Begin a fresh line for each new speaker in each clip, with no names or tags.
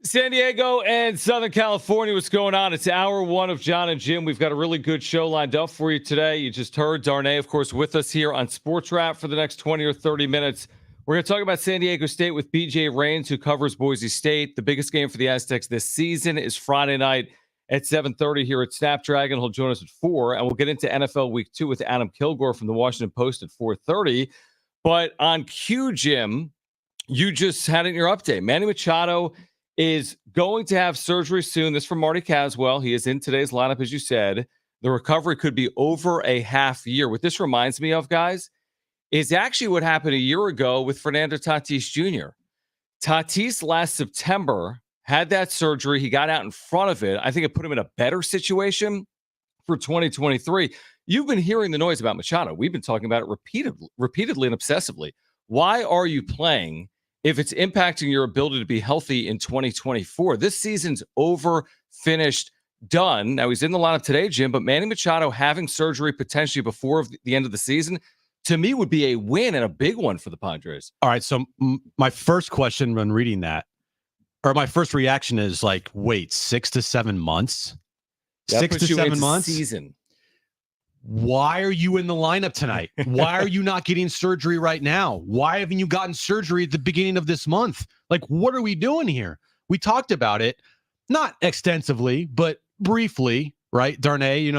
San Diego and Southern California, what's going on? It's hour one of Jon and Jim. We've got a really good show lined up for you today. You just heard Darnay, of course, with us here on Sports Wrap for the next 20 or 30 minutes. We're going to talk about San Diego State with BJ Rains, who covers Boise State. The biggest game for the Aztecs this season is Friday night at 7:30 here at Snapdragon. He'll join us at 4, and we'll get into NFL Week 2 with Adam Kilgore from the Washington Post at 4:30. But on cue, Jim, you just had it in your update. Manny Machado is going to have surgery soon. This from Marty Caswell. He is in today's lineup, as you said. The recovery could be over a half year. What this reminds me of, guys, is actually what happened a year ago with Fernando Tatis Jr. Tatis last September had that surgery. He got out in front of it. I think it put him in a better situation for 2023. You've been hearing the noise about Machado. We've been talking about it repeatedly and obsessively. Why are you playing if it's impacting your ability to be healthy in 2024? This season's over, finished, done. Now, he's in the lineup today, Jim, but Manny Machado having surgery potentially before the end of the season, to me, would be a win and a big one for the Padres.
All right, so my first question when reading that, or my first reaction is like, wait, 6 to 7 months?
That
6 to 7 months?
Season.
Why are you in the lineup tonight? Why are you not getting surgery right now? Why haven't you gotten surgery at the beginning of this month? Like, what are we doing here? We talked about it, not extensively, but briefly, right? Darnay,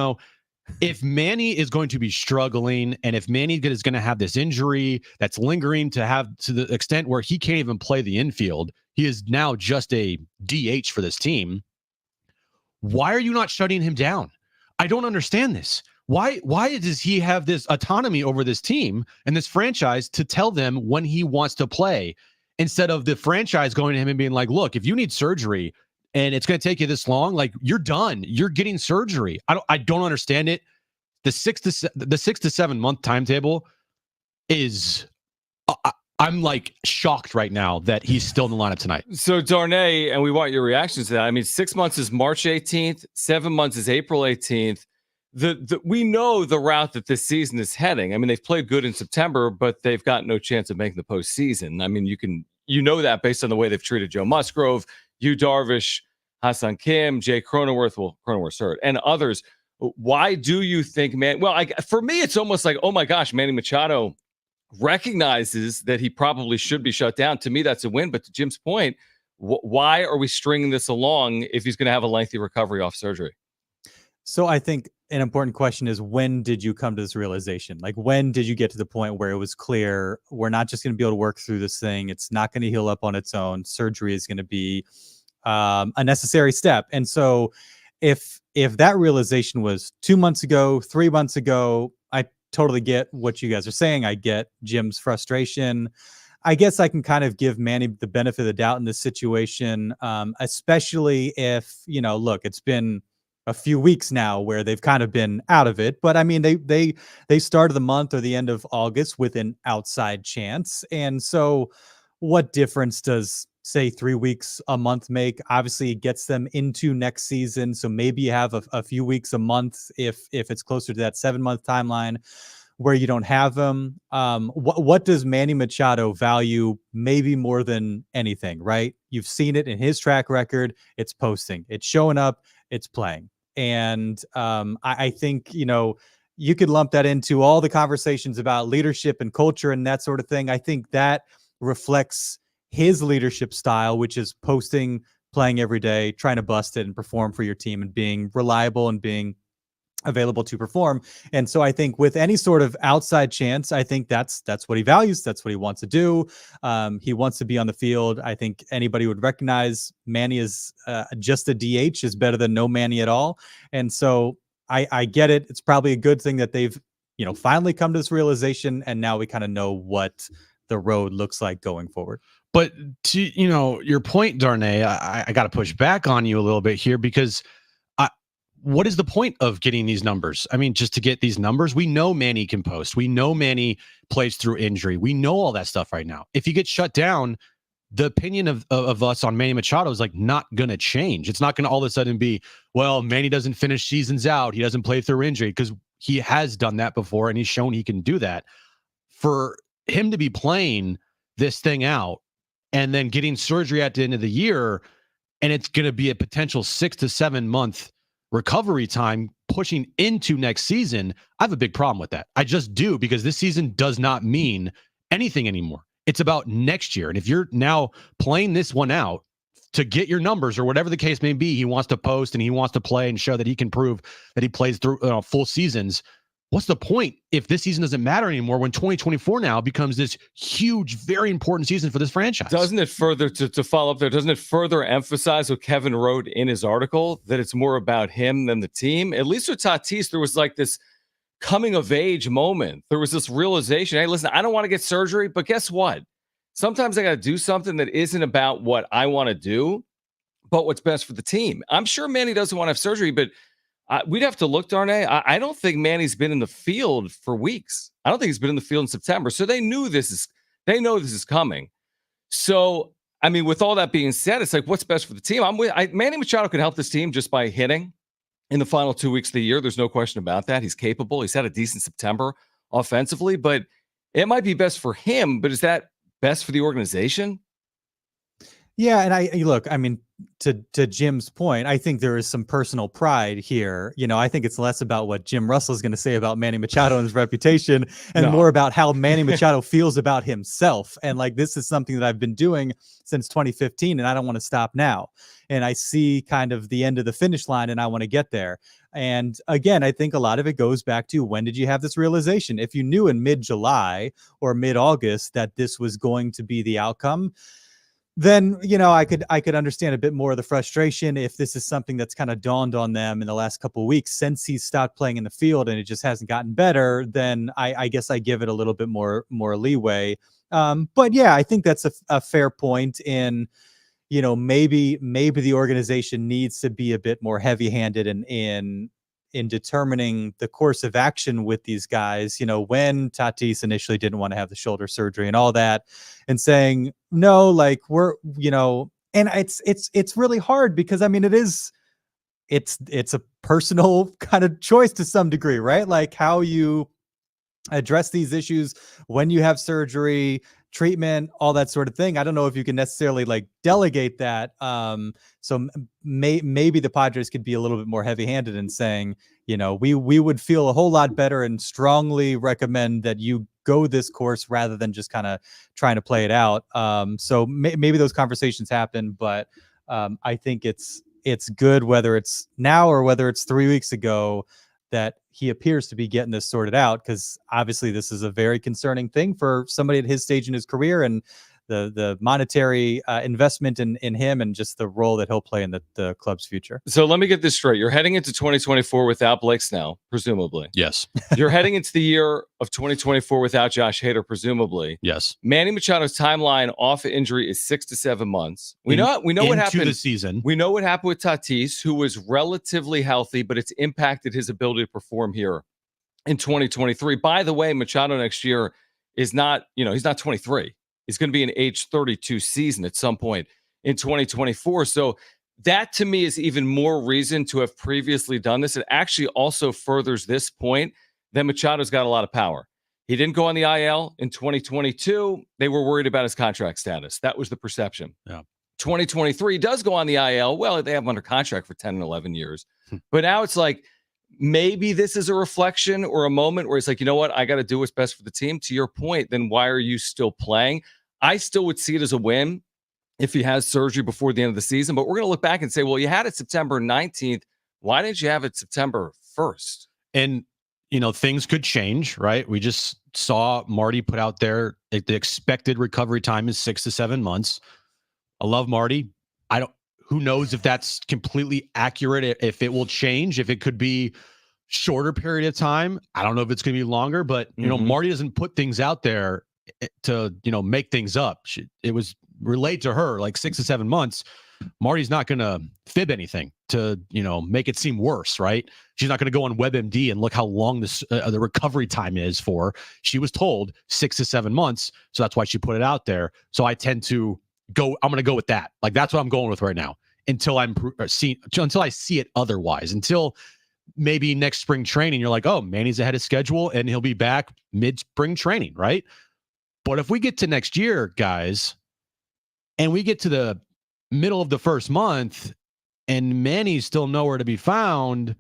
if Manny is going to be struggling and if Manny is going to have this injury that's lingering to the extent where he can't even play the infield, he is now just a DH for this team. Why are you not shutting him down? I don't understand this. Why does he have this autonomy over this team and this franchise to tell them when he wants to play instead of the franchise going to him and being like, look, if you need surgery and it's going to take you this long, like, you're done. You're getting surgery. I don't understand it. The 6 to 7 month timetable is I'm like shocked right now that he's still in the lineup tonight.
So Darnay, and we want your reactions to that. I mean, 6 months is March 18th, 7 months is April 18th. We know the route that this season is heading. I mean, they've played good in September, but they've got no chance of making the postseason. I mean, you know that based on the way they've treated Joe Musgrove, Yu Darvish, Hassan Kim, Jay Cronenworth, Cronenworth's hurt, and others. Why do you think, man? Well, for me, it's almost like, oh my gosh, Manny Machado recognizes that he probably should be shut down. To me, that's a win. But to Jim's point, why are we stringing this along if he's going to have a lengthy recovery off surgery?
So I think an important question is, when did you come to this realization? Like, when did you get to the point where it was clear we're not just going to be able to work through this thing? It's not going to heal up on its own. Surgery is going to be a necessary step. And so if that realization was 2 months ago, 3 months ago, I totally get what you guys are saying. I get Jim's frustration. I guess I can kind of give Manny the benefit of the doubt in this situation, especially if, look, it's been a few weeks now where they've kind of been out of it. But I mean, they started the month or the end of August with an outside chance. And so what difference does, say, 3 weeks a month make? Obviously, it gets them into next season. So maybe you have a few weeks a month if it's closer to that 7 month timeline where you don't have them. What does Manny Machado value maybe more than anything, right? You've seen it in his track record. It's posting, it's showing up, it's playing. And I think, you could lump that into all the conversations about leadership and culture and that sort of thing. I think that reflects his leadership style, which is posting, playing every day, trying to bust it and perform for your team and being reliable and being available to perform. And so I think with any sort of outside chance, I think that's what he values. That's what he wants to do. He wants to be on the field. I think anybody would recognize Manny is just a DH is better than no Manny at all. And so I get it. It's probably a good thing that they've, finally come to this realization. And now we kind of know what the road looks like going forward.
But to, your point, Darnay, I got to push back on you a little bit here, because what is the point of getting these numbers? I mean, just to get these numbers, we know Manny can post. We know Manny plays through injury. We know all that stuff right now. If you get shut down, the opinion of us on Manny Machado is like not going to change. It's not going to all of a sudden be, well, Manny doesn't finish seasons out. He doesn't play through injury, because he has done that before and he's shown he can do that. For him to be playing this thing out and then getting surgery at the end of the year, and it's going to be a potential 6 to 7 month recovery time pushing into next season, I have a big problem with that. I just do, because this season does not mean anything anymore. It's about next year. And if you're now playing this one out to get your numbers or whatever the case may be, he wants to post and he wants to play and show that he can prove that he plays through full seasons. What's the point if this season doesn't matter anymore when 2024 now becomes this huge, very important season for this franchise?
Doesn't it further, to follow up there, doesn't it further emphasize what Kevin wrote in his article, that it's more about him than the team? At least with Tatis, there was like this coming of age moment. There was this realization, hey, listen, I don't want to get surgery, but guess what? Sometimes I got to do something that isn't about what I want to do, but what's best for the team. I'm sure Manny doesn't want to have surgery, but we'd have to look, Darnay. I don't think Manny's been in the field for weeks. I don't think he's been in the field in September. So they know this is coming. So, I mean, with all that being said, it's like, what's best for the team? Manny Machado could help this team just by hitting in the final 2 weeks of the year. There's no question about that. He's capable. He's had a decent September offensively, but it might be best for him. But is that best for the organization?
Yeah, and look, I mean, to Jim's point, I think there is some personal pride here. You know, I think it's less about what Jim Russell is going to say about Manny Machado and his reputation, and more about how Manny Machado feels about himself. And like, this is something that I've been doing since 2015, and I don't want to stop now. And I see kind of the end of the finish line, and I want to get there. And again, I think a lot of it goes back to, when did you have this realization? If you knew in mid-July or mid-August that this was going to be the outcome, then, you know, I could understand a bit more of the frustration. If this is something that's kind of dawned on them in the last couple of weeks since he's stopped playing in the field and it just hasn't gotten better, then I guess I give it a little bit more leeway. But yeah, I think that's a fair point in, you know, maybe the organization needs to be a bit more heavy-handed in determining the course of action with these guys. You know, when Tatis initially didn't want to have the shoulder surgery and all that, and saying, no, like, we're, you know, and it's really hard, because I mean, it's a personal kind of choice to some degree, right? Like, how you address these issues when you have surgery, treatment, all that sort of thing. I don't know if you can necessarily like delegate that. So maybe the Padres could be a little bit more heavy-handed in saying, you know, we would feel a whole lot better and strongly recommend that you go this course rather than just kind of trying to play it out. So maybe those conversations happen, but I think it's good, whether it's now or whether it's 3 weeks ago, that he appears to be getting this sorted out, because obviously this is a very concerning thing for somebody at his stage in his career, and the monetary investment in him, and just the role that he'll play in the club's future.
So let me get this straight. You're heading into 2024 without Blake Snell, presumably.
Yes.
You're heading into the year of 2024 without Josh Hader, presumably.
Yes.
Manny Machado's timeline off injury is 6 to 7 months. We know what happened
the season.
We know what happened with Tatis, who was relatively healthy, but it's impacted his ability to perform here in 2023. By the way, Machado next year is not, he's not 23. He's going to be an age 32 season at some point in 2024. So that, to me, is even more reason to have previously done this. It actually also furthers this point that Machado's got a lot of power. He didn't go on the IL in 2022. They were worried about his contract status. That was the perception.
Yeah.
2023 does go on the IL. Well, they have him under contract for 10 and 11 years. But now it's like, maybe this is a reflection or a moment where it's like, you know what? I got to do what's best for the team. To your point, then why are you still playing? I still would see it as a win if he has surgery before the end of the season. But we're going to look back and say, well, you had it September 19th. Why didn't you have it September 1st?
And, things could change, right? We just saw Marty put out there the expected recovery time is 6 to 7 months. I love Marty. Who knows if that's completely accurate, if it will change, if it could be shorter period of time. I don't know if it's going to be longer, but, Marty doesn't put things out there to, make things up. It was relayed to her like 6 to 7 months. Marty's not going to fib anything to, make it seem worse, right? She's not going to go on WebMD and look how long this the recovery time is for. She was told 6 to 7 months. So that's why she put it out there. So I tend to I'm going to go with that. Like, that's what I'm going with right now until until I see it otherwise, until maybe next spring training, you're like, oh, Manny's ahead of schedule and he'll be back mid-spring training, right? But if we get to next year, guys, and we get to the middle of the first month and Manny's still nowhere to be found.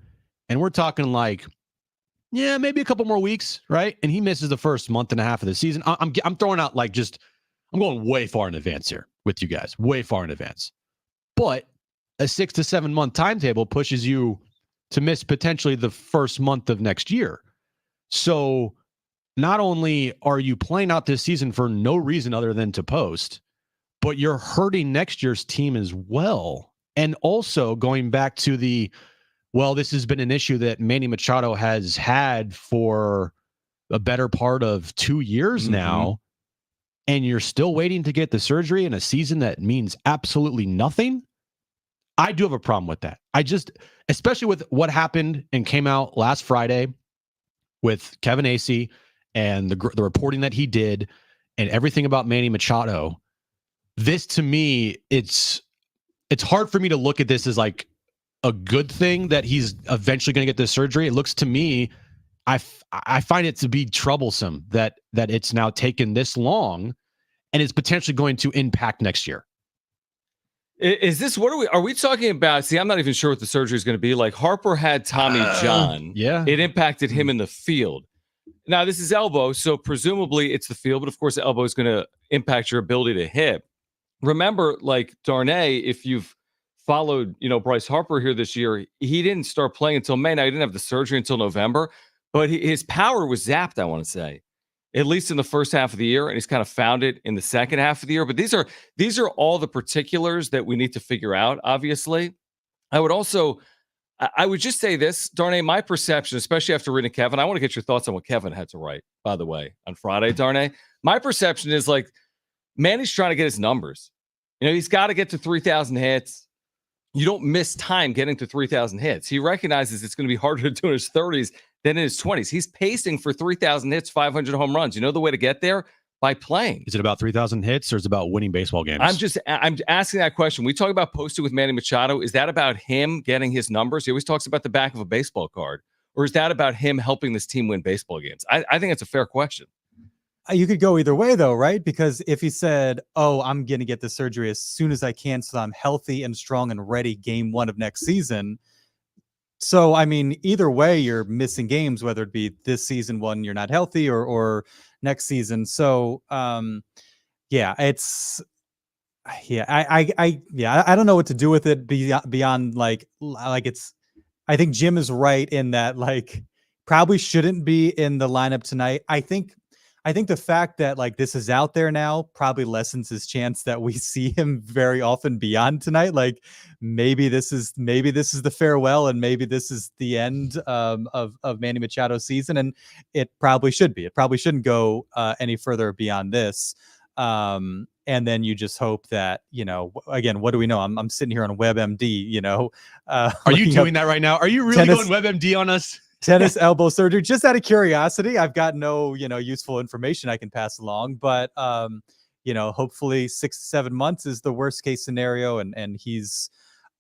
And we're talking like, yeah, maybe a couple more weeks, right? And he misses the first month and a half of the season. I'm throwing out like I'm going way far in advance here with you guys, way far in advance. But a 6 to 7 month timetable pushes you to miss potentially the first month of next year. So not only are you playing out this season for no reason other than to post, but you're hurting next year's team as well. And also going back to this has been an issue that Manny Machado has had for a better part of 2 years now. And you're still waiting to get the surgery in a season that means absolutely nothing. I do have a problem with that. Especially with what happened and came out last Friday with Kevin Acee and the reporting that he did and everything about Manny Machado. This to me, it's hard for me to look at this as like a good thing that he's eventually going to get this surgery. It looks to me, I find it to be troublesome that it's now taken this long and it's potentially going to impact next year.
Is this, are we talking about? See, I'm not even sure what the surgery is going to be. Like Harper had Tommy John.
Yeah.
It impacted him in the field. Now this is elbow. So presumably it's the field, but of course the elbow is going to impact your ability to hit. Remember, like Darnay, if you've followed, Bryce Harper here this year, he didn't start playing until May. Now he didn't have the surgery until November, but his power was zapped, I want to say, at least in the first half of the year, and he's kind of found it in the second half of the year. But these are all the particulars that we need to figure out, obviously. I would just say this, Darnay, my perception, especially after reading Kevin, I want to get your thoughts on what Kevin had to write, by the way, on Friday, Darnay. My perception is like, Manny's trying to get his numbers. He's got to get to 3,000 hits. You don't miss time getting to 3,000 hits. He recognizes it's going to be harder to do in his 30s than in his 20s. He's pacing for 3,000 hits, 500 home runs. You know the way to get there? By playing.
Is it about 3,000 hits or is it about winning baseball games?
I'm asking that question. We talk about posting with Manny Machado. Is that about him getting his numbers? He always talks about the back of a baseball card. Or is that about him helping this team win baseball games? I think it's a fair question.
You could go either way, though, right? Because if he said, I'm going to get the surgery as soon as I can so I'm healthy and strong and ready game 1 of next season. So, I mean, either way, you're missing games, whether it be this season when you're not healthy or next season. So, I don't know what to do with it beyond like it's, I think Jim is right in that, like, probably shouldn't be in the lineup tonight. I think the fact that like this is out there now probably lessens his chance that we see him very often beyond tonight. Like maybe this is the farewell and maybe this is the end of Manny Machado's season, and it probably should be. It probably shouldn't go any further beyond this. And then you just hope that, again, what do we know? I'm sitting here on WebMD,
are you doing that right now? Are you really going WebMD on us?
Tennis elbow surgery, just out of curiosity. I've got no, useful information I can pass along, but, hopefully 6 to 7 months is the worst case scenario. And he's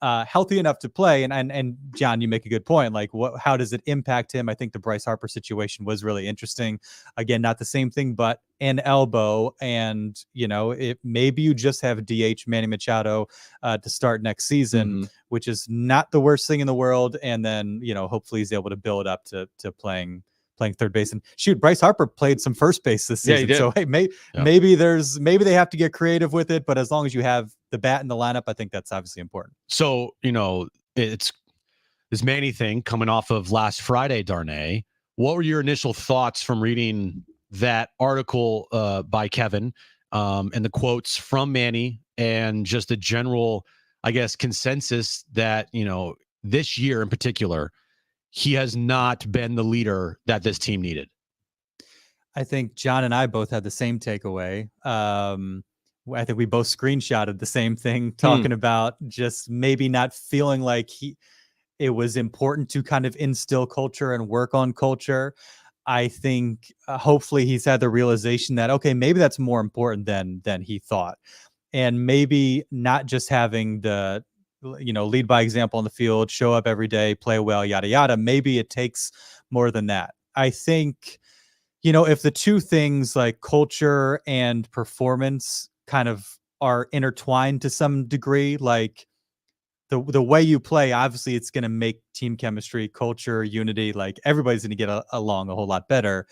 healthy enough to play. And John, you make a good point. Like how does it impact him? I think the Bryce Harper situation was really interesting. Again, not the same thing, but an elbow. And, maybe you just have DH Manny Machado to start next season, which is not the worst thing in the world. And then, hopefully he's able to build up to playing third base. And shoot, Bryce Harper played some first base this season. Yeah, so hey, maybe they have to get creative with it, but as long as you have the bat in the lineup, I think that's obviously important.
So, it's this Manny thing coming off of last Friday, Darnay. What were your initial thoughts from reading that article by Kevin and the quotes from Manny and just the general, I guess, consensus that, this year in particular, he has not been the leader that this team needed?
I think John and I both had the same takeaway. I think we both screenshotted the same thing, talking about just maybe not feeling like it was important to kind of instill culture and work on culture. I think hopefully he's had the realization that, okay, maybe that's more important than he thought. And maybe not just having the, lead by example on the field, show up every day, play well, yada, yada. Maybe it takes more than that. I think, if the two things like culture and performance kind of are intertwined to some degree. Like the way you play, obviously it's going to make team chemistry, culture, unity, like everybody's going to get along a whole lot better.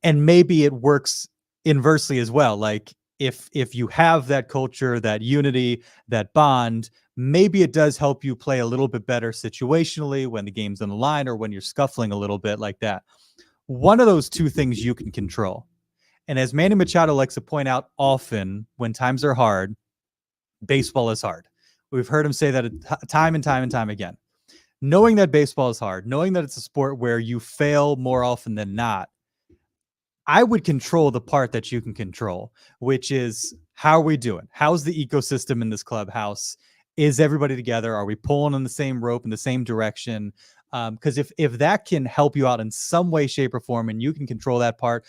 And maybe it works inversely as well. Like if you have that culture, that unity, that bond, maybe it does help you play a little bit better situationally when the game's on the line or when you're scuffling a little bit like that. One of those two things you can control. And as Manny Machado likes to point out often, when times are hard, baseball is hard. We've heard him say that time and time and time again. Knowing that baseball is hard, knowing that it's a sport where you fail more often than not, I would control the part that you can control, which is how are we doing? How's the ecosystem in this clubhouse? Is everybody together? Are we pulling on the same rope in the same direction? Because if that can help you out in some way, shape, or form, and you can control that part,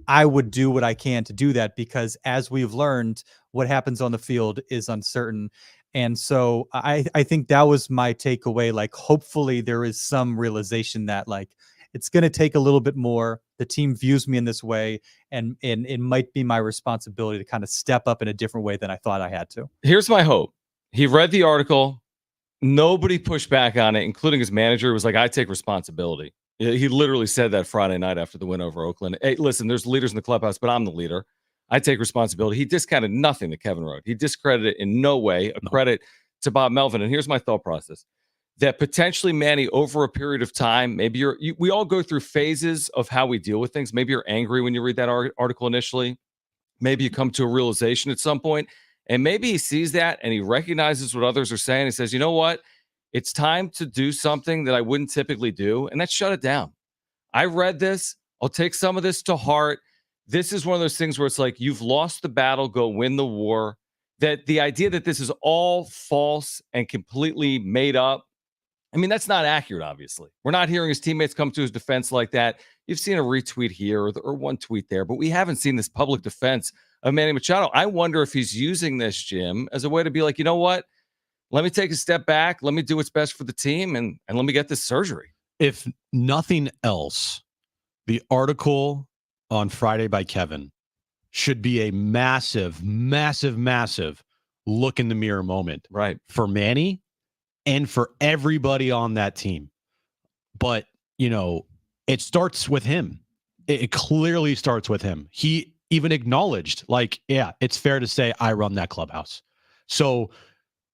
I would do what I can to do that, because as we've learned, what happens on the field is uncertain. And so I think that was my takeaway. Like, hopefully there is some realization that, like, it's going to take a little bit more. The team views me in this way, and it might be my responsibility to kind of step up in a different way than I thought I had to.
Here's my hope. He read the article. Nobody pushed back on it, including his manager. It was like, I take responsibility. He literally said that Friday night after the win over Oakland. Hey, listen, there's leaders in the clubhouse, but I'm the leader. I take responsibility. He discounted nothing that Kevin wrote. He discredited in no way a credit to Bob Melvin. And here's my thought process. That potentially, Manny, over a period of time, maybe we all go through phases of how we deal with things. Maybe you're angry when you read that article initially. Maybe you come to a realization at some point, and maybe he sees that and he recognizes what others are saying. He says, you know what? It's time to do something that I wouldn't typically do, and that's shut it down. I read this. I'll take some of this to heart. This is one of those things where it's like, you've lost the battle, go win the war. That the idea that this is all false and completely made up, I mean, that's not accurate, obviously. We're not hearing his teammates come to his defense like that. You've seen a retweet here or one tweet there, but we haven't seen this public defense of Manny Machado. I wonder if he's using this, Jim, as a way to be like, you know what? Let me take a step back. Let me do what's best for the team, and let me get this surgery.
If nothing else, the article on Friday by Kevin should be a massive, massive, massive look in the mirror moment,
right,
for Manny and for everybody on that team. But, you know, it starts with him. It clearly starts with him. He even acknowledged, like, yeah, it's fair to say I run that clubhouse. So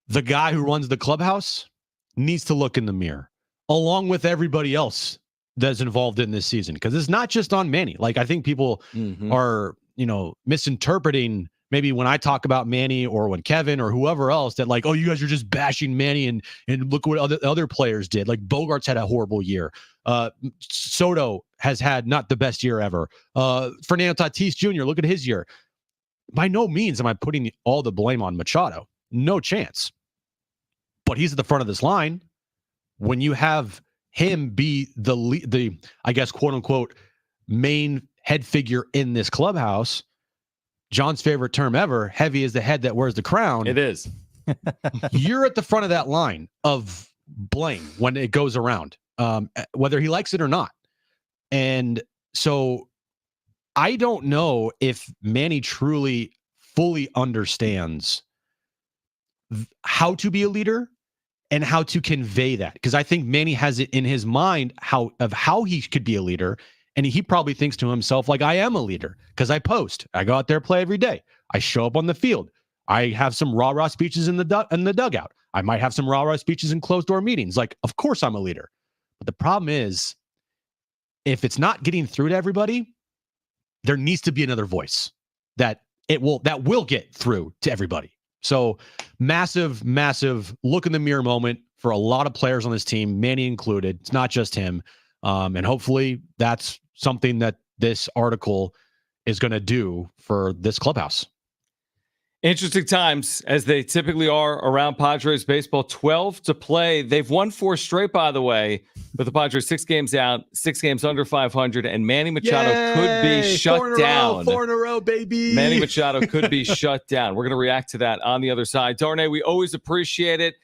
the guy who runs the clubhouse needs to look in the mirror, along with everybody else that's involved in this season. Because it's not just on Manny. Like, I think people are, you know, misinterpreting maybe when I talk about Manny or when Kevin or whoever else, that like, oh, you guys are just bashing Manny and look what other players did. Like, Bogarts had a horrible year. Soto has had not the best year ever. Fernando Tatis Jr., look at his year. By no means am I putting all the blame on Machado. No chance. But he's at the front of this line. When you have him be the I guess, quote unquote, main head figure in this clubhouse, John's favorite term ever, heavy is the head that wears the crown.
It is.
You're at the front of that line of blame when it goes around, whether he likes it or not. And so I don't know if Manny truly fully understands how to be a leader and how to convey that. Because I think Manny has it in his mind how he could be a leader. And he probably thinks to himself, like, I am a leader because I post. I go out there, play every day. I show up on the field. I have some rah-rah speeches in the dugout. I might have some rah-rah speeches in closed-door meetings. Like, of course I'm a leader. But the problem is, if it's not getting through to everybody, there needs to be another voice that will get through to everybody. So massive, massive look in the mirror moment for a lot of players on this team, Manny included. It's not just him. And hopefully that's something that this article is going to do for this clubhouse.
Interesting times, as they typically are around Padres baseball. 12 to play. They've won 4 straight, by the way, but the Padres 6 games out, 6 games under 500, and Manny Machado could be shut down.
4 in a row, baby.
Manny Machado could be shut down. We're going to react to that on the other side. Darnay, we always appreciate it.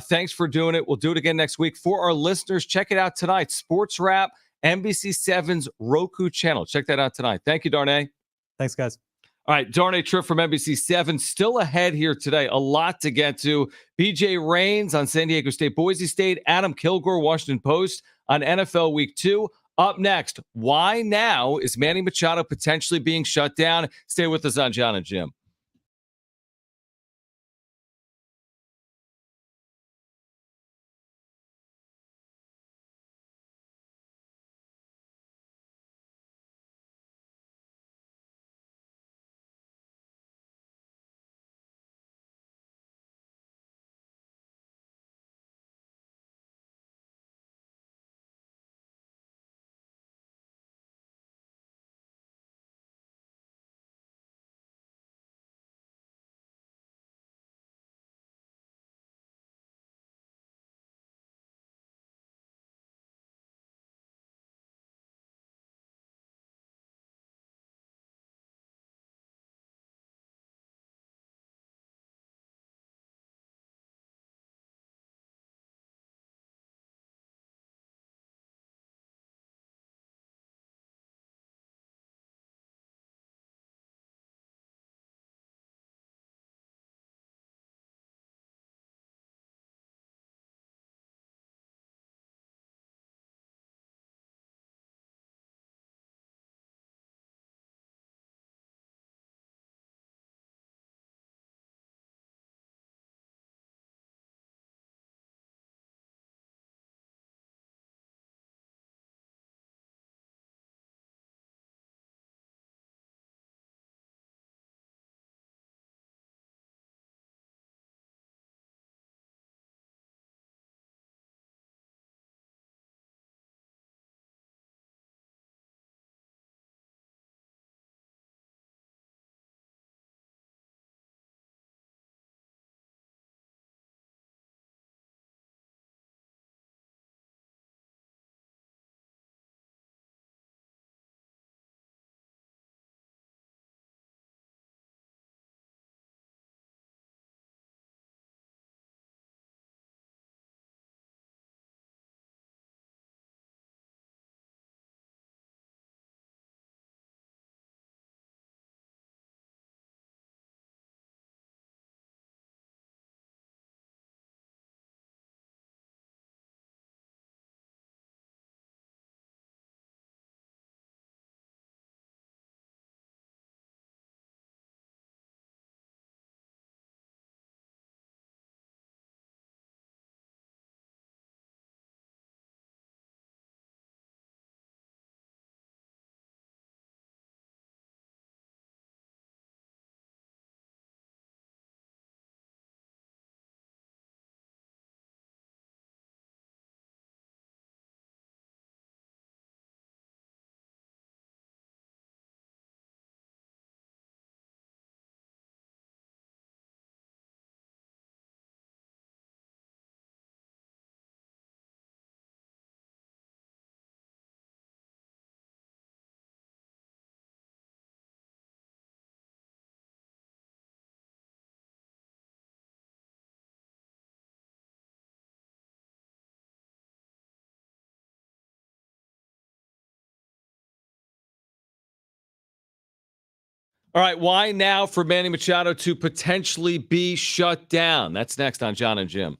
Thanks for doing it. We'll do it again next week. For our listeners, check it out tonight. Sports Wrap, NBC7's Roku channel. Check that out tonight. Thank you, Darnay.
Thanks, guys.
All right, Darnay Tripp from NBC7 still ahead here today. A lot to get to. BJ Rains on San Diego State, Boise State. Adam Kilgore, Washington Post on NFL Week 2. Up next, why now is Manny Machado potentially being shut down? Stay with us on Jon and Jim. All right, why now for Manny Machado to potentially be shut down? That's next on Jon and Jim.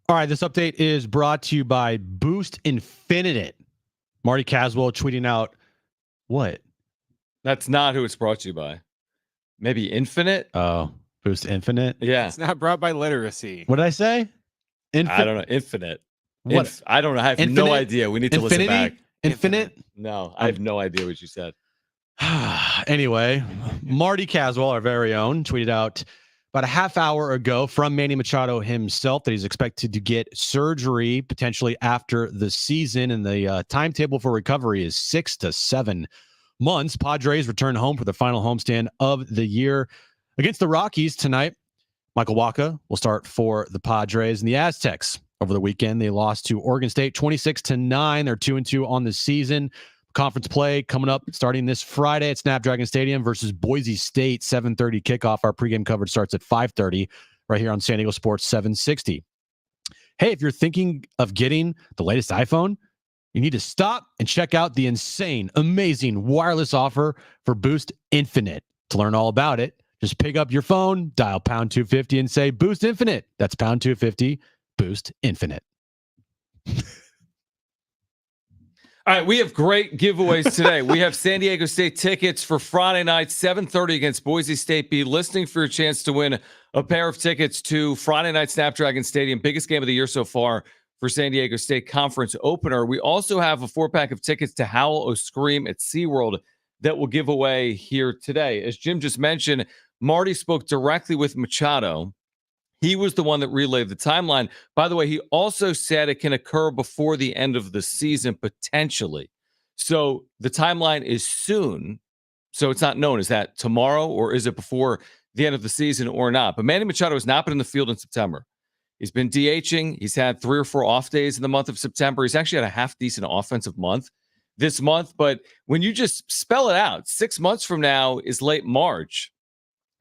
All right, this update is brought to you by Boost Infinite. Marty Caswell tweeting out what?
That's not who it's brought to you by. Maybe Infinite?
Oh, Boost Infinite?
Yeah.
It's not brought by literacy.
What did I say?
I don't know. Infinite.
What?
I don't know. I have
Infinite?
no idea. We need to
Infinity?
listen back.
Infinite?
No, I have no idea what you said.
Anyway, Marty Caswell, our very own, tweeted out about a half hour ago from Manny Machado himself that he's expected to get surgery potentially after the season, and the timetable for recovery is 6 to 7 months. Padres return home for the final homestand of the year against the Rockies tonight. Michael Wacha will start for the Padres, and the Aztecs over the weekend. They lost to Oregon State 26-9. They're 2-2 on the season. Conference play coming up starting this Friday at Snapdragon Stadium versus Boise State, 7:30 kickoff. Our pregame coverage starts at 5:30 right here on San Diego Sports 760. Hey, if you're thinking of getting the latest iPhone, you need to stop and check out the insane, amazing wireless offer for Boost Infinite. To learn all about it, just pick up your phone, dial pound 250 and say Boost Infinite. That's pound 250, Boost Infinite.
All right, we have great giveaways today. We have San Diego State tickets for Friday night, 7:30 against Boise State. Be listening for your chance to win a pair of tickets to Friday night Snapdragon Stadium, biggest game of the year so far for San Diego State conference opener. We also have a 4-pack of tickets to Howl O Scream at SeaWorld that will give away here today. As Jim just mentioned, Marty spoke directly with Machado. He was the one that relayed the timeline. By the way, he also said it can occur before the end of the season, potentially. So the timeline is soon. So it's not known. Is that tomorrow or is it before the end of the season or not? But Manny Machado has not been in the field in September. He's been DHing. He's had 3 or 4 off days in the month of September. He's actually had a half-decent offensive month this month. But when you just spell it out, 6 months from now is late March.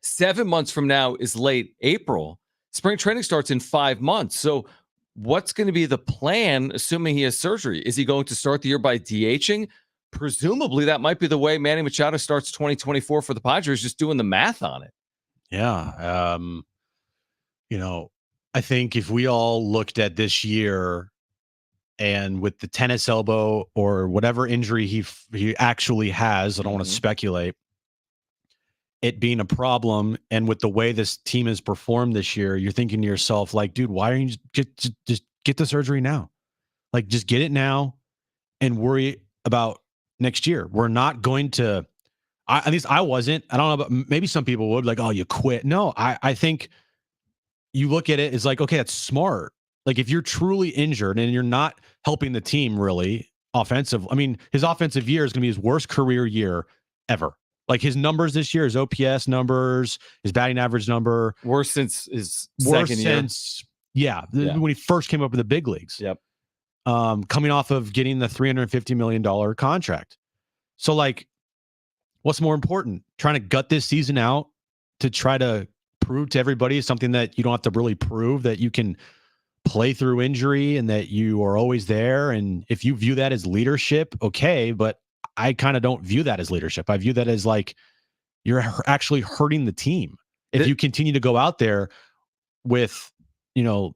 7 months from now is late April. Spring training starts in 5 months. So what's going to be the plan, assuming he has surgery? Is he going to start the year by DHing? Presumably, that might be the way Manny Machado starts 2024 for the Padres, just doing the math on it.
Yeah. I think if we all looked at this year and with the tennis elbow or whatever injury he actually has, I don't want to speculate, it being a problem, and with the way this team has performed this year, you're thinking to yourself, like, dude, why don't you just get the surgery now? Like, just get it now and worry about next year. We're not going to, at least I wasn't. I don't know, but maybe some people would, like, oh, you quit. No, I think you look at it as like, okay, that's smart. Like, if you're truly injured and you're not helping the team really offensive, I mean, his offensive year is going to be his worst career year ever. Like, his numbers this year, his OPS numbers, his batting average number.
Worse since his second year.
Yeah, when he first came up with the big leagues.
Yep.
Coming off of getting the $350 million contract. So, like, what's more important? Trying to gut this season out to try to prove to everybody something that you don't have to really prove, that you can play through injury and that you are always there. And if you view that as leadership, okay, but I kind of don't view that as leadership. I view that as like you're actually hurting the team. If you continue to go out there with,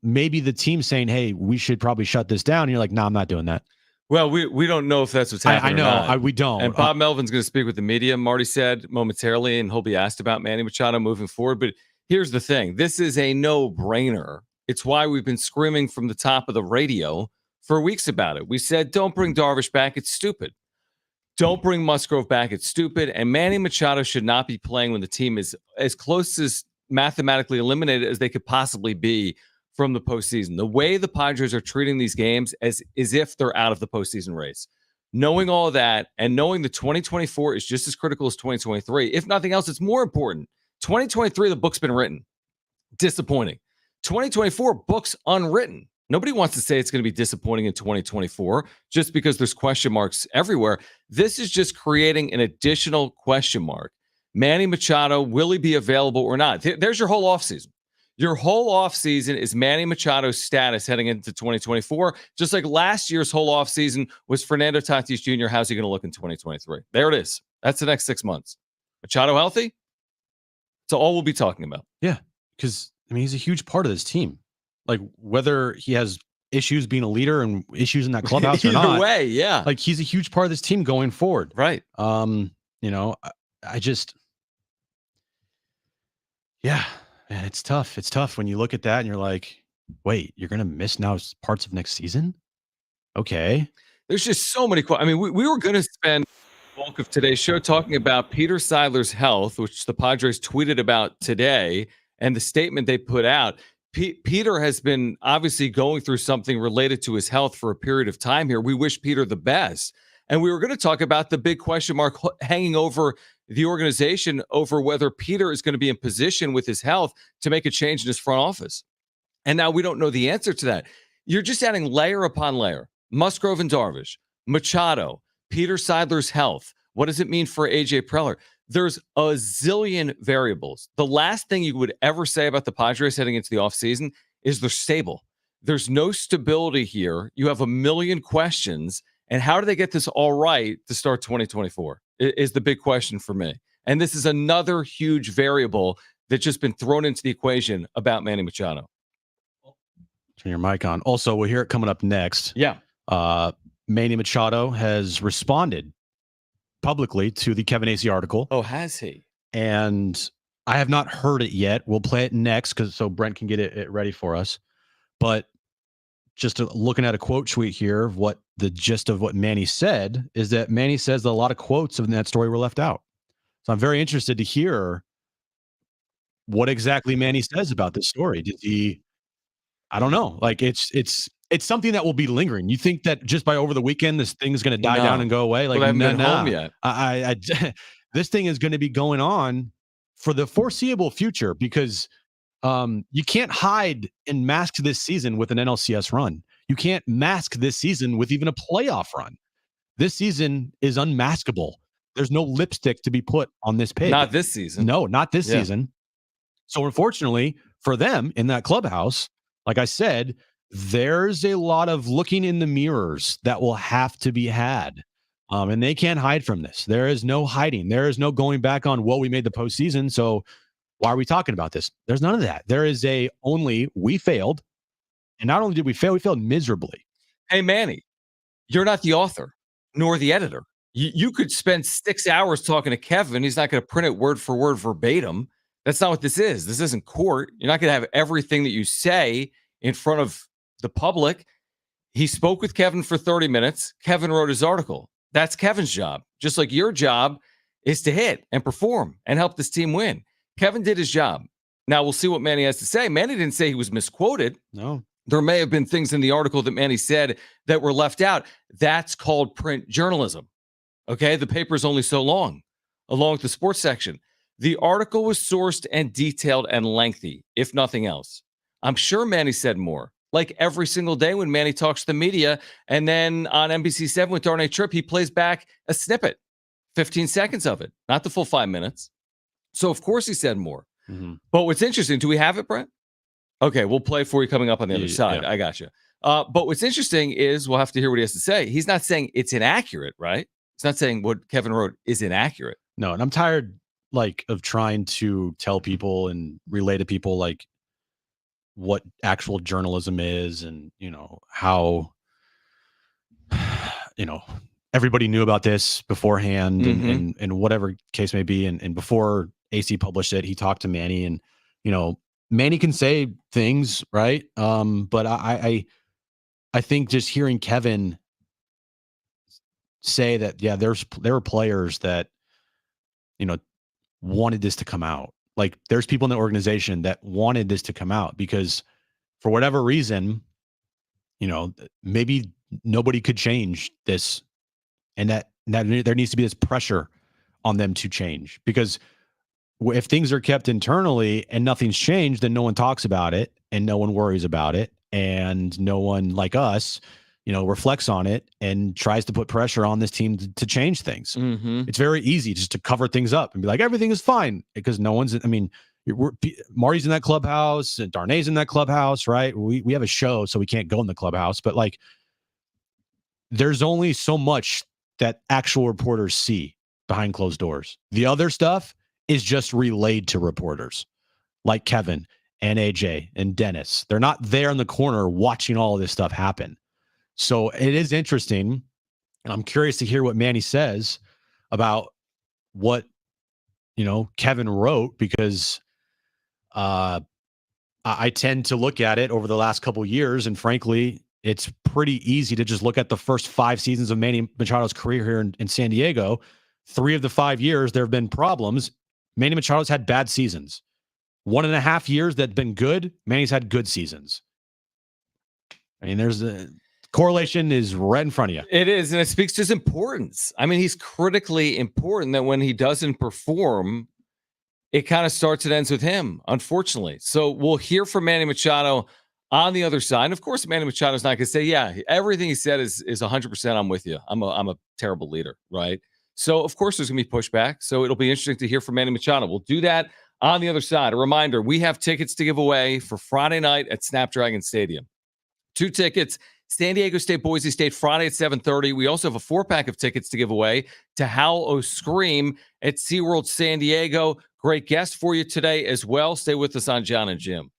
maybe the team saying, hey, we should probably shut this down. And you're like, no, I'm not doing that.
Well, we don't know if that's what's happening.
I know. We don't.
And Bob Melvin's going to speak with the media, Marty said momentarily, and he'll be asked about Manny Machado moving forward. But here's the thing. This is a no-brainer. It's why we've been screaming from the top of the radio for weeks about it. We said, don't bring Darvish back. It's stupid. Don't bring Musgrove back. It's stupid. And Manny Machado should not be playing when the team is as close as mathematically eliminated as they could possibly be from the postseason. The way the Padres are treating these games as if they're out of the postseason race. Knowing all of that and knowing that 2024 is just as critical as 2023. If nothing else, it's more important. 2023, the book's been written. Disappointing. 2024, book's unwritten. Nobody wants to say it's going to be disappointing in 2024 just because there's question marks everywhere. This is just creating an additional question mark. Manny Machado, will he be available or not? There's your whole offseason. Your whole offseason is Manny Machado's status heading into 2024, just like last year's whole offseason was Fernando Tatis Jr. How's he going to look in 2023? There it is. That's the next 6 months. Machado healthy? That's all we'll be talking about.
Yeah, because, he's a huge part of this team. Like whether he has issues being a leader and issues in that clubhouse or
Either
not.
way, yeah.
Like he's a huge part of this team going forward.
Right.
You know, I just, yeah, man, it's tough. It's tough when you look at that and you're like, wait, you're going to miss now parts of next season? Okay.
There's just so many questions. I mean, we were going to spend the bulk of today's show talking about Peter Seidler's health, which the Padres tweeted about today, and the statement they put out. Peter has been obviously going through something related to his health for a period of time here. We wish Peter the best. And we were going to talk about the big question mark hanging over the organization over whether Peter is going to be in position with his health to make a change in his front office. And now we don't know the answer to that. You're just adding layer upon layer. Musgrove and Darvish, Machado, Peter Seidler's health. What does it mean for AJ Preller? There's a zillion variables. The last thing you would ever say about the Padres heading into the offseason is they're stable. There's no stability here. You have a million questions. And how do they get this all right to start 2024 is the big question for me. And this is another huge variable that's just been thrown into the equation about Manny Machado.
Turn your mic on. Also, we'll hear it coming up next.
Yeah.
Manny Machado has responded publicly to the Kevin Acee article.
Oh, has he?
And I have not heard it yet. We'll play it next so Brent can get it ready for us. But just looking at a quote tweet here of what the gist of what Manny said is that Manny says that a lot of quotes in that story were left out. So I'm very interested to hear what exactly Manny says about this story. Did he? I don't know. Like it's something that will be lingering. You think that just by over the weekend, this thing's going to die down and go away? Like,
I haven't been home yet.
I this thing is going to be going on for the foreseeable future because you can't hide and mask this season with an NLCS run. You can't mask this season with even a playoff run. This season is unmaskable. There's no lipstick to be put on this pig.
Not this season.
No, not this season. So unfortunately for them in that clubhouse, like I said, there's a lot of looking in the mirrors that will have to be had. And they can't hide from this. There is no hiding. There is no going back on, well, we made the postseason, so why are we talking about this? There's none of that. There is we failed. And not only did we fail, we failed miserably.
Hey, Manny, you're not the author nor the editor. You could spend 6 hours talking to Kevin. He's not going to print it word for word verbatim. That's not what this is. This isn't court. You're not going to have everything that you say in front of the public. He spoke with Kevin for 30 minutes. Kevin wrote his article. That's Kevin's job. Just like your job is to hit and perform and help this team win. Kevin did his job. Now we'll see what Manny has to say. Manny didn't say he was misquoted.
No.
There may have been things in the article that Manny said that were left out. That's called print journalism. Okay? The paper's only so long, along with the sports section. The article was sourced and detailed and lengthy, if nothing else. I'm sure Manny said more. Like every single day when Manny talks to the media, and then on NBC7 with Darnay Tripp, he plays back a snippet, 15 seconds of it, not the full 5 minutes. So, of course, he said more. Mm-hmm. But what's interesting, do we have it, Brent? Okay, we'll play for you coming up on the other side. Yeah. I got you. But what's interesting is we'll have to hear what he has to say. He's not saying it's inaccurate, right? He's not saying what Kevin wrote is inaccurate.
No, and I'm tired of trying to tell people and relay to people like what actual journalism is and, how, everybody knew about this beforehand and whatever case may be. And before AC published it, he talked to Manny and, Manny can say things, right? But I think just hearing Kevin say that, there were players that, wanted this to come out. Like there's people in the organization that wanted this to come out because for whatever reason, maybe nobody could change this and that there needs to be this pressure on them to change because if things are kept internally and nothing's changed, then no one talks about it and no one worries about it. And no one like us, reflects on it and tries to put pressure on this team to change things. Mm-hmm. It's very easy just to cover things up and be like, everything is fine because no one's, Marty's in that clubhouse and Darnay's in that clubhouse, right? We have a show, so we can't go in the clubhouse, but like, there's only so much that actual reporters see behind closed doors. The other stuff is just relayed to reporters like Kevin and AJ and Dennis. They're not there in the corner watching all of this stuff happen. So it is interesting. I'm curious to hear what Manny says about what, Kevin wrote, because I tend to look at it over the last couple of years, and frankly, it's pretty easy to just look at the first 5 seasons of Manny Machado's career here in San Diego. 3 of the 5 years, there have been problems. Manny Machado's had bad seasons. 1.5 years that have been good, Manny's had good seasons. I mean, there's a correlation is right in front of you.
It is, and it speaks to his importance. I mean, he's critically important that when he doesn't perform, it kind of starts and ends with him, unfortunately. So we'll hear from Manny Machado on the other side. And of course, Manny Machado's not going to say, yeah, everything he said is 100% I'm with you. I'm a terrible leader, right? So of course there's going to be pushback. So it'll be interesting to hear from Manny Machado. We'll do that on the other side. A reminder, we have tickets to give away for Friday night at Snapdragon Stadium. 2 tickets, San Diego State, Boise State, Friday at 7:30. We also have a 4-pack of tickets to give away to Howl O Scream at SeaWorld San Diego. Great guest for you today as well. Stay with us on Jon and Jim.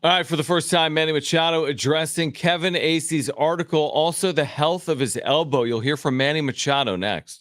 All right, for the first time, Manny Machado addressing Kevin Acey's article, also the health of his elbow. You'll hear from Manny Machado next.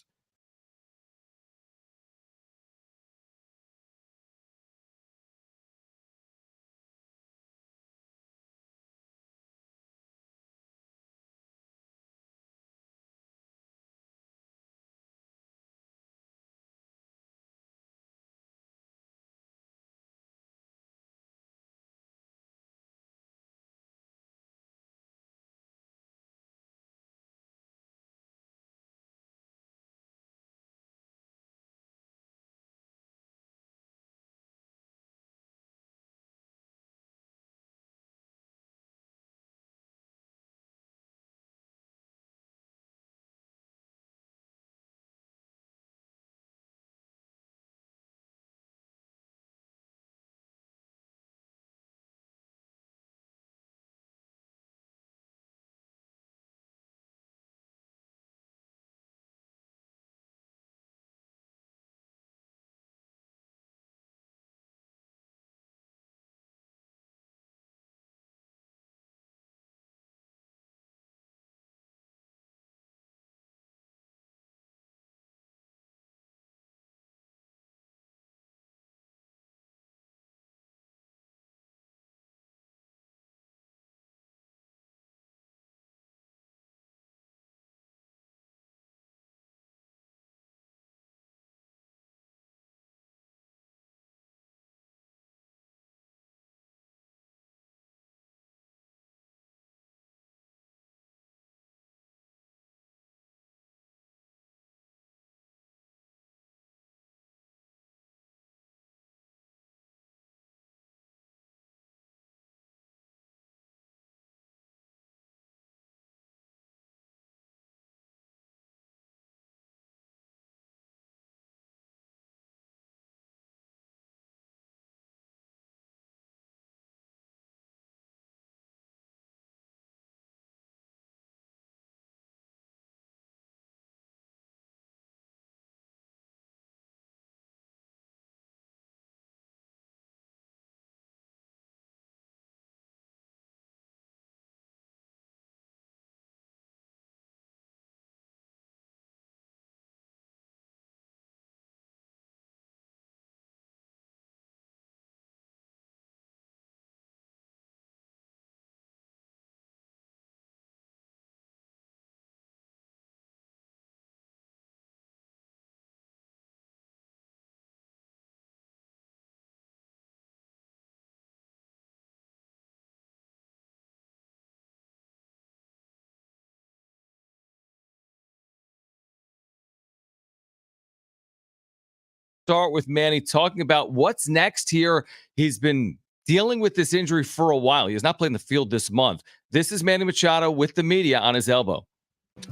Start with Manny talking about what's next here. He's been dealing with this injury for a while. He has not played in the field this month. This is Manny Machado with the media on his elbow.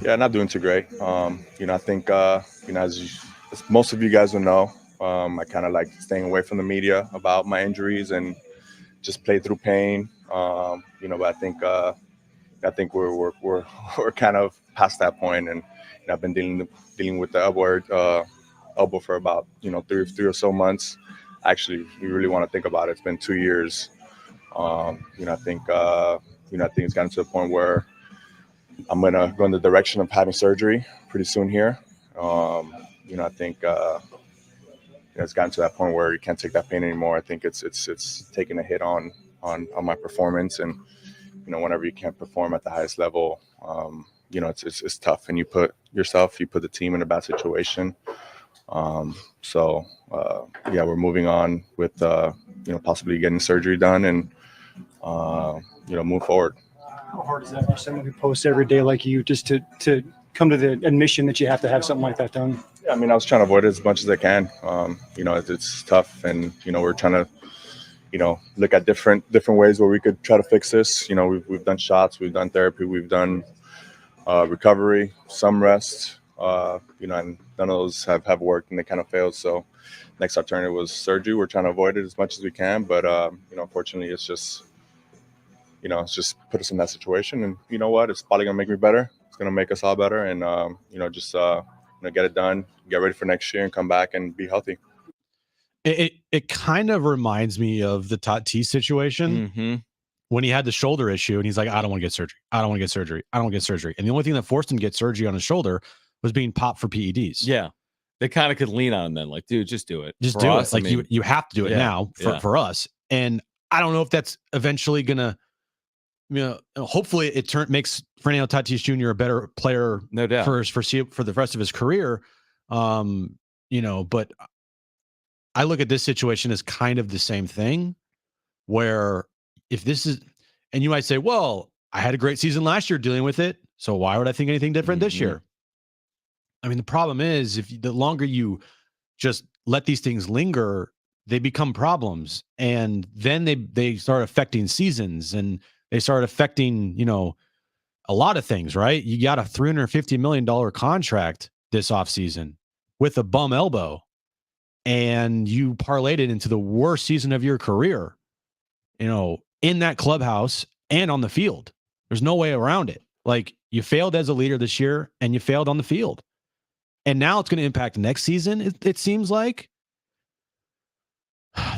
Yeah, not doing too great. I think, as most of you guys will know, I kind of like staying away from the media about my injuries and just play through pain. But I think we're kind of past that point, and I've been dealing with the elbow for about three or so months. Actually, we really want to think about it. It's been 2 years. I think it's gotten to a point where I'm gonna go in the direction of having surgery pretty soon here. I think it's gotten to that point where you can't take that pain anymore. I think it's taking a hit on my performance, and whenever you can't perform at the highest level, it's tough, and you put the team in a bad situation. We're moving on with possibly getting surgery done and move forward.
How hard is that for someone who posts every day like you, just to come to the admission that you have to have something like that done?
Yeah, I mean, I was trying to avoid it as much as I can. It's tough, and we're trying to look at different ways where we could try to fix this. We've done shots, we've done therapy, we've done recovery, some rest, and none of those have worked, and they kind of failed. So next alternative was surgery. We're trying to avoid it as much as we can, but unfortunately, it's just put us in that situation. And you know what? It's probably gonna make me better. It's gonna make us all better, and get it done, get ready for next year, and come back and be healthy.
It kind of reminds me of the Tatis situation.
Mm-hmm.
when he had the shoulder issue and he's like, I don't want to get surgery. I don't want to get surgery. I don't want to get surgery. And the only thing that forced him to get surgery on his shoulder was being popped for PEDs.
Yeah. They kind of could lean on him then, like, dude, just do it.
Just
For
do
us,
it. Like,
I mean,
you have to do it now for us. And I don't know if that's eventually gonna, hopefully it makes Fernando Tatis Jr. a better player,
no doubt,
for the rest of his career. But I look at this situation as kind of the same thing, where if this is, and you might say, well, I had a great season last year dealing with it, so why would I think anything different this year? I mean, the problem is, the longer you just let these things linger, they become problems, and then they start affecting seasons, and they start affecting, a lot of things, right? You got a $350 million contract this offseason with a bum elbow, and you parlayed it into the worst season of your career, in that clubhouse and on the field. There's no way around it. Like, you failed as a leader this year, and you failed on the field. And now it's going to impact next season, it seems like.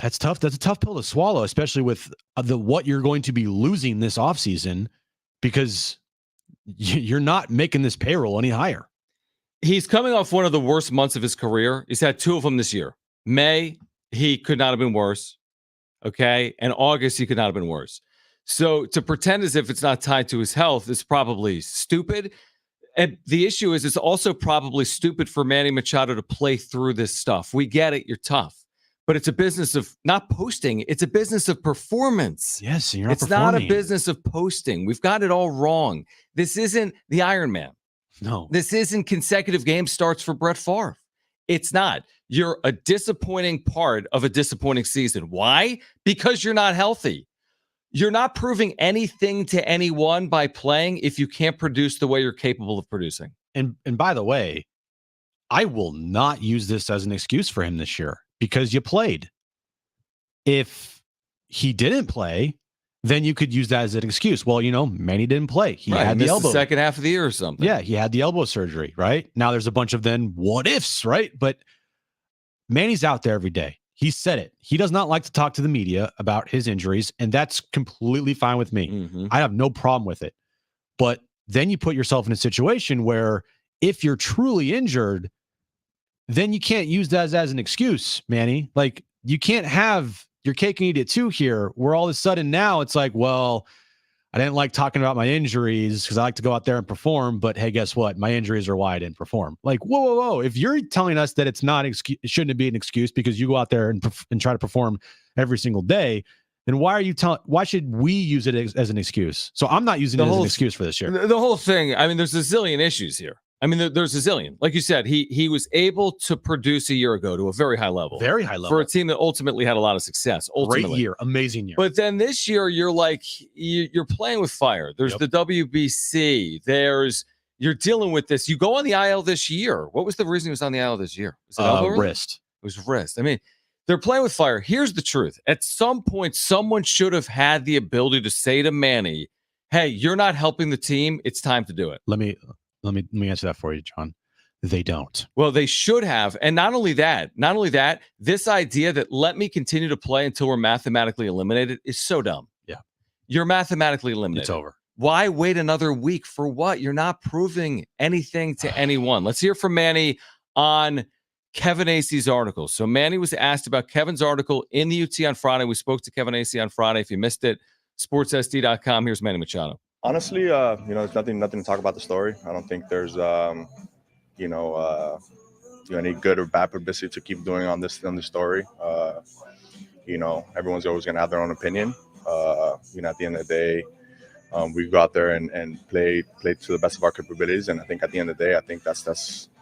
That's tough. That's a tough pill to swallow, especially with what you're going to be losing this offseason, because you're not making this payroll any higher.
He's coming off one of the worst months of his career. He's had 2 of them this year. May, he could not have been worse. Okay. And August, he could not have been worse. So to pretend as if it's not tied to his health is probably stupid. And the issue is, it's also probably stupid for Manny Machado to play through this stuff. We get it. You're tough. But it's a business of not posting. It's a business of performance.
Yes, you're not
It's
performing.
not a business of posting. We've got it all wrong. This isn't the Iron Man.
No.
This isn't consecutive game starts for Brett Favre. It's not. You're a disappointing part of a disappointing season. Why? Because you're not healthy. You're not proving anything to anyone by playing if you can't produce the way you're capable of producing.
And by the way, I will not use this as an excuse for him this year, because you played. If he didn't play, then you could use that as an excuse. Well, Manny didn't play. He had the elbow.
The second half of the year or something.
Yeah, he had the elbow surgery, right? Now there's a bunch of then what ifs, right? But Manny's out there every day. He said it. He does not like to talk to the media about his injuries, and that's completely fine with me.
Mm-hmm.
I have no problem with it. But then you put yourself in a situation where if you're truly injured, then you can't use that as an excuse, Manny. Like, you can't have your cake and eat it too here, where all of a sudden now it's like, well, I didn't like talking about my injuries because I like to go out there and perform, but hey, guess what? My injuries are why I didn't perform. Like, whoa. If you're telling us that it's not it shouldn't be an excuse because you go out there and try to perform every single day, then why should we use it as an excuse? So I'm not using it as an excuse for this year.
The whole thing, I mean, there's a zillion issues here. I mean, there's a zillion. Like you said, he was able to produce a year ago to a very high level.
Very high level.
For a team that ultimately had a lot of success.
Great year. Amazing year.
But then this year, you're like, you're playing with fire. There's the WBC. You're dealing with this. You go on the IL this year. What was the reason he was on the IL this year? Was it elbow?
Wrist.
It was wrist. I mean, they're playing with fire. Here's the truth. At some point, someone should have had the ability to say to Manny, hey, you're not helping the team. It's time to do it.
Let me answer that for you, John. They don't.
Well, they should have. And not only that, this idea that let me continue to play until we're mathematically eliminated is so dumb.
Yeah.
You're mathematically eliminated.
It's over.
Why wait another week for what? You're not proving anything to anyone. Let's hear from Manny on Kevin Acey's article. So Manny was asked about Kevin's article in the UT on Friday. We spoke to Kevin Acey on Friday. If you missed it, sportssd.com. Here's Manny Machado.
Honestly, there's nothing to talk about the story. I don't think there's, any good or bad publicity to keep doing on this story. Everyone's always going to have their own opinion. At the end of the day, we go out there and play to the best of our capabilities. And I think at the end of the day, I think that's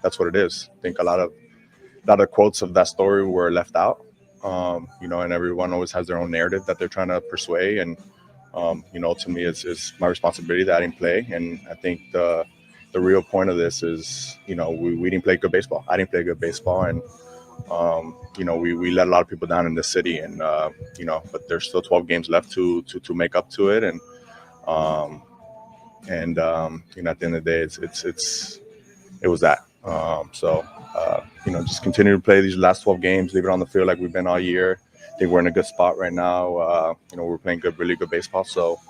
what it is. I think a lot of quotes of that story were left out. And everyone always has their own narrative that they're trying to persuade. And ultimately it's my responsibility that I didn't play. And I think the real point of this is, we didn't play good baseball. I didn't play good baseball. And, we let a lot of people down in this city and, but there's still 12 games left to make up to it. And at the end of the day, it was that. Just continue to play these last 12 games, leave it on the field like we've been all year. think we're in a good spot right now. We're playing really good baseball, so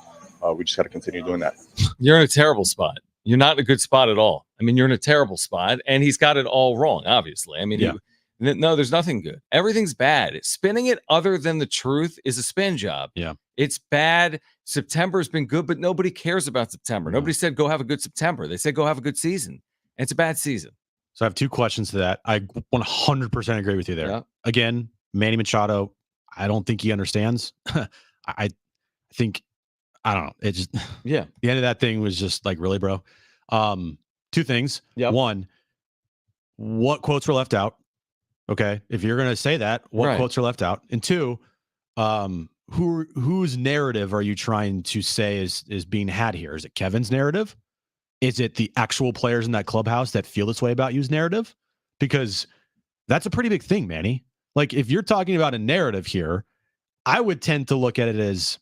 we just got to continue doing that.
You're in a terrible spot. You're not in a good spot at all. I mean, you're in a terrible spot, and he's got it all wrong, obviously. I mean,
Yeah.
No, there's nothing good. Everything's bad. Spinning it other than the truth is a spin job.
Yeah.
It's bad. September's been good, but nobody cares about September.
No.
Nobody said go have a good September. They said go have a good season. And it's a bad season.
So I have two questions to that. I 100% agree with you there.
Yeah.
Again, Manny Machado, I don't think he understands. I think, I don't know. It just,
Yeah.
the end of that thing was just like, really, bro? Two things.
Yep.
One, what quotes were left out? Okay. If you're going to say that, what
Right.
quotes are left out? And two, whose narrative are you trying to say is being had here? Is it Kevin's narrative? Is it the actual players in that clubhouse that feel this way about you's narrative? Because that's a pretty big thing, Manny. Like, if you're talking about a narrative here, I would tend to look at it as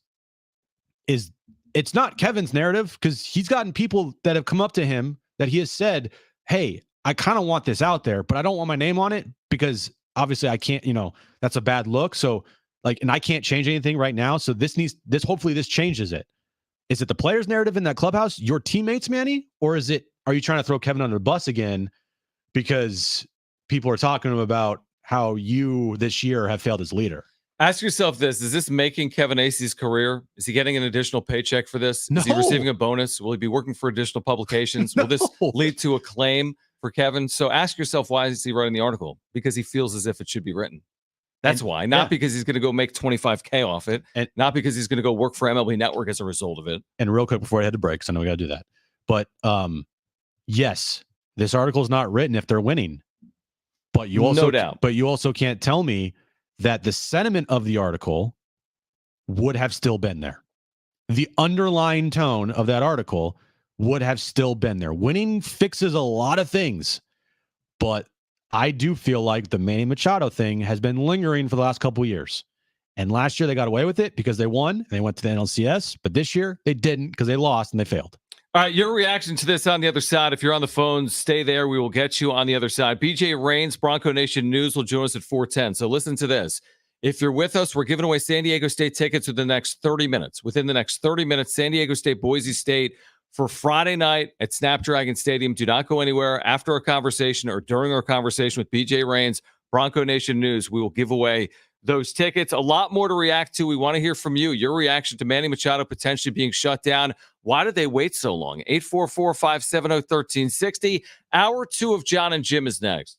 it's not Kevin's narrative, because he's gotten people that have come up to him that he has said, hey, I kind of want this out there, but I don't want my name on it because obviously I can't, that's a bad look. So and I can't change anything right now. So hopefully this changes it. Is it the player's narrative in that clubhouse, your teammates, Manny? Or are you trying to throw Kevin under the bus again because people are talking about how you this year have failed as leader?
Ask yourself this. Is this making Kevin Acey's career? Is he getting an additional paycheck for this?
No.
Is he receiving a bonus? Will he be working for additional publications?
No.
Will this lead to a claim for Kevin? So ask yourself, why is he writing the article? Because he feels as if it should be written. That's why. Not because he's going to go make $25K off it. And not because he's going to go work for MLB Network as a result of it.
And real quick before I head to break, because I know we got to do that. But yes, this article is not written if they're winning. But you also,
no doubt.
But you also can't tell me that the sentiment of the article would have still been there. The underlying tone of that article would have still been there. Winning fixes a lot of things, but I do feel like the Manny Machado thing has been lingering for the last couple of years. And last year they got away with it because they won and they went to the NLCS, but this year they didn't because they lost and they failed.
All right, your reaction to this on the other side. If you're on the phone, stay there. We will get you on the other side. BJ Rains, Bronco Nation News, will join us at 4:10. So listen to this. If you're with us, we're giving away San Diego State tickets within the next 30 minutes. Within the next 30 minutes, San Diego State, Boise State for Friday night at Snapdragon Stadium. Do not go anywhere. After our conversation or during our conversation with BJ Rains, Bronco Nation News, we will give away those tickets. A lot more to react to. We want to hear from you. Your reaction to Manny Machado potentially being shut down. Why did they wait so long? 844-570-1360. Hour 2 of Jon and Jim is next.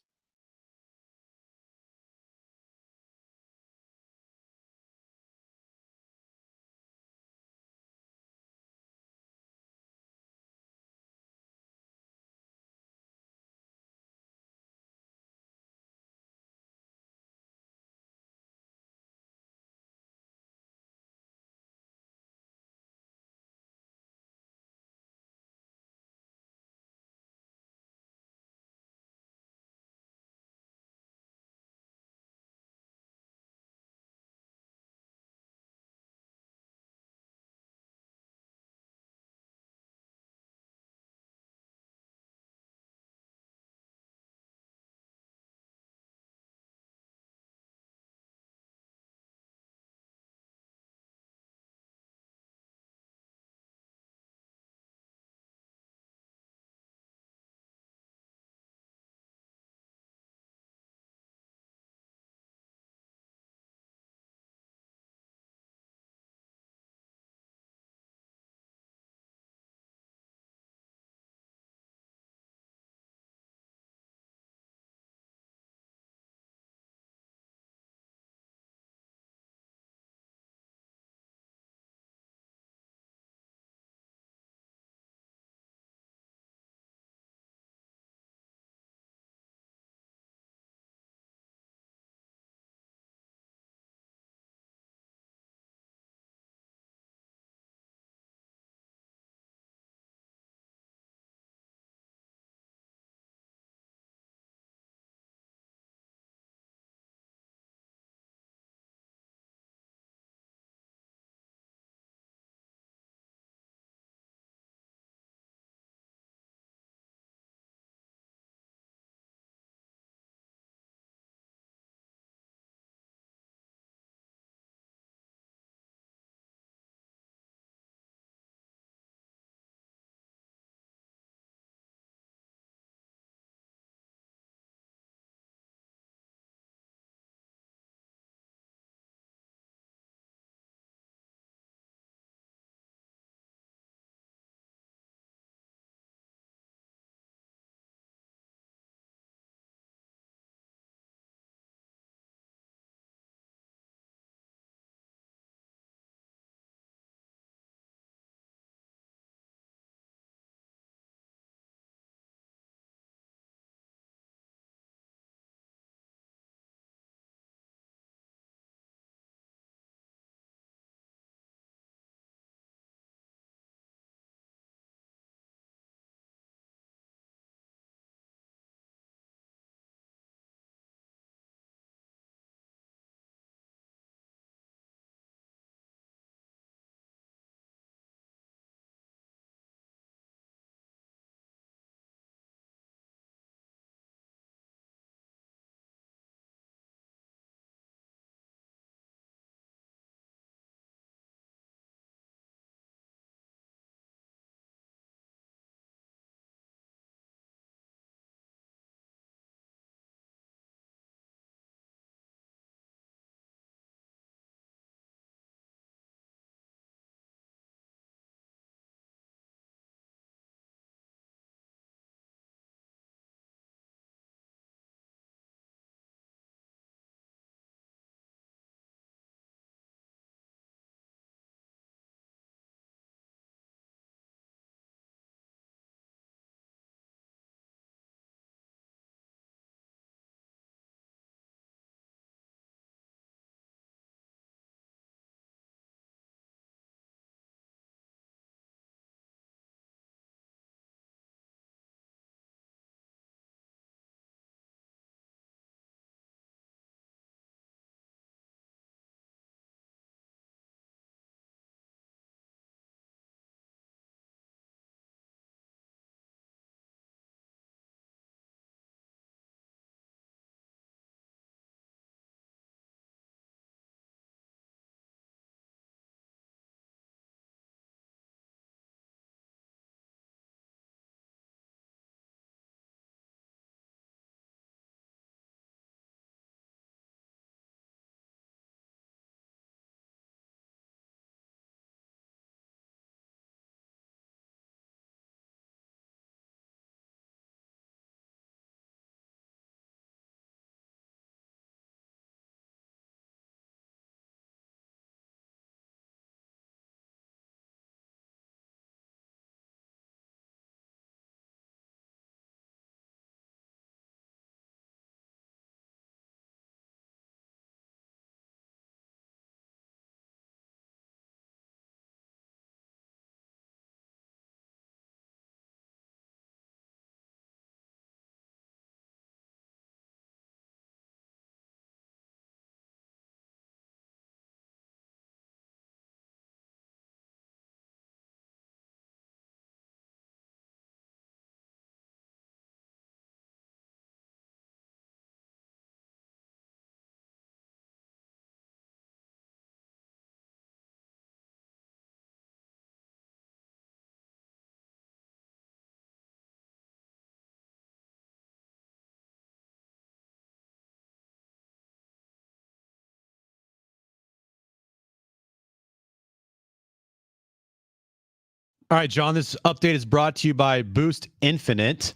All right, John, this update is brought to you by Boost Infinite.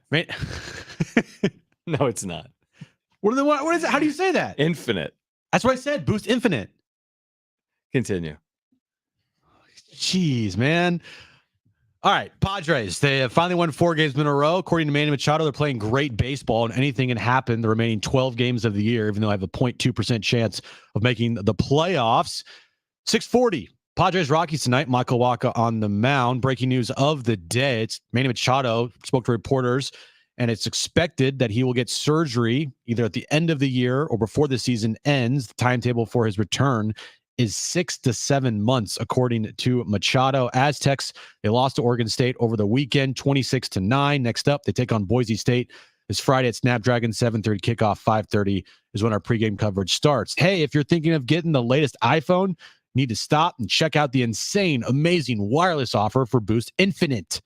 Right?
No, it's not.
What is it? How do you say that?
Infinite.
That's what I said. Boost Infinite.
Continue.
Jeez, man. All right, Padres. They have finally won 4 games in a row. According to Manny Machado, they're playing great baseball, and anything can happen the remaining 12 games of the year, even though I have a 0.2% chance of making the playoffs. 6:40. Padres Rockies tonight. Michael Wacha on the mound. Breaking news of the day. It's Manny Machado spoke to reporters, and it's expected that he will get surgery either at the end of the year or before the season ends. The timetable for his return is 6 to 7 months, according to Machado. Aztecs, they lost to Oregon State over the weekend, 26-9. Next up, they take on Boise State this Friday at Snapdragon, 7:30 kickoff, 5:30 is when our pregame coverage starts. Hey, if you're thinking of getting the latest iPhone, you need to stop and check out the insane, amazing wireless offer for Boost Infinite.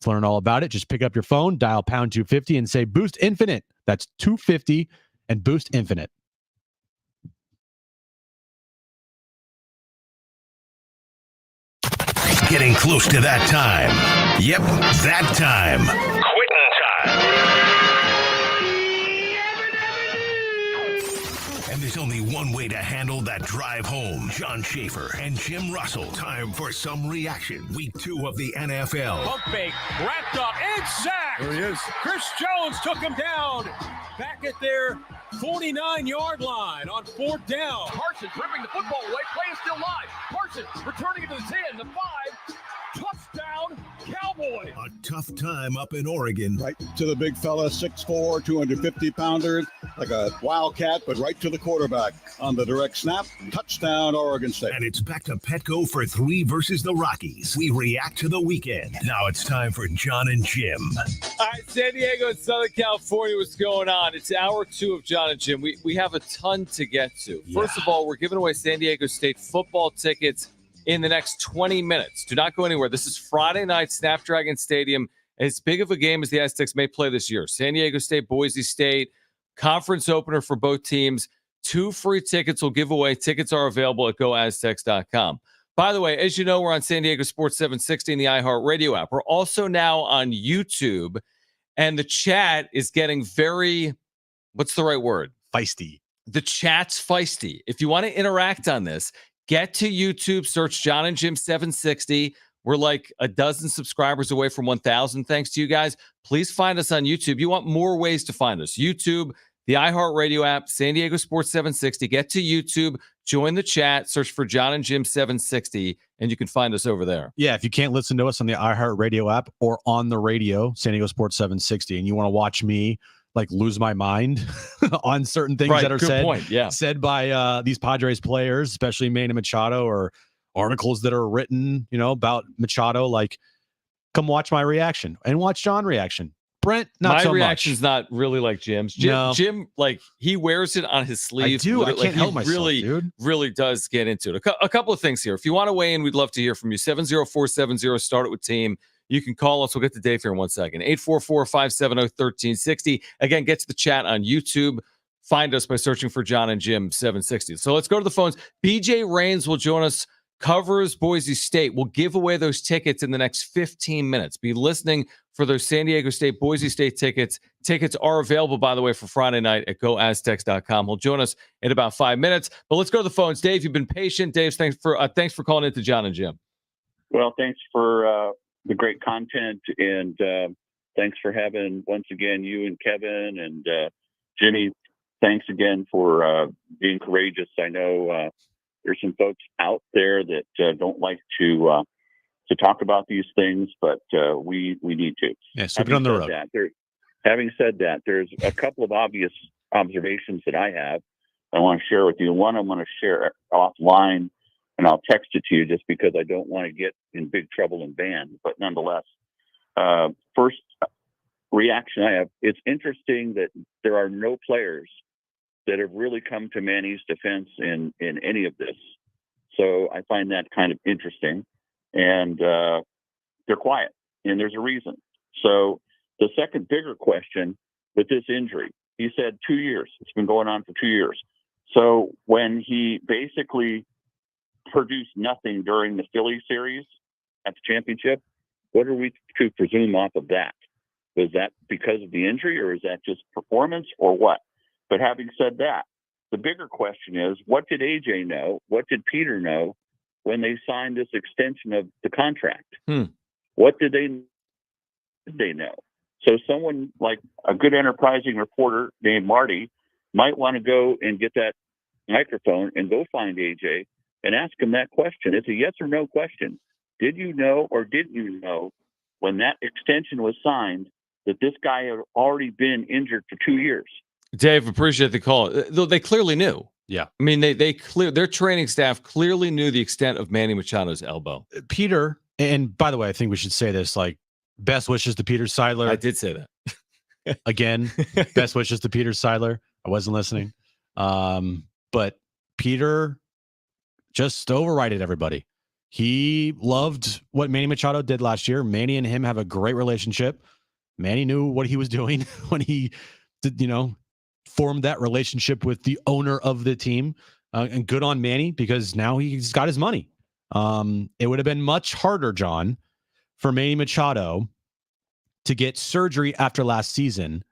To learn all about it, just pick up your phone, dial pound 250 and say Boost Infinite. That's 250 and Boost Infinite.
Getting close to that time. Yep, that time. Quitting time. And there's only one way to handle that drive home. John Schaefer and Jim Russell. Time for some reaction. Week 2 of the NFL.
Pump fake, wrapped up, and sacked. There he is. Chris Jones took him down. Back at their 49-yard line on 4th down.
Parsons ripping the football away. Play is still live. Parsons returning it to the 10, the 5. Touchdown, Cowboys.
A tough time up in Oregon.
Right to the big fella, 6'4", 250-pounder, like a wildcat, but right to the quarterback on the direct snap. Touchdown, Oregon State.
And it's back to Petco for 3 versus the Rockies. We react to the weekend. Now it's time for Jon and Jim.
All right, San Diego and Southern California, what's going on? It's hour 2 of Jon and Jim. We have a ton to get to. First of all, we're giving away San Diego State football tickets in the next 20 minutes. Do not go anywhere. This is Friday night, Snapdragon Stadium. As big of a game as the Aztecs may play this year. San Diego State, Boise State, conference opener for both teams. 2 free tickets will give away. Tickets are available at goaztecs.com. By the way, as you know, we're on San Diego Sports 760 in the iHeartRadio app. We're also now on YouTube, and the chat is getting very, what's the right word?
Feisty.
The chat's feisty. If you want to interact on this, get to YouTube, search Jon and Jim 760. We're like a dozen subscribers away from 1,000. Thanks to you guys. Please find us on YouTube. You want more ways to find us. YouTube, the iHeartRadio app, San Diego Sports 760. Get to YouTube, join the chat, search for Jon and Jim 760, and you can find us over there.
Yeah, if you can't listen to us on the iHeartRadio app or on the radio, San Diego Sports 760, and you want to watch me like lose my mind on certain things that are said by these Padres players, especially Manny Machado, or articles that are written, about Machado, like, come watch my reaction and watch John reaction. Brent, not so much.
My reaction's not really like Jim's. Jim, like, he wears it on his sleeve.
I do. I can't help myself,
dude. Really does get into it. A couple of things here. If you want to weigh in, we'd love to hear from you. 70470, start it with team. You can call us. We'll get to Dave here in 1 second. 844-570-1360. Again, get to the chat on YouTube. Find us by searching for Jon and Jim 760. So let's go to the phones. BJ Rains will join us, covers Boise State. We'll give away those tickets in the next 15 minutes. Be listening for those San Diego State, Boise State tickets. Tickets are available, by the way, for Friday night at goaztecs.com. He'll join us in about 5 minutes. But let's go to the phones. Dave, you've been patient. Dave, thanks for calling in to Jon and Jim.
Well, thanks for the great content, and thanks for having, once again, you and Kevin and Jimmy. Thanks again for being courageous. I know there's some folks out there that don't like to talk about these things, but we need to.
Yeah, sweep it on the road.
Having said that, there's a couple of obvious observations that I have I want to share with you. One, I'm going to share offline, and I'll text it to you just because I don't want to get in big trouble and banned. But nonetheless, first reaction I have, it's interesting that there are no players that have really come to Manny's defense in any of this. So I find that kind of interesting. And they're quiet, and there's a reason. So the second bigger question with this injury, he said 2 years. It's been going on for 2 years. So when he basically produced nothing during the Philly series, the championship. What are we to presume off of that? Was that because of the injury, or is that just performance, or what? But having said that, the bigger question is, what did AJ know? What did Peter know when they signed this extension of the contract? What did they know? So someone like a good enterprising reporter named Marty might want to go and get that microphone and go find AJ and ask him that question. It's a yes or no question. Did you know, or didn't you know, when that extension was signed, that this guy had already been injured for 2 years?
Dave, appreciate the call. Though they clearly knew.
Yeah.
I mean, their training staff clearly knew the extent of Manny Machado's elbow.
Peter, and by the way, I think we should say this, like, best wishes to Peter Seidler.
I did say that.
Again, best wishes to Peter Seidler. I wasn't listening. But Peter just overrided everybody. He loved what Manny Machado did last year. Manny and him have a great relationship. Manny knew what he was doing when he did, formed that relationship with the owner of the team. And good on Manny, because now he's got his money. It would have been much harder, John, for Manny Machado to get surgery after last season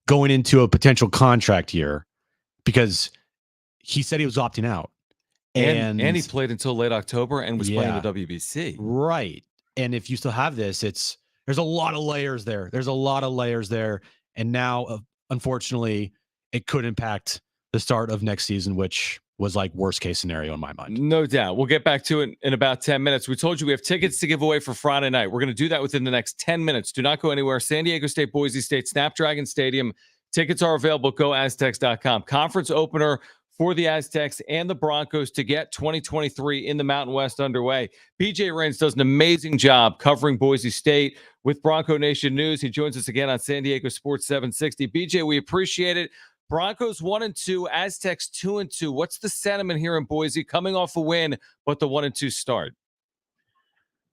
going into a potential contract year, because he said he was opting out.
And he played until late October and was playing the WBC.
Right. And if you still have this, there's a lot of layers there. And now, unfortunately, it could impact the start of next season, which was like worst case scenario in my mind.
No doubt. We'll get back to it in about 10 minutes. We told you we have tickets to give away for Friday night. We're going to do that within the next 10 minutes. Do not go anywhere. San Diego State, Boise State, Snapdragon Stadium. Tickets are available. GoAztecs.com. Conference opener for the Aztecs and the Broncos to get 2023 in the Mountain West underway. BJ Rains does an amazing job covering Boise State with Bronco Nation News. He joins us again on San Diego Sports 760. BJ, we appreciate it. Broncos 1-2, Aztecs 2-2. What's the sentiment here in Boise, coming off a win, but the 1-2 start?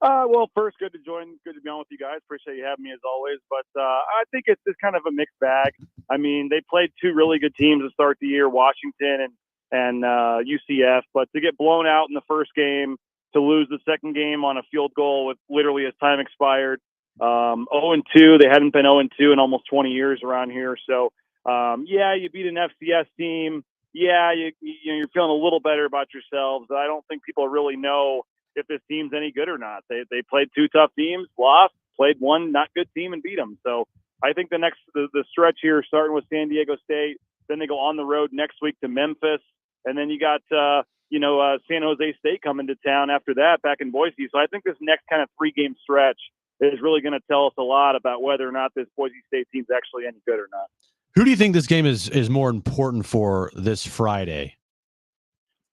Well, first, good to join. Good to be on with you guys. Appreciate you having me as always. But I think it's just kind of a mixed bag. I mean, they played two really good teams to start the year, Washington and UCF. But to get blown out in the first game, to lose the second game on a field goal with literally as time expired, 0-2. They hadn't been 0-2 in almost 20 years around here. So, you beat an FCS team. Yeah, you're feeling a little better about yourselves. But I don't think people really know if this team's any good or not. They played two tough teams, lost, played one not good team and beat them. So I think the stretch here, starting with San Diego State, then they go on the road next week to Memphis, and then you got San Jose State coming to town after that, back in Boise. So I think this next kind of 3-game stretch is really going to tell us a lot about whether or not this Boise State team's actually any good or not.
Who do you think this game is more important for this Friday?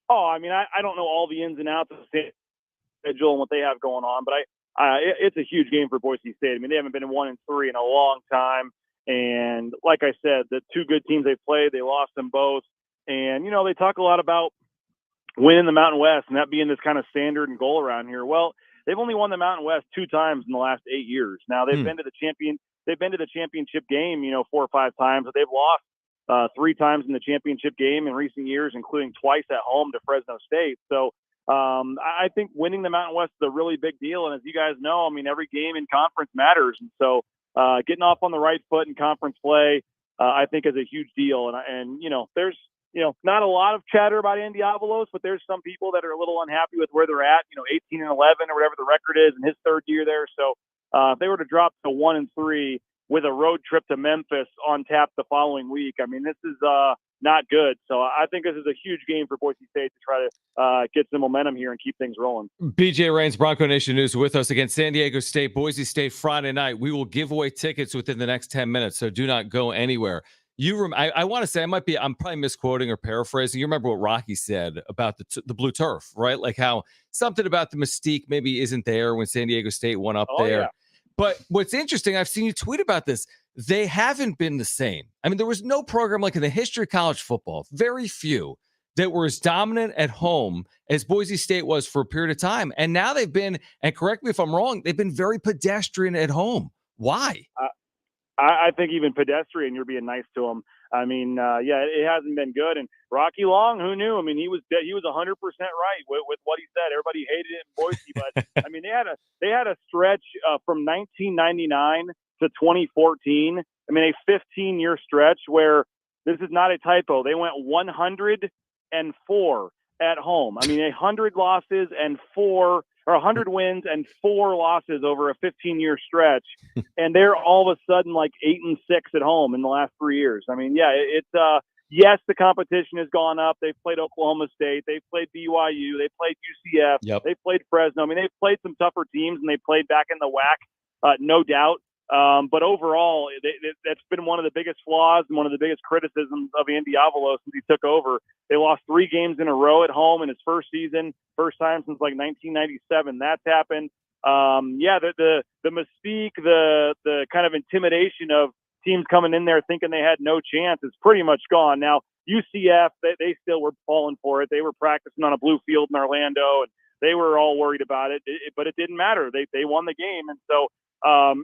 Oh, I mean, I don't know all the ins and outs of the schedule and what they have going on, but it's a huge game for Boise State. I mean, they haven't been 1-3 in a long time. And like I said, the two good teams they played, they lost them both. And, they talk a lot about winning the Mountain West and that being this kind of standard and goal around here. Well, they've only won the Mountain West 2 times in the last 8 years. Now they've been to the championship game, 4 or 5 times, but they've lost 3 times in the championship game in recent years, including twice at home to Fresno State. So I think winning the Mountain West is a really big deal. And as you guys know, I mean, every game in conference matters. And so getting off on the right foot in conference play, I think is a huge deal. And there's, not a lot of chatter about Andy Avalos, but there's some people that are a little unhappy with where they're at, 18-11 or whatever the record is in his 3rd year there. So if they were to drop to 1-3 with a road trip to Memphis on tap the following week, I mean, this is not good. So I think this is a huge game for Boise State to try to get some momentum here and keep things rolling.
BJ Rains, Bronco Nation News, with us against San Diego State, Boise State Friday night. We will give away tickets within the next 10 minutes, so do not go anywhere. I want to say, I'm probably misquoting or paraphrasing. You remember what Rocky said about the blue turf, right? Like how something about the mystique maybe isn't there when San Diego State went up there. Yeah. But what's interesting, I've seen you tweet about this. They haven't been the same. I mean, there was no program like in the history of college football, very few, that were as dominant at home as Boise State was for a period of time. And now they've been, and correct me if I'm wrong, they've been very pedestrian at home. Why?
I think even pedestrian, you're being nice to them. I mean, it hasn't been good. And Rocky Long, who knew? I mean, he was 100% right with what he said. Everybody hated it in Boise, but I mean, they had a stretch from 1999 to 2014. I mean, a 15-year stretch where this is not a typo. They went 104 at home. I mean, 100 losses and 100 wins and 4 losses over a 15-year stretch, and they're all of a sudden like 8-6 at home in the last 3 years. I mean, yes, the competition has gone up. They've played Oklahoma State, they've played BYU, they played UCF, they've played Fresno. I mean, they've played some tougher teams, and they played back in the WAC, no doubt. But overall, that's been one of the biggest flaws and one of the biggest criticisms of Andy Avalo since he took over. They lost 3 games in a row at home in his first season, first time since like 1997. That's happened. The mystique, the kind of intimidation of teams coming in there thinking they had no chance is pretty much gone. Now, UCF, they still were falling for it. They were practicing on a blue field in Orlando, and they were all worried about it. But it didn't matter. They won the game, and so.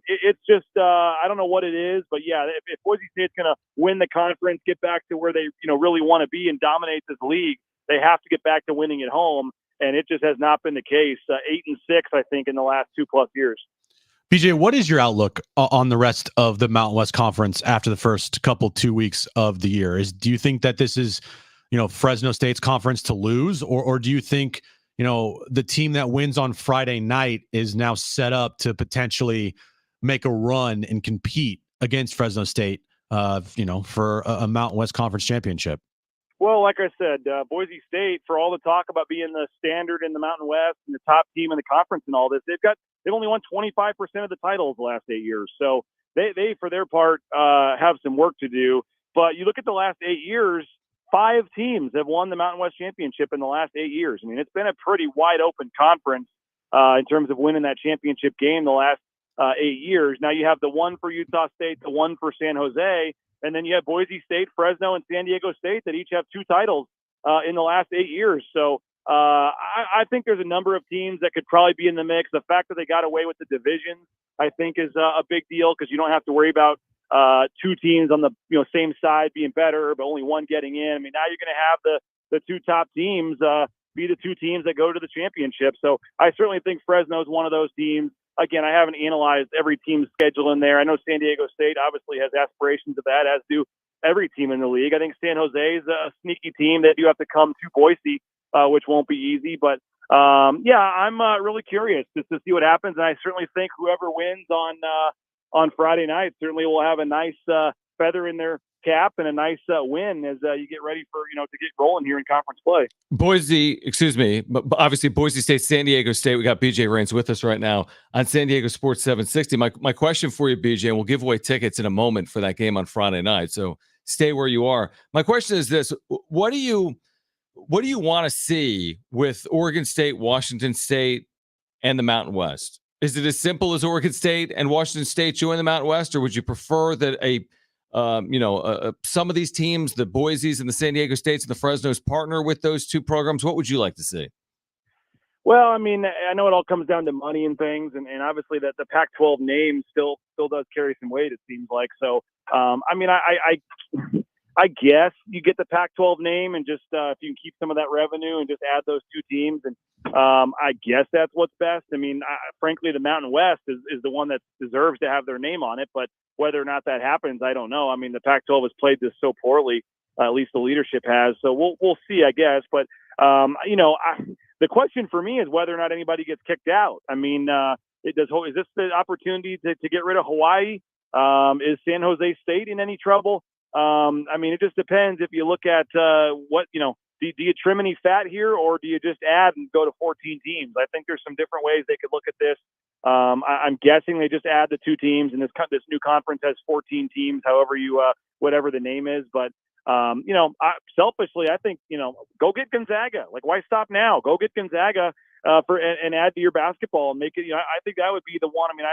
It's just I don't know what it is, but if Boise State's going to win the conference, get back to where they really want to be and dominate this league, they have to get back to winning at home, and it just has not been the case. 8-6, I think, in the last 2+ years.
BJ, what is your outlook on the rest of the Mountain West Conference after the first 2 weeks of the year? Do you think that this is Fresno State's conference to lose, or do you think the team that wins on Friday night is now set up to potentially make a run and compete against Fresno State, for a Mountain West Conference championship?
Well, like I said, Boise State, for all the talk about being the standard in the Mountain West and the top team in the conference and all this, they've only won 25% of the titles the last 8 years. So they for their part, have some work to do. But you look at the last 8 years, 5 teams have won the Mountain West Championship in the last 8 years. I mean, it's been a pretty wide open conference in terms of winning that championship game the last 8 years. Now you have the one for Utah State, the one for San Jose, and then you have Boise State, Fresno, and San Diego State that each have 2 titles in the last 8 years. So I think there's a number of teams that could probably be in the mix. The fact that they got away with the division, I think, is a big deal because you don't have to worry about 2 teams on the same side being better, but only one getting in. I mean, now you're going to have the 2 top teams be the 2 teams that go to the championship. So I certainly think Fresno is one of those teams. Again, I haven't analyzed every team's schedule in there. I know San Diego State obviously has aspirations of that, as do every team in the league. I think San Jose is a sneaky team that you have to come to Boise, which won't be easy. But I'm really curious just to see what happens. And I certainly think whoever wins on Friday night certainly will have a nice feather in their cap and a nice win as you get ready for to get rolling here in conference play.
But obviously Boise State, San Diego State. We got BJ Rains with us right now on San Diego Sports 760. My question for you, BJ, and we'll give away tickets in a moment for that game on Friday night. So stay where you are. My question is this: what do you want to see with Oregon State, Washington State, and the Mountain West? Is it as simple as Oregon State and Washington State join the Mountain West, or would you prefer that some of these teams, the Boise's and the San Diego States and the Fresnos, partner with those 2 programs? What would you like to see?
Well, I mean, I know it all comes down to money and things, and obviously that the Pac-12 name still does carry some weight, it seems like. So, I mean, I guess you get the Pac-12 name and just if you can keep some of that revenue and just add those 2 teams, and I guess that's what's best. I mean, frankly, the Mountain West is the one that deserves to have their name on it, but whether or not that happens, I don't know. I mean, the Pac-12 has played this so poorly, at least the leadership has. So we'll see, I guess. But the question for me is whether or not anybody gets kicked out. I mean, is this the opportunity to get rid of Hawaii? Is San Jose State in any trouble? I mean, it just depends. If you look at do you trim any fat here, or do you just add and go to 14 teams? I think there's some different ways they could look at this. I'm guessing they just add the 2 teams, and this new conference has 14 teams, however whatever the name is. But selfishly, I think go get Gonzaga. Like, why stop now? Go get Gonzaga and add to your basketball and make it. I think that would be the one. I mean,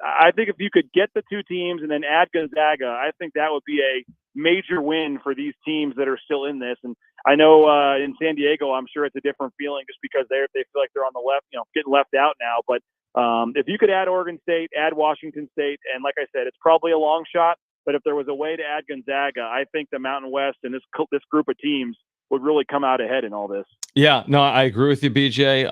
I think if you could get the 2 teams and then add Gonzaga, I think that would be a major win for these teams that are still in this. And I know in San Diego, I'm sure it's a different feeling just because they feel like they're on the left, getting left out now. But if you could add Oregon State, add Washington State, and like I said, it's probably a long shot, But if there was a way to add Gonzaga, I think the Mountain West and this group of teams would really come out ahead in all this.
Yeah, no, I agree with you, BJ.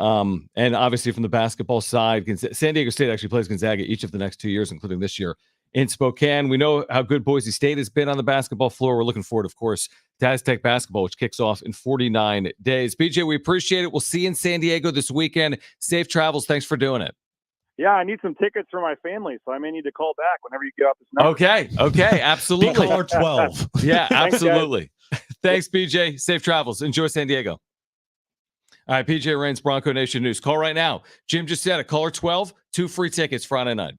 And obviously from the basketball side, San Diego State actually plays Gonzaga each of the next 2 years, including this year in Spokane. We know how good Boise State has been on the basketball floor. We're looking forward, of course, to Aztec basketball, which kicks off in 49 days. BJ, we appreciate it. We'll see you in San Diego this weekend. Safe travels. Thanks for doing it.
Yeah, I need some tickets for my family, so I may need to call back whenever you get off this number.
Okay, absolutely.
Caller 12.
Yeah,
Thanks,
absolutely. Thanks, BJ. Safe travels. Enjoy San Diego. All right, PJ Raines, Bronco Nation News. Call right now. Jim just said it. Caller 12, 2 free tickets Friday night.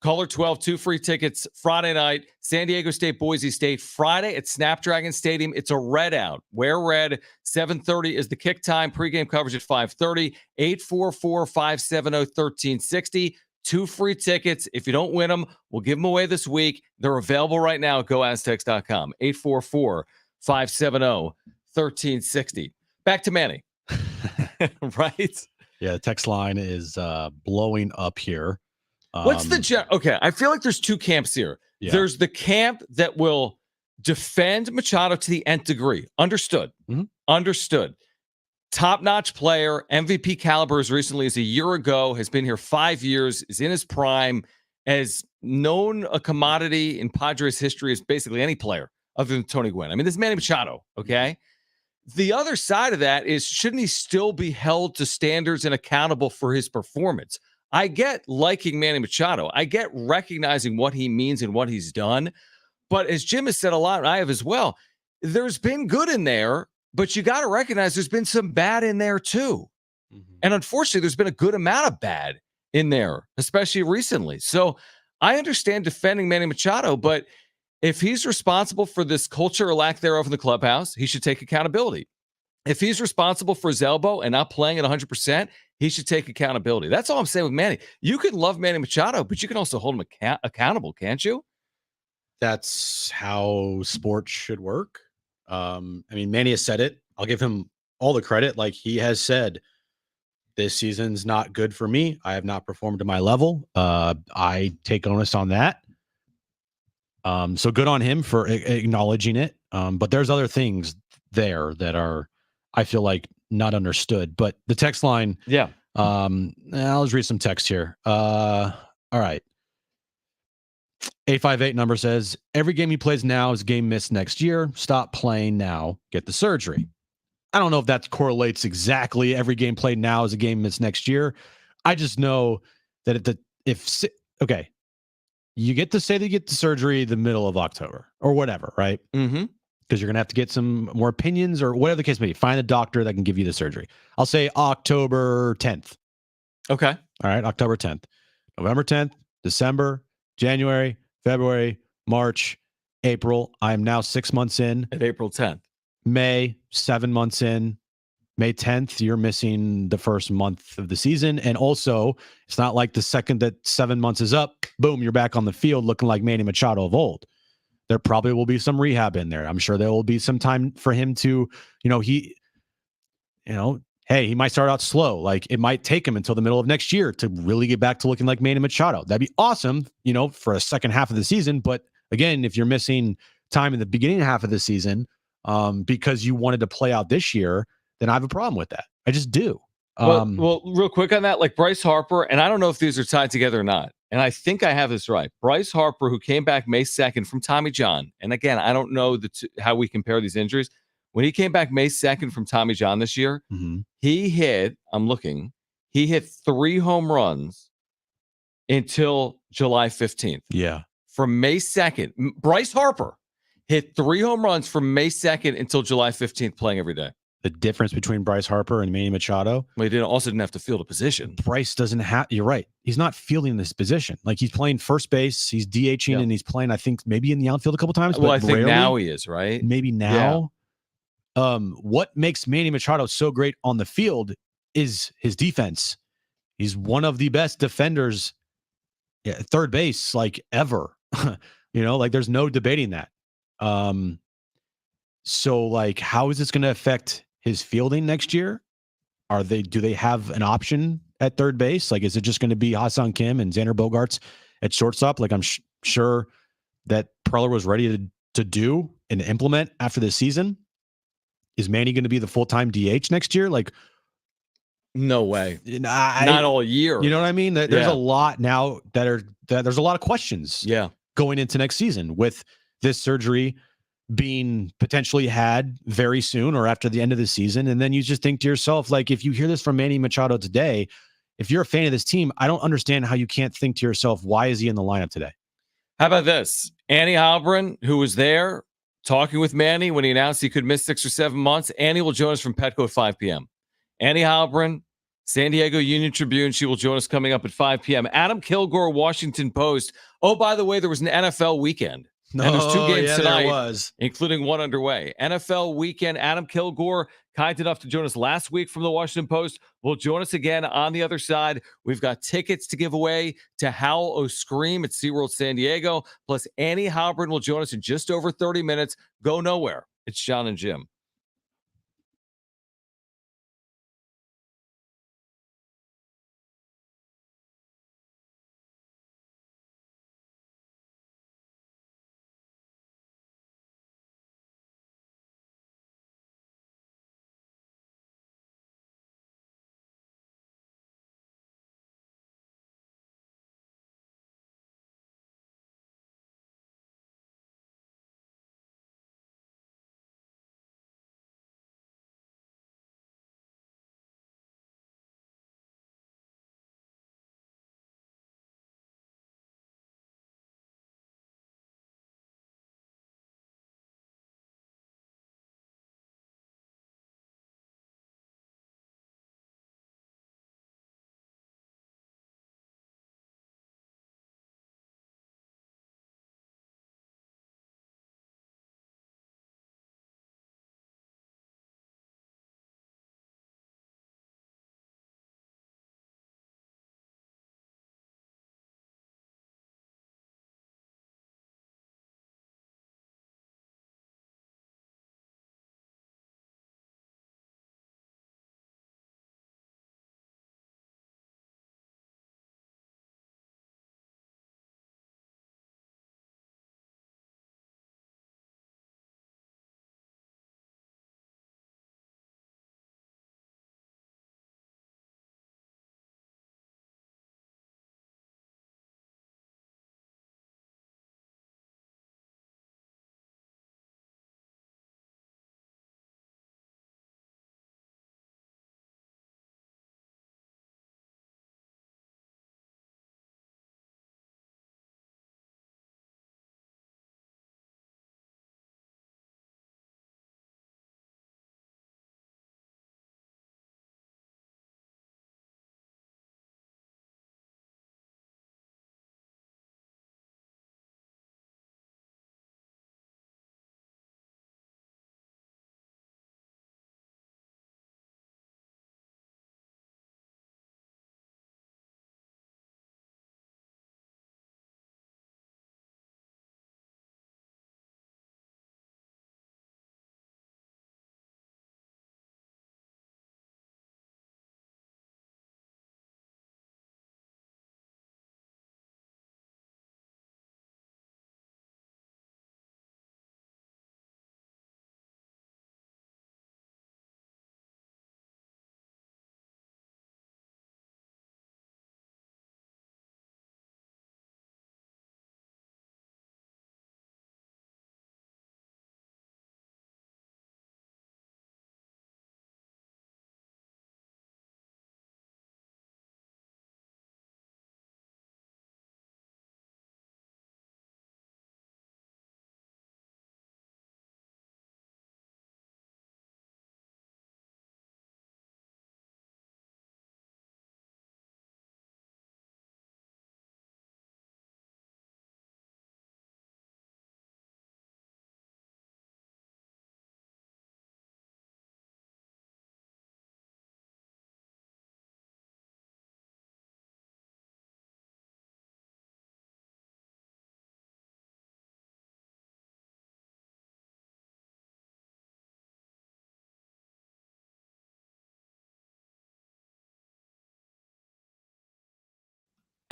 Caller 12, 2 free tickets Friday night. San Diego State, Boise State, Friday at Snapdragon Stadium. It's a red out. Wear red. 7:30 is the kick time. Pregame coverage at 5:30. 844-570-1360. 2 free tickets. If you don't win them, we'll give them away this week. They're available right now at goaztecs.com. 844-570-1360. Back to Manny. Right?
Yeah, the text line is blowing up here.
What's the okay? I feel like there's two camps here.
Yeah.
There's the camp that will defend Machado to the nth degree. Understood.
Mhm.
Understood. Top-notch player, MVP caliber as recently as a year ago, has been here 5 years, is in his prime, has known a commodity in Padres history as basically any player other than Tony Gwynn. I mean, this is Manny Machado, okay? The other side of that is, shouldn't he still be held to standards and accountable for his performance? I get liking Manny Machado. I get recognizing what he means and what he's done. But as Jim has said a lot, and I have as well, there's been good in there, but you got to recognize there's been some bad in there too.
Mm-hmm.
And unfortunately, there's been a good amount of bad in there, especially recently. So I understand defending Manny Machado, but if he's responsible for this culture or lack thereof in the clubhouse, he should take accountability. If he's responsible for his elbow and not playing at 100%, he should take accountability. That's all I'm saying with Manny. You can love Manny Machado, but you can also hold him accountable, can't you?
That's how sports should work. I mean, Manny has said it. I'll give him all the credit. Like, he has said, this season's not good for me. I have not performed to my level. I take onus on that. So good on him for acknowledging it. But there's other things there that are, I feel like, not understood. But the text line,
yeah.
I'll just read some text here. All right. 858 number says, every game he plays now is a game missed next year. Stop playing now. Get the surgery. I don't know if that correlates exactly. Every game played now is a game missed next year. I just know that okay, you get to say that you get the surgery the middle of October or whatever, right?
Mm-hmm.
Because you're going to have to get some more opinions or whatever the case may be. Find a doctor that can give you the surgery. I'll say October 10th.
Okay.
All right, October 10th. November 10th, December, January, February, March, April. I am now 6 months in.
At April 10th.
May, 7 months in. May 10th, you're missing the first month of the season. And also, it's not like the second that 7 months is up, boom, you're back on the field looking like Manny Machado of old. There probably will be some rehab in there. I'm sure there will be some time for him to, hey, he might start out slow. Like, it might take him until the middle of next year to really get back to looking like Manny Machado. That'd be awesome, for a second half of the season. But again, if you're missing time in the beginning half of the season because you wanted to play out this year, then I have a problem with that. I just do.
Well, real quick on that, like Bryce Harper, and I don't know if these are tied together or not, and I think I have this right. Bryce Harper, who came back May 2nd from Tommy John, and again, I don't know how we compare these injuries. When he came back May 2nd from Tommy John this year, he hit 3 home runs until July 15th.
Yeah.
From May 2nd, Bryce Harper hit 3 home runs from May 2nd until July 15th, playing every day.
The difference between Bryce Harper and Manny Machado.
Well, he also didn't have to field a position.
Bryce doesn't have, you're right. He's not fielding this position. Like, he's playing first base, he's DHing, and he's playing, I think, maybe in the outfield a couple times.
Well,
but
I think
rarely.
now he is, right?
Maybe now. Yeah. What makes Manny Machado so great on the field is his defense. He's one of the best defenders at third base, like, ever. Like, there's no debating that. So, like, how is this going to affect his fielding next year? Do they have an option at third base? Like, is it just going to be Ha-Seong Kim and Xander Bogaerts at shortstop? Like, I'm sure that Preller was ready to do and implement after this season? Is Manny going to be the full-time DH next year? Like,
no way. Not all year.
You know what I mean? There's a lot now that there's a lot of questions going into next season with this surgery being potentially had very soon or after the end of the season. And then you just think to yourself, like, if you hear this from Manny Machado today, if you're a fan of this team, I don't understand how you can't think to yourself, why is he in the lineup today?
How about this? Annie Halbrin, who was there talking with Manny when he announced he could miss 6 or 7 months. Annie will join us from Petco at 5 p.m. Annie Halbrin, San Diego Union Tribune. She will join us coming up at 5 p.m. Adam Kilgore, Washington Post. Oh, by the way, there was an NFL weekend. And there's 2 games tonight, including one underway. NFL weekend. Adam Kilgore, kind enough to join us last week from the Washington Post, will join us again on the other side. We've got tickets to give away to Howl O Scream at SeaWorld San Diego. Plus, Annie Halbrin will join us in just over 30 minutes. Go nowhere. It's Jon and Jim.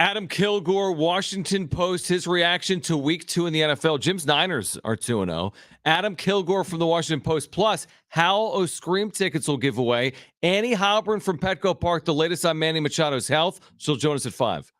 Adam Kilgore, Washington Post, his reaction to week 2 in the NFL. Jim's Niners are 2-0. Adam Kilgore from the Washington Post. Plus, Hal O'Scream tickets will give away. Annie Halpern from Petco Park, the latest on Manny Machado's health. She'll join us at 5.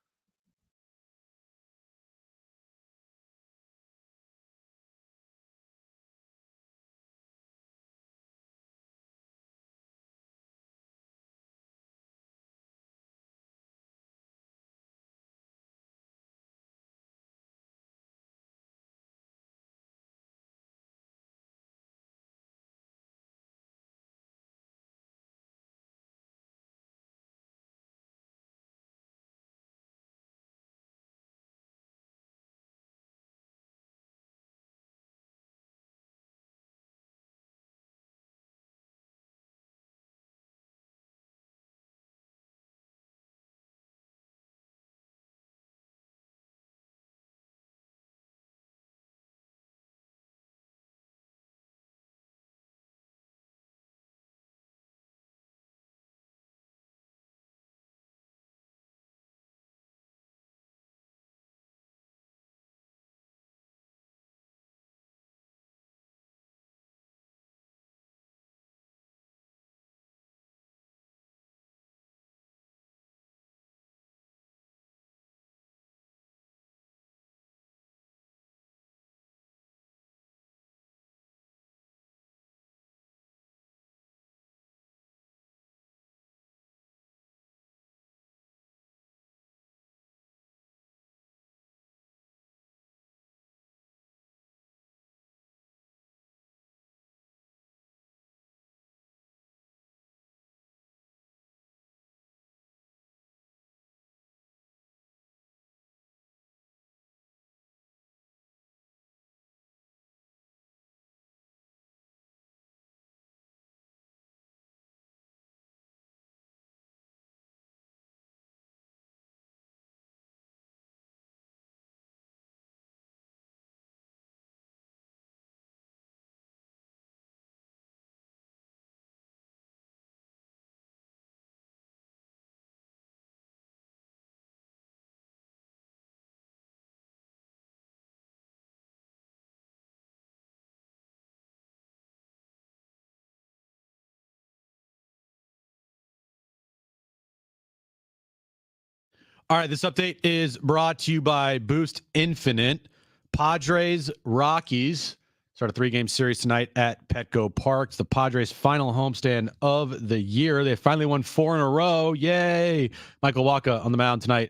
All right, this update is brought to you by Boost Infinite. Padres, Rockies start a 3-game series tonight at Petco Park. It's the Padres' final homestand of the year. They finally won 4 in a row. Yay! Michael Wacha on the mound tonight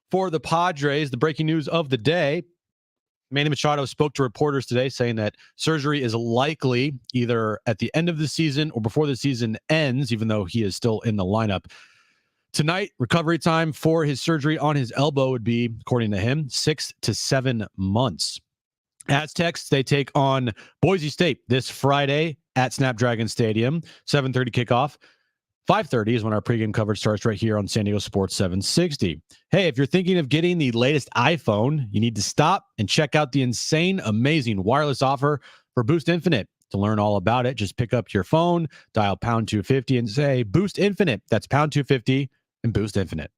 for the Padres. The breaking news of the day: Manny Machado spoke to reporters today saying that surgery is likely either at the end of the season or before the season ends, even though he is still in the lineup. Tonight, recovery time for his surgery on his elbow would be, according to him, 6 to 7 months. Aztecs, they take on Boise State this Friday at Snapdragon Stadium, 7:30 kickoff. 5:30 is when our pregame coverage starts right here on San Diego Sports 760. Hey, if you're thinking of getting the latest iPhone, you need to stop and check out the insane, amazing wireless offer for Boost Infinite. To learn all about it, just pick up your phone, dial pound 250 and say Boost Infinite. That's pound 250 and Boost Infinite.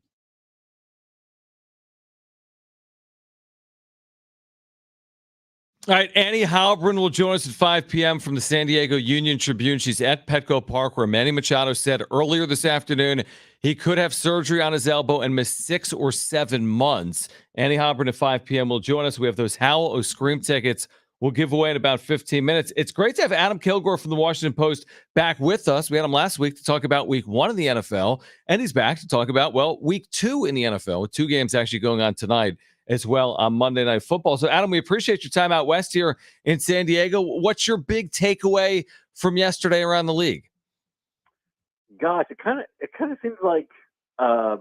All right, Annie Halpern will join us at 5 p.m. from the San Diego Union Tribune. She's at Petco Park, where Manny Machado said earlier this afternoon he could have surgery on his elbow and miss 6 or 7 months. Annie Halpern at 5 p.m. will join us. We have those Hal O'Scream tickets we'll give away in about 15 minutes. It's great to have Adam Kilgore from the Washington Post back with us. We had him last week to talk about week 1 in the NFL, and he's back to talk about, well, week 2 in the NFL, with 2 games actually going on tonight as well on Monday Night Football. So, Adam, we appreciate your time out west here in San Diego. What's your big takeaway from yesterday around the league?
Gosh, it kind of seems like the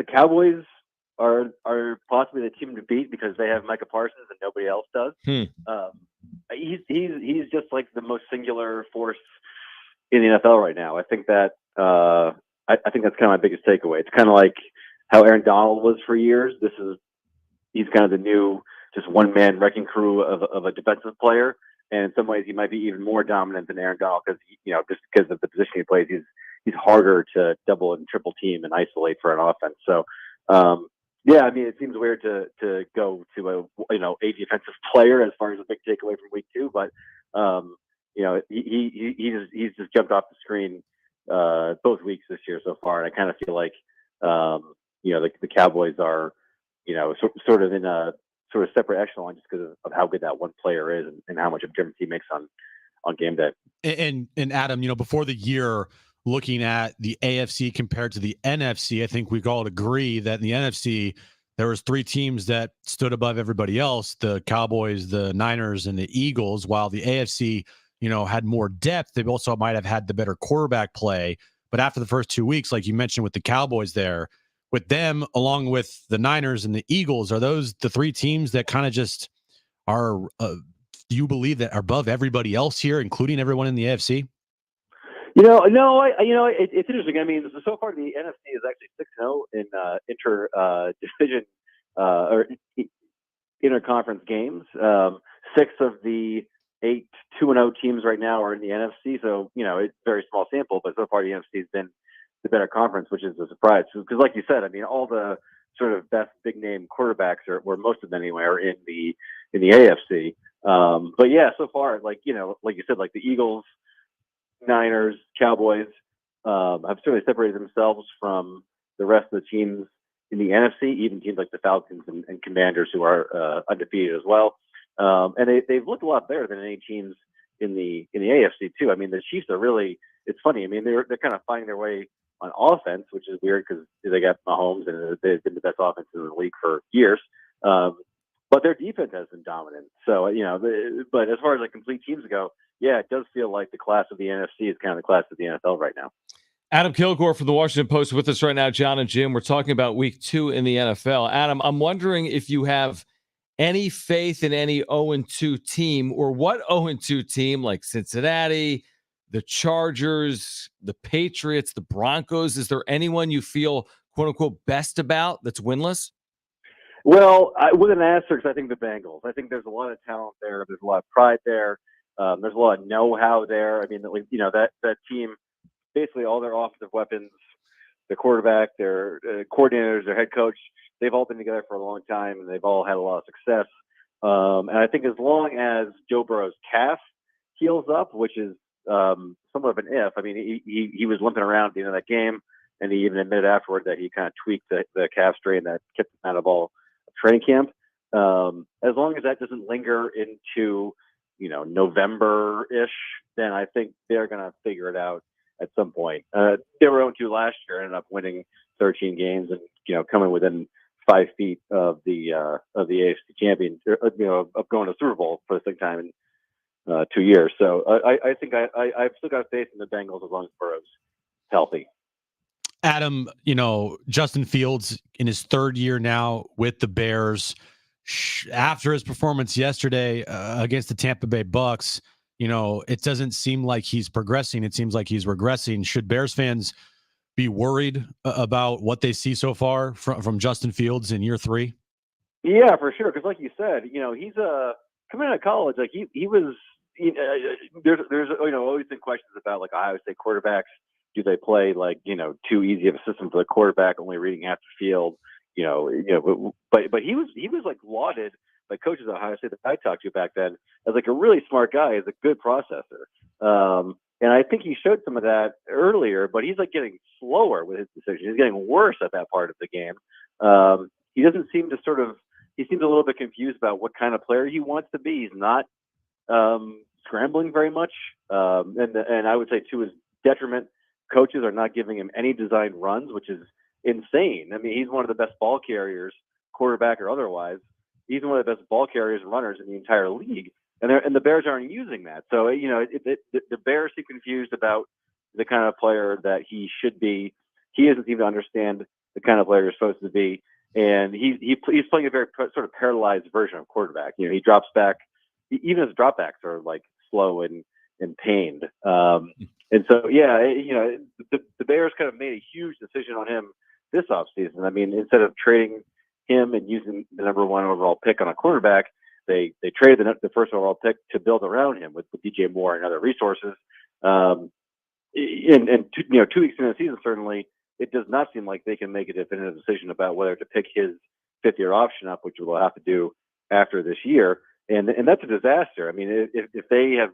Cowboys are possibly the team to beat because they have Micah Parsons and nobody else does. He's just like the most singular force in the NFL right now. I think that I think that's kind of my biggest takeaway. It's kind of like how Aaron Donald was for years. He's kind of the new just one-man wrecking crew of a defensive player, and in some ways he might be even more dominant than Aaron Donald because just because of the position he plays, he's harder to double and triple team and isolate for an offense. So Yeah, I mean, it seems weird to go to a defensive player as far as a big takeaway from week 2, but he's just jumped off the screen both weeks this year so far, and I kind of feel like the Cowboys are sort of in a sort of separate echelon just because of how good that one player is and how much of a difference he makes on game day.
And Adam, before the year, looking at the AFC compared to the NFC, I think we all agree that in the NFC, there was 3 teams that stood above everybody else: the Cowboys, the Niners, and the Eagles. While the AFC, had more depth, they also might have had the better quarterback play. But after the first 2 weeks, like you mentioned with the Cowboys there, with them, along with the Niners and the Eagles, are those the 3 teams that kind of just are, do you believe that are above everybody else here, including everyone in the AFC?
No, it's interesting. I mean, so far the NFC is actually 6-0 in division or interconference games. 6 of the 8 2-0 teams right now are in the NFC. So it's a very small sample, but so far the NFC has been the better conference, which is a surprise. Because, like you said, I mean, all the sort of best big name quarterbacks or most of them anyway, are in the AFC. But yeah, so far, like you said, like the Eagles, Niners, Cowboys have certainly separated themselves from the rest of the teams in the NFC, even teams like the Falcons and Commanders, who are undefeated as well. And they've looked a lot better than any teams in the AFC too. I mean, the Chiefs are really, it's funny. I mean, they're kind of finding their way on offense, which is weird because they got Mahomes and they've been the best offense in the league for years. But their defense has been dominant. So, but as far as like complete teams go, yeah, it does feel like the class of the NFC is kind of the class of the NFL right now.
Adam Kilgore from the Washington Post with us right now, Jon and Jim. We're talking about week 2 in the NFL. Adam, I'm wondering if you have any faith in any 0-2 team, or what 0-2 team, like Cincinnati, the Chargers, the Patriots, the Broncos. Is there anyone you feel, quote unquote, best about that's winless?
Well, with an asterisk, I think the Bengals. I think there's a lot of talent there. There's a lot of pride there. There's a lot of know-how there. I mean, that team, basically all their offensive weapons, the quarterback, their coordinators, their head coach, they've all been together for a long time, and they've all had a lot of success. And I think as long as Joe Burrow's calf heals up, which is somewhat of an if. I mean, he was limping around at the end of that game, and he even admitted afterward that he kind of tweaked the calf strain that kept him out of all training camp. As long as that doesn't linger into November-ish, then I think they're going to figure it out at some point. They were 0-2 last year, ended up winning 13 games and coming within 5 feet of the AFC champion, of going to Super Bowl for the second time in 2 years. So I think I've still got faith in the Bengals as long as Burrow's healthy.
Adam, Justin Fields in his 3rd year now with the Bears. After his performance yesterday against the Tampa Bay Bucks, it doesn't seem like he's progressing. It seems like he's regressing. Should Bears fans be worried about what they see so far from Justin Fields in year 3?
Yeah, for sure. Because like you said, he's coming out of college. Like he was. There's always been questions about like Ohio State quarterbacks. Do they play like too easy of a system for the quarterback, only reading half the field? But he was like lauded by coaches at Ohio State that I talked to back then as like a really smart guy, as a good processor. And I think he showed some of that earlier, but he's like getting slower with his decisions. He's getting worse at that part of the game. He doesn't seem to he seems a little bit confused about what kind of player he wants to be. He's not scrambling very much. And I would say to his detriment, coaches are not giving him any designed runs, which is insane. I mean, he's one of the best ball carriers, quarterback or otherwise. He's one of the best ball carriers and runners in the entire league. And the Bears aren't using that. So, the Bears seem confused about the kind of player that he should be. He doesn't seem to understand the kind of player he's supposed to be. And he's playing a very sort of paralyzed version of quarterback. He drops back. Even his dropbacks are like slow and pained. And so, the Bears kind of made a huge decision on him this offseason. I mean, instead of trading him and using the number 1 overall pick on a quarterback, they traded the first overall pick to build around him with DJ Moore and other resources. And 2 weeks into the season, certainly it does not seem like they can make a definitive decision about whether to pick his 5th-year option up, which we'll have to do after this year. And that's a disaster. I mean, if they have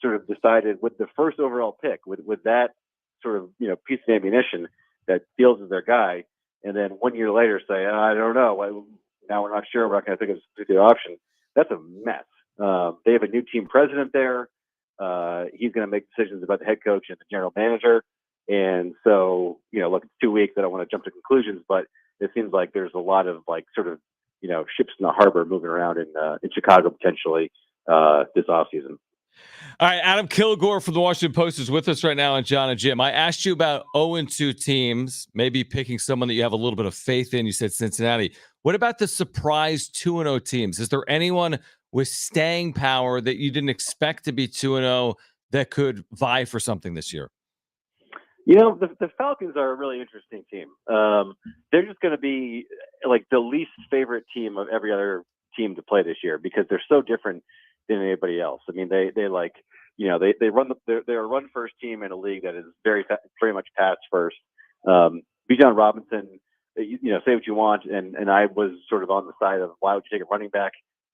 sort of decided with the first overall pick, with that sort of, piece of ammunition that Fields is their guy, and then 1 year later say, I don't know, now we're not sure, we're not going to think of the option. That's a mess. They have a new team president there. He's going to make decisions about the head coach and the general manager. And so, look, it's 2 weeks. I don't want to jump to conclusions, but it seems like there's a lot of ships in the harbor moving around in Chicago potentially this offseason.
All right, Adam Kilgore from the Washington Post is with us right now on Jon and Jim. I asked you about 0-2 teams, maybe picking someone that you have a little bit of faith in. You said Cincinnati. What about the surprise 2-0 teams? Is there anyone with staying power that you didn't expect to be 2-0 that could vie for something this year?
The Falcons are a really interesting team. They're just going to be like the least favorite team of every other team to play this year because they're so different than anybody else. I mean, they're a run first team in a league that is very much pass first. Bijan Robinson, say what you want, and I was sort of on the side of why would you take a running back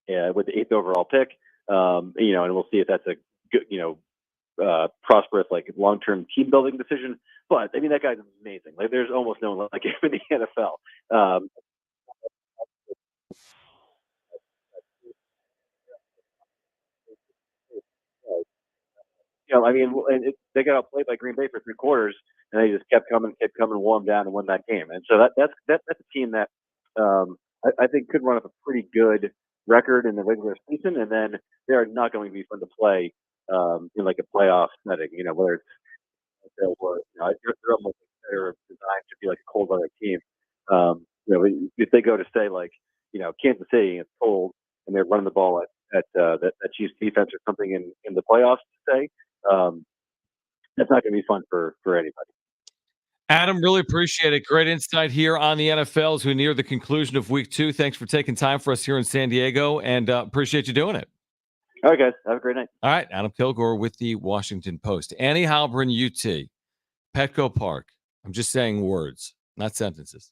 with the 8th overall pick, and we'll see if that's a good, prosperous, long-term team building decision. But I mean, that guy's amazing. There's almost no one like him in the NFL. They got outplayed by Green Bay for 3 quarters, and they just kept coming, wore them down, and won that game. And so that's a team that I think could run up a pretty good record in the regular season, and then they are not going to be fun to play in a playoff setting. Whether it's they're almost better designed to be like a cold weather team. If they go to say Kansas City and it's cold and they're running the ball at that Chiefs defense or something in the playoffs, say that's not going to be fun for anybody.
Adam, really appreciate it. Great insight here on the NFL as we near the conclusion of week 2. Thanks for taking time for us here in San Diego, and appreciate you doing it.
All right, guys. Have a great night.
All right, Adam Kilgore with the Washington Post. Annie Halpern, UT, Petco Park. I'm just saying words, not sentences.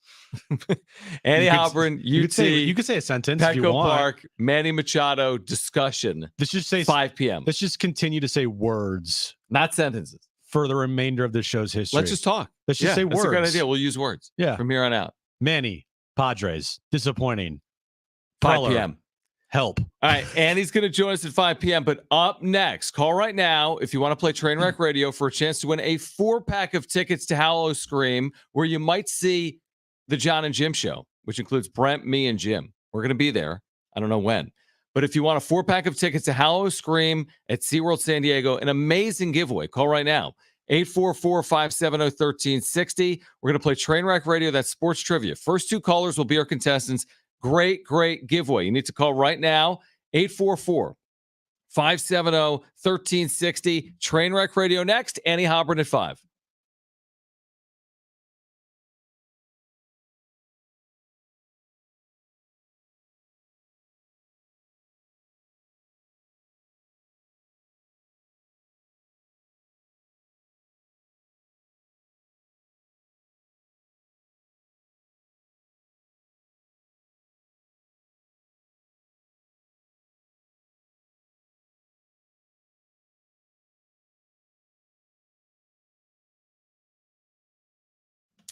Annie Halpern, UT.
You could say a sentence if you
Petco
want.
Park, Manny Machado discussion.
Let's just say
5 p.m.
Let's just continue to say words,
not sentences,
for the remainder of the show's history.
Let's just talk.
Let's just say
that's
words.
That's a good idea. We'll use words.
Yeah.
From here on out.
Manny, Padres, disappointing.
5
Preller,
p.m.
Help.
All right, Annie's going to join us at 5 p.m. But up next, call right now if you want to play Trainwreck Radio for a chance to win a 4-pack of tickets to Hallow Scream, where you might see the Jon and Jim show, which includes Brent, me, and Jim. We're going to be there. I don't know when. But if you want a 4-pack of tickets to Hallow Scream at SeaWorld San Diego, an amazing giveaway. Call right now. 844-570-1360. We're going to play Trainwreck Radio. That's sports trivia. First 2 callers will be our contestants. Great giveaway. You need to call right now, 844-570-1360. Trainwreck Radio next. Annie Halpern at 5.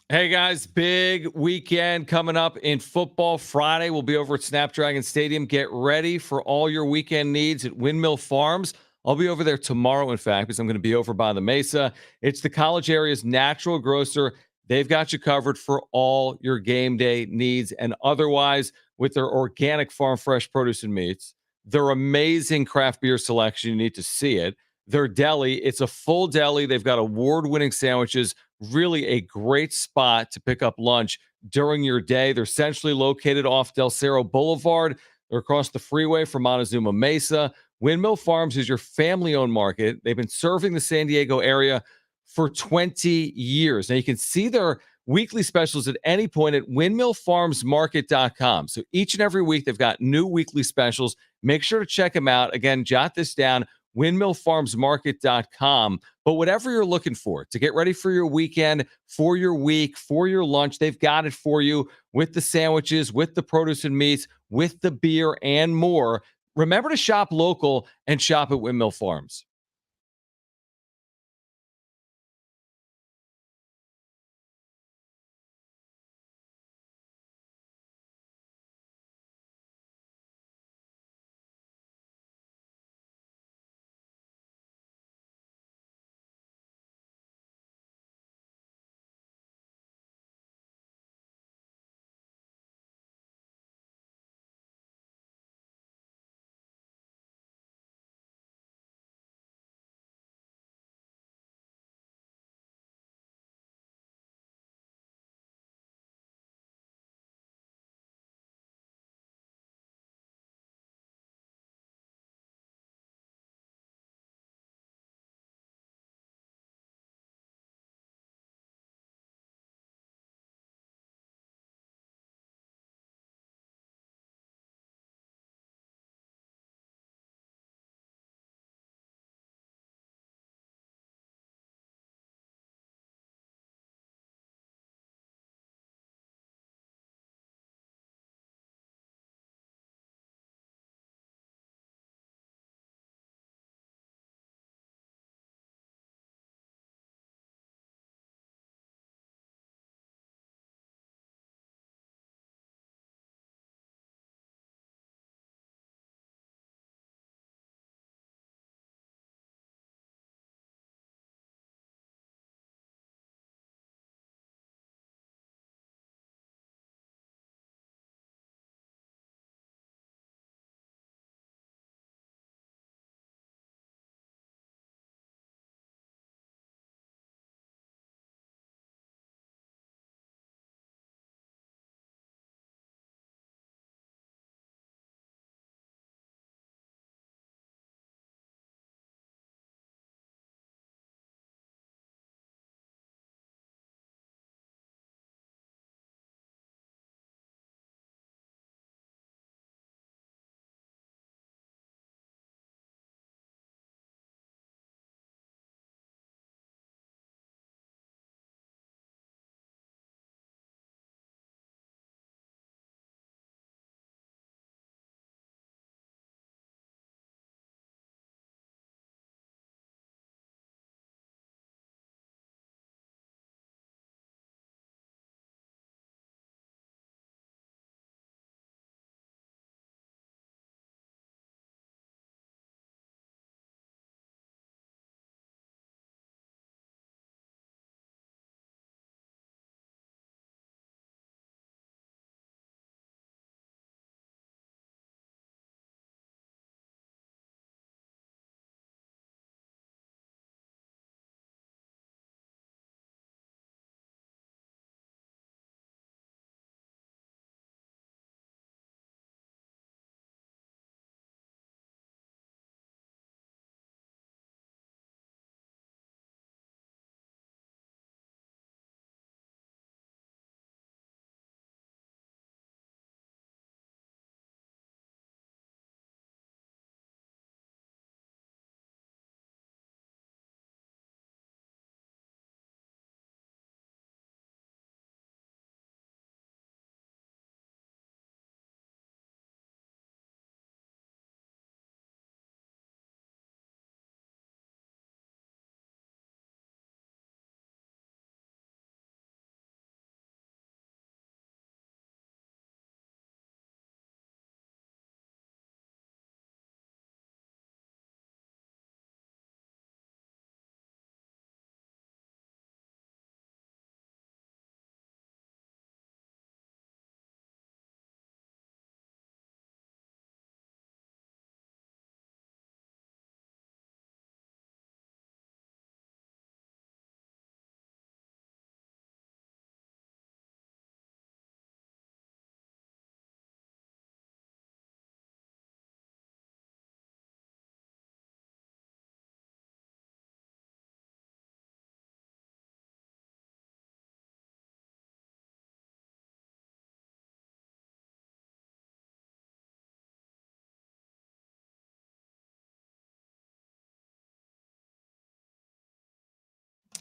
Hey guys, big weekend coming up in football. Friday, we'll be over at Snapdragon Stadium. Get ready for all your weekend needs at Windmill Farms. I'll be over there tomorrow, in fact, because I'm going to be over by the Mesa. It's the college area's natural grocer. They've got you covered for all your game day needs and otherwise with their organic farm fresh produce and meats. Their amazing craft beer selection. You need to see it. Their deli, it's a full deli. They've got award-winning sandwiches. Really a great spot to pick up lunch during your day. They're centrally located off Del Cerro Boulevard. They're across the freeway from Montezuma Mesa. Windmill Farms is your family-owned market. They've been serving the San Diego area for 20 years. Now, you can see their weekly specials at any point at windmillfarmsmarket.com. So each and every week, they've got new weekly specials. Make sure to check them out. Again, jot this down, windmillfarmsmarket.com. But whatever you're looking for to get ready for your weekend, for your week, for your lunch, they've got it for you with the sandwiches, with the produce and meats, with the beer, and more. Remember to shop local and shop at Windmill Farms.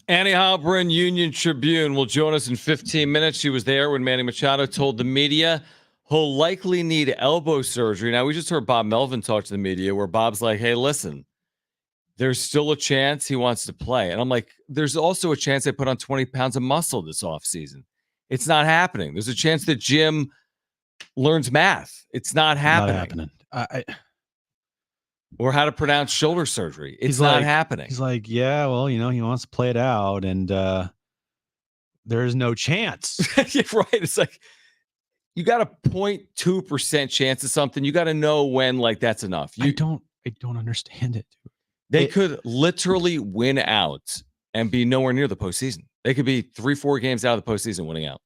Annie Halperin, Union Tribune, will join us in 15 minutes. She was there when Manny Machado told the media he'll likely need elbow surgery. Now, we just heard Bob Melvin talk to the media where Bob's like, hey, listen, there's still a chance he wants to play. And I'm like, there's also a chance they put on 20 pounds of muscle this offseason. It's not happening. There's a chance that Jim learns math. It's not happening. Or how to pronounce shoulder surgery. It's not happening.
He's like, yeah, well, he wants to play it out, and there's no chance.
Yeah, right. It's like you got a 0.2% chance of something. You got to know when that's enough. I
don't understand it.
They could literally win out and be nowhere near the postseason. They could be 3-4 games out of the postseason winning out.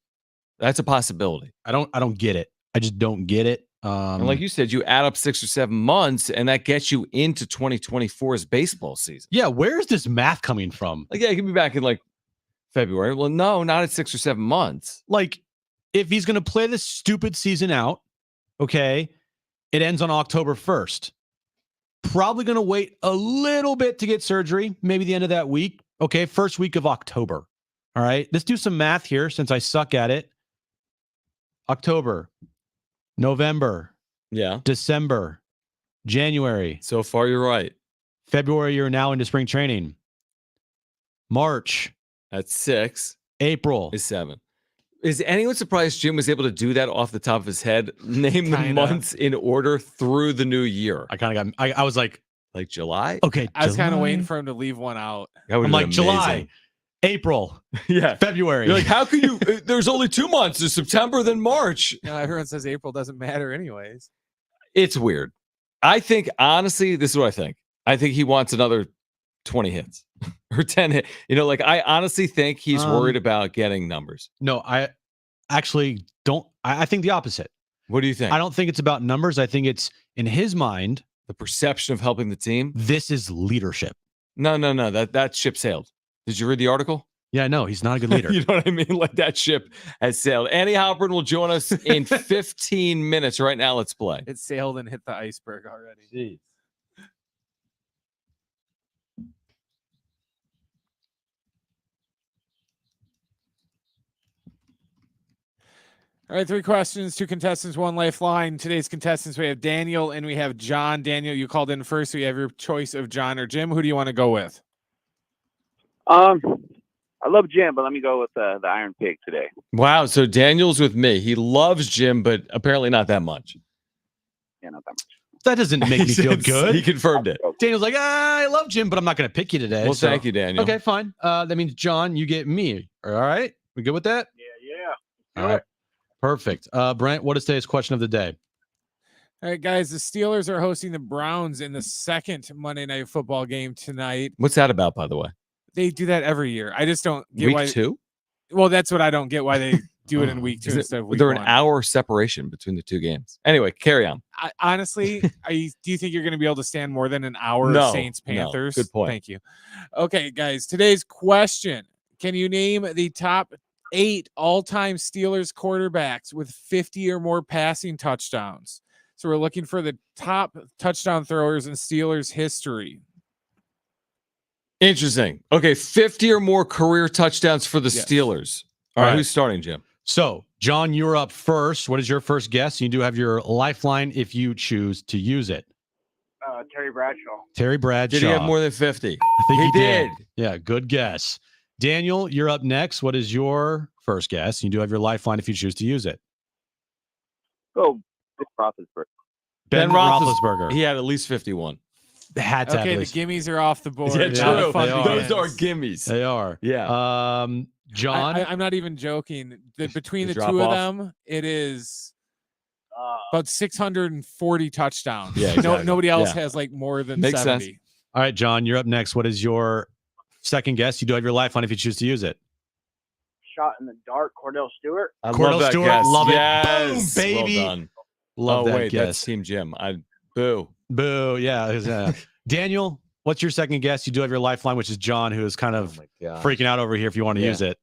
That's a possibility.
I don't get it. I just don't get it.
And like you said, you add up 6 or 7 months, and that gets you into 2024's baseball season.
Yeah, where's this math coming from?
Like, yeah, he could be back in February. Well, no, not at 6 or 7 months.
Like, if he's going to play this stupid season out, okay, it ends on October 1st. Probably going to wait a little bit to get surgery, maybe the end of that week. Okay, first week of October. All right, let's do some math here since I suck at it. October, November, December, January.
So far, you're right.
February, you're now into spring training. March.
That's 6.
April
is 7. Is anyone surprised Jim was able to do that off the top of his head? Name the months in order through the new year.
I was like
July?
Okay.
I was kind of waiting for him to leave one out.
I'm like, July, April, February.
You're like, how can you? There's only 2 months. There's September, then March.
Everyone says April doesn't matter anyways.
It's weird. I think, honestly, this is what I think. I think he wants another 20 hits or 10 hits. I honestly think he's worried about getting numbers.
No, I actually don't. I think the opposite.
What do you think?
I don't think it's about numbers. I think it's in his mind.
The perception of helping the team.
This is leadership.
No. That ship sailed. Did you read the article?
Yeah, no, he's not a good leader.
You know what I mean? Like, that ship has sailed. Annie Halperin will join us in 15 minutes. Right now, let's play.
It sailed and hit the iceberg already.
Jeez.
All right, 3 questions, 2 contestants, 1 lifeline. Today's contestants, we have Daniel and we have John. Daniel, you called in first, so you have your choice of John or Jim. Who do you want to go with?
I love Jim, but let me go with the Iron Pig today.
Wow. So Daniel's with me. He loves Jim, but apparently not that much.
Yeah, not that much.
That doesn't make me feel good.
He confirmed it.
Daniel's like, I love Jim, but I'm not going to pick you today.
Well, thank you, Daniel.
Okay, fine. That means, John, you get me. All right? We good with that?
Yeah.
All right. Perfect. Brent, what is today's question of the day?
All right, guys, the Steelers are hosting the Browns in the second Monday Night Football game tonight.
What's that about, by the way?
They do that every year. I just don't get
week
why.
2?
Well, that's what I don't get, why they do it in week 2 instead of week 1.
They're an hour separation between the 2 games. Anyway, carry on.
Honestly, do you think you're going to be able to stand more than an hour
No,
of Saints Panthers?
Good point.
Thank you. Okay, guys, today's question. Can you name the top 8 all-time Steelers quarterbacks with 50 or more passing touchdowns? So we're looking for the top touchdown throwers in Steelers history.
Interesting. Okay, 50 or more career touchdowns for the Steelers. All right, who's starting, Jim?
So, John, you're up first. What is your first guess? You do have your lifeline if you choose to use it.
Terry Bradshaw.
Terry Bradshaw.
Did he have more than 50?
I think
he did.
Yeah, good guess. Daniel, you're up next. What is your first guess? You do have your lifeline if you choose to use it.
Oh, Roethlisberger.
Ben Roethlisberger.
He had at least 51.
Had to
Okay,
have
the gimmies are off the board.
Yeah,
Now the
true.
fun
Those
begins.
are gimmies.
They are.
Yeah.
John?
I'm not even joking. Between the
drop
2 of
off.
them, it is about 640 touchdowns.
Yeah, exactly.
Nobody else
Yeah.
has like more than
Makes
70.
sense.
All right, John, you're up next. What is your second guess? You do have your lifeline if you choose to use it.
Shot in the dark, Cordell Stewart.
I
Cordell
love that
Stewart,
guess.
love it.
Yes.
Boom, baby.
Well done.
Love that
wait,
guess.
that's Team Jim. Boo.
Boo. Yeah. Daniel, what's your second guess? You do have your lifeline, which is John, who is kind of freaking out over here if you want to use it.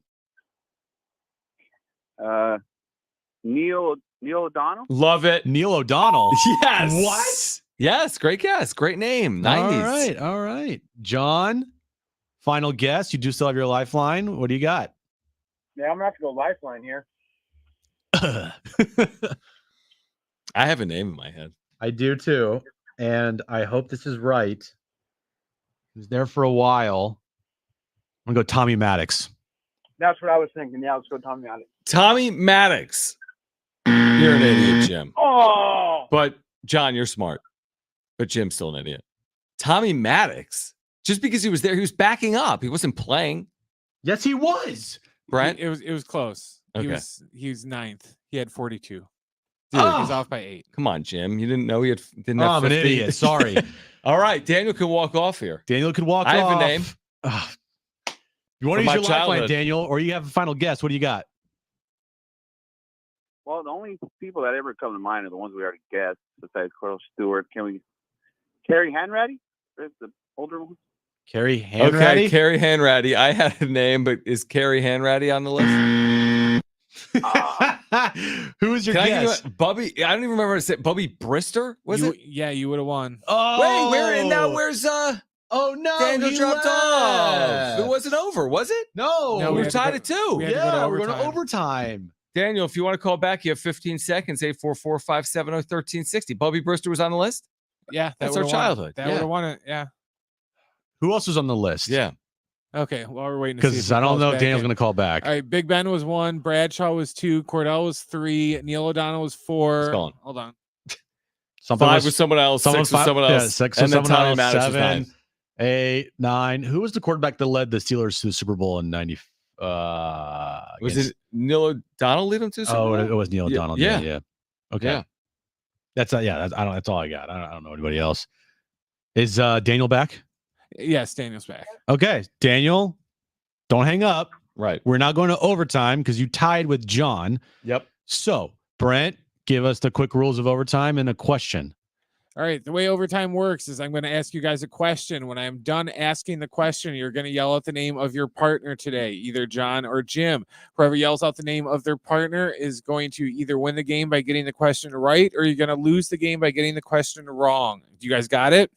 Neil O'Donnell.
Love it.
Neil O'Donnell.
Yes.
What?
Yes. Great guess. Great name. 90s.
All right. John, Final guess. You do still have your lifeline. What do you got?
Yeah, I'm gonna have to go lifeline here.
I have a name in my head.
I do too. And I hope this is right. He was there for a while. I'm going to go Tommy Maddox.
That's what I was thinking. Yeah, let's go Tommy Maddox.
Tommy Maddox. You're an idiot, Jim.
Oh,
But John, you're smart. But Jim's still an idiot. Tommy Maddox. Just because he was there, he was backing up. He wasn't playing.
Yes, he was.
Brent?
It was close.
Okay.
He was ninth. He had 42.
Dude,
He was off by 8.
Come on, Jim. You didn't know he didn't
Oh,
have
I'm
50?
an idiot. Sorry.
All right. Daniel can walk off here.
Daniel could walk off.
I have a name.
You want to
From
use
my
your lifeline,
childhood.
Daniel, or you have a final guess? What do you got?
Well, the only people that ever come to mind are the ones we already guessed, besides Cordell Stewart. Carrie Hanratty? Is the older one?
Carrie Hanratty?
Okay, Carrie Hanratty. I had a name, but is Carrie Hanratty on the list?
Who was your
Can
guess?
I give you Bubby? I don't even remember what it said. Bubby Brister? Was it?
Yeah, you would have won.
Oh,
Where's
Oh no,
Daniel
he
dropped
left.
It wasn't over, was it?
No,
No,
we
we
were
had to
tied
go-
at 2.
we had to go to
yeah, we're going to
overtime.
overtime.
Daniel, if you want to call back, you have 15 seconds. 844-570-1360. Bubby Brister was on the list.
Yeah,
That's our childhood.
That
Yeah.
would have won it. Yeah.
Who else was on the list?
Yeah.
Okay. Well, we're waiting to see.
Because I don't know if Daniel's going to call back.
All right. Big Ben was 1. Bradshaw was 2. Cordell was 3. Neil O'Donnell was 4.
It's gone.
Hold on.
Something
5 was someone else. 6 was someone else.
Yeah, 6
and
was
then
someone
Tommy
else.
Maddox was
7,
9.
8, 9. Who was the quarterback that led the Steelers to the Super Bowl in 90?
Was it Neil O'Donnell lead them to Super Bowl?
It was Neil O'Donnell.
Yeah.
Yeah. Okay.
Yeah.
That's that's all I got. I don't know anybody else. Is Daniel back?
Yes, Daniel's back.
Okay, Daniel, don't hang up.
Right.
We're not going to overtime because you tied with John.
Yep.
So, Brent, give us the quick rules of overtime and a question.
All right. The way overtime works is I'm going to ask you guys a question. When I'm done asking the question, you're going to yell out the name of your partner today, either John or Jim. Whoever yells out the name of their partner is going to either win the game by getting the question right, or you're going to lose the game by getting the question wrong. Do you guys got it?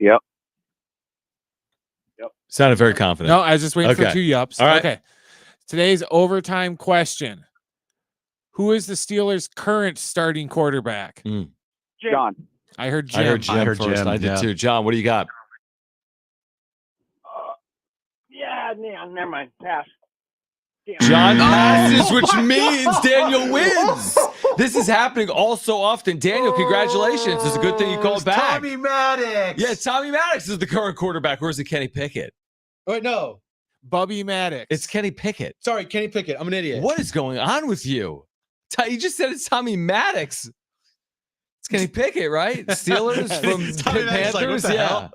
Yep.
Sounded very confident.
No, I was just waiting for
Okay.
2 yups.
All right.
Okay. Today's overtime question. Who is the Steelers' current starting quarterback?
John.
I heard Jim.
I heard Jim first.
Jim,
I did
yeah.
too. John, what do you got?
yeah, never mind. Pass.
John passes, which means Daniel wins. This is happening all so often. Daniel, congratulations. It's a good thing you called back.
Tommy Maddox.
Yeah, Tommy Maddox is the current quarterback. Or is it Kenny Pickett?
Wait, no.
Bubby Maddox.
It's Kenny Pickett.
Sorry, Kenny Pickett. I'm an idiot.
What is going on with you? You just said it's Tommy Maddox. It's Kenny Pickett, right? Steelers from
Tommy Maddox,
Panthers.
like, what the
yeah.
hell?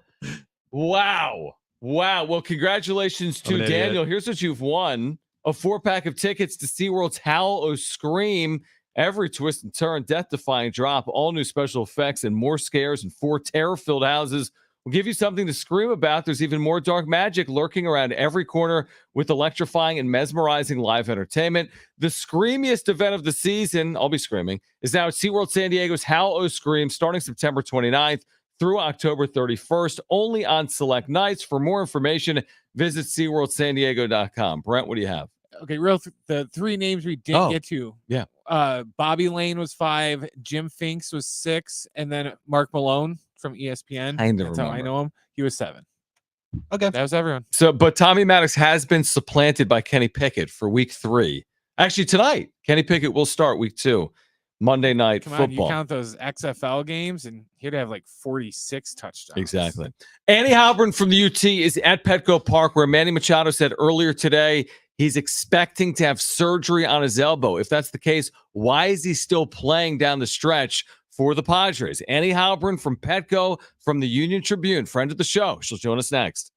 Wow. Well, congratulations
I'm
to
an
Daniel.
idiot.
Here's what you've won. A 4-pack of tickets to SeaWorld's Howl O Scream. Every twist and turn, death-defying drop, all new special effects, and more scares in 4 terror-filled houses. We'll give you something to scream about. There's even more dark magic lurking around every corner with electrifying and mesmerizing live entertainment. The screamiest event of the season, I'll be screaming, is now at SeaWorld San Diego's Howl O Scream starting September 29th through October 31st, only on select nights. For more information, visit SeaWorldSanDiego.com. Brent, what do you have?
Okay, the 3 names we didn't get to.
Yeah.
Bobby Lane was 5, Jim Finks was 6, and then Mark Malone from ESPN.
Kind of
That's how I
remember.
know him. He was 7.
Okay.
That was everyone.
So, but Tommy Maddox has been supplanted by Kenny Pickett for week 3. Actually, tonight, Kenny Pickett will start week 2, Monday Night
Come on, you
Football.
count those XFL games, and he'd have like 46 touchdowns.
Exactly. Annie Halpern from the UT is at Petco Park, where Manny Machado said earlier today he's expecting to have surgery on his elbow. If that's the case, why is he still playing down the stretch for the Padres? Annie Halpern from Petco from the Union Tribune, friend of the show. She'll join us next.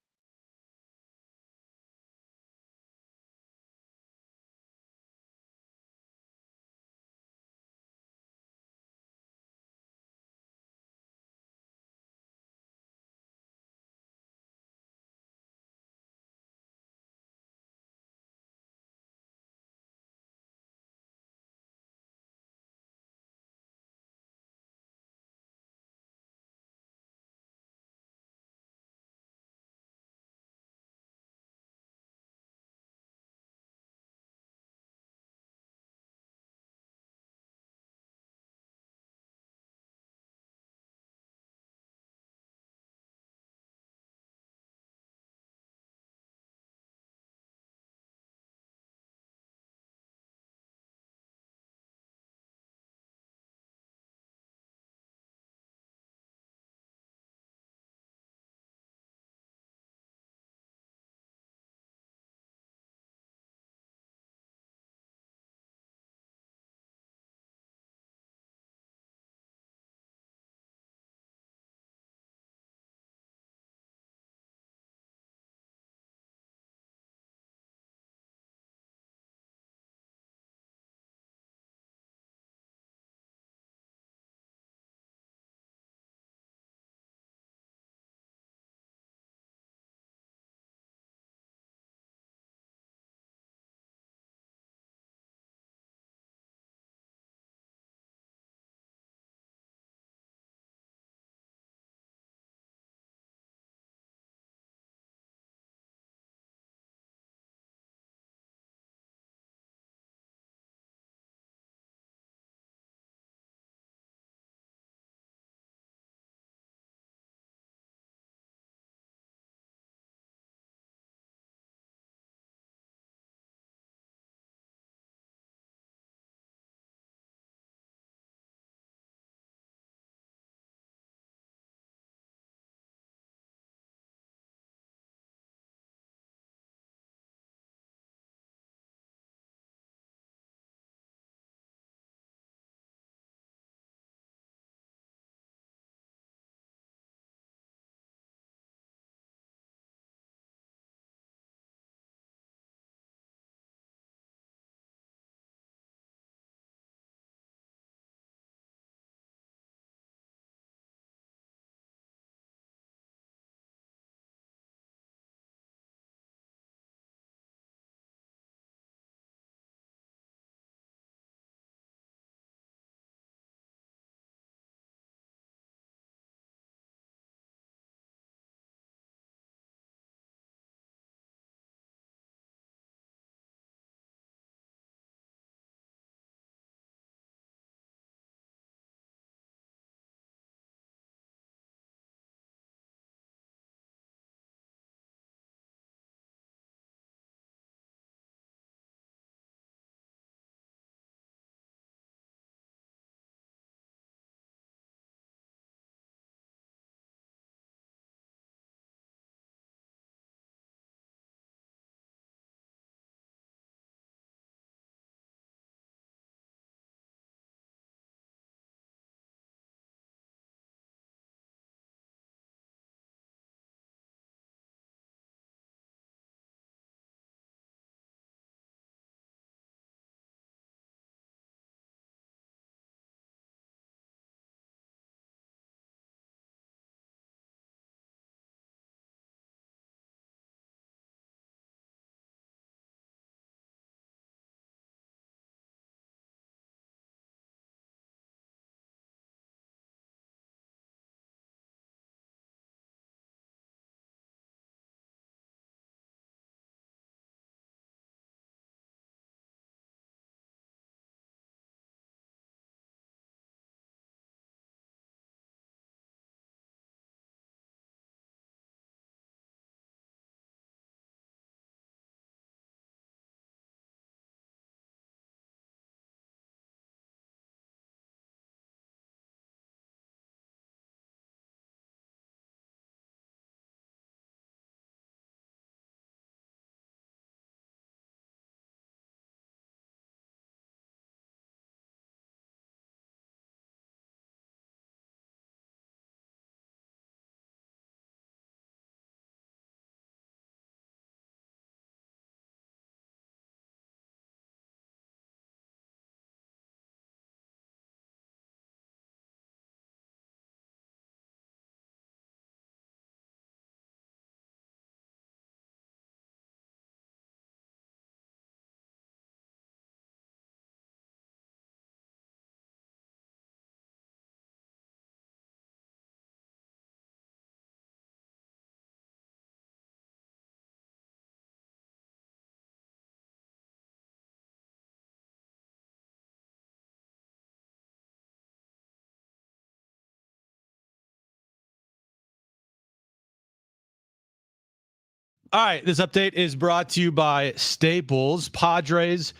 All right, this update is brought to you by Staples. Padres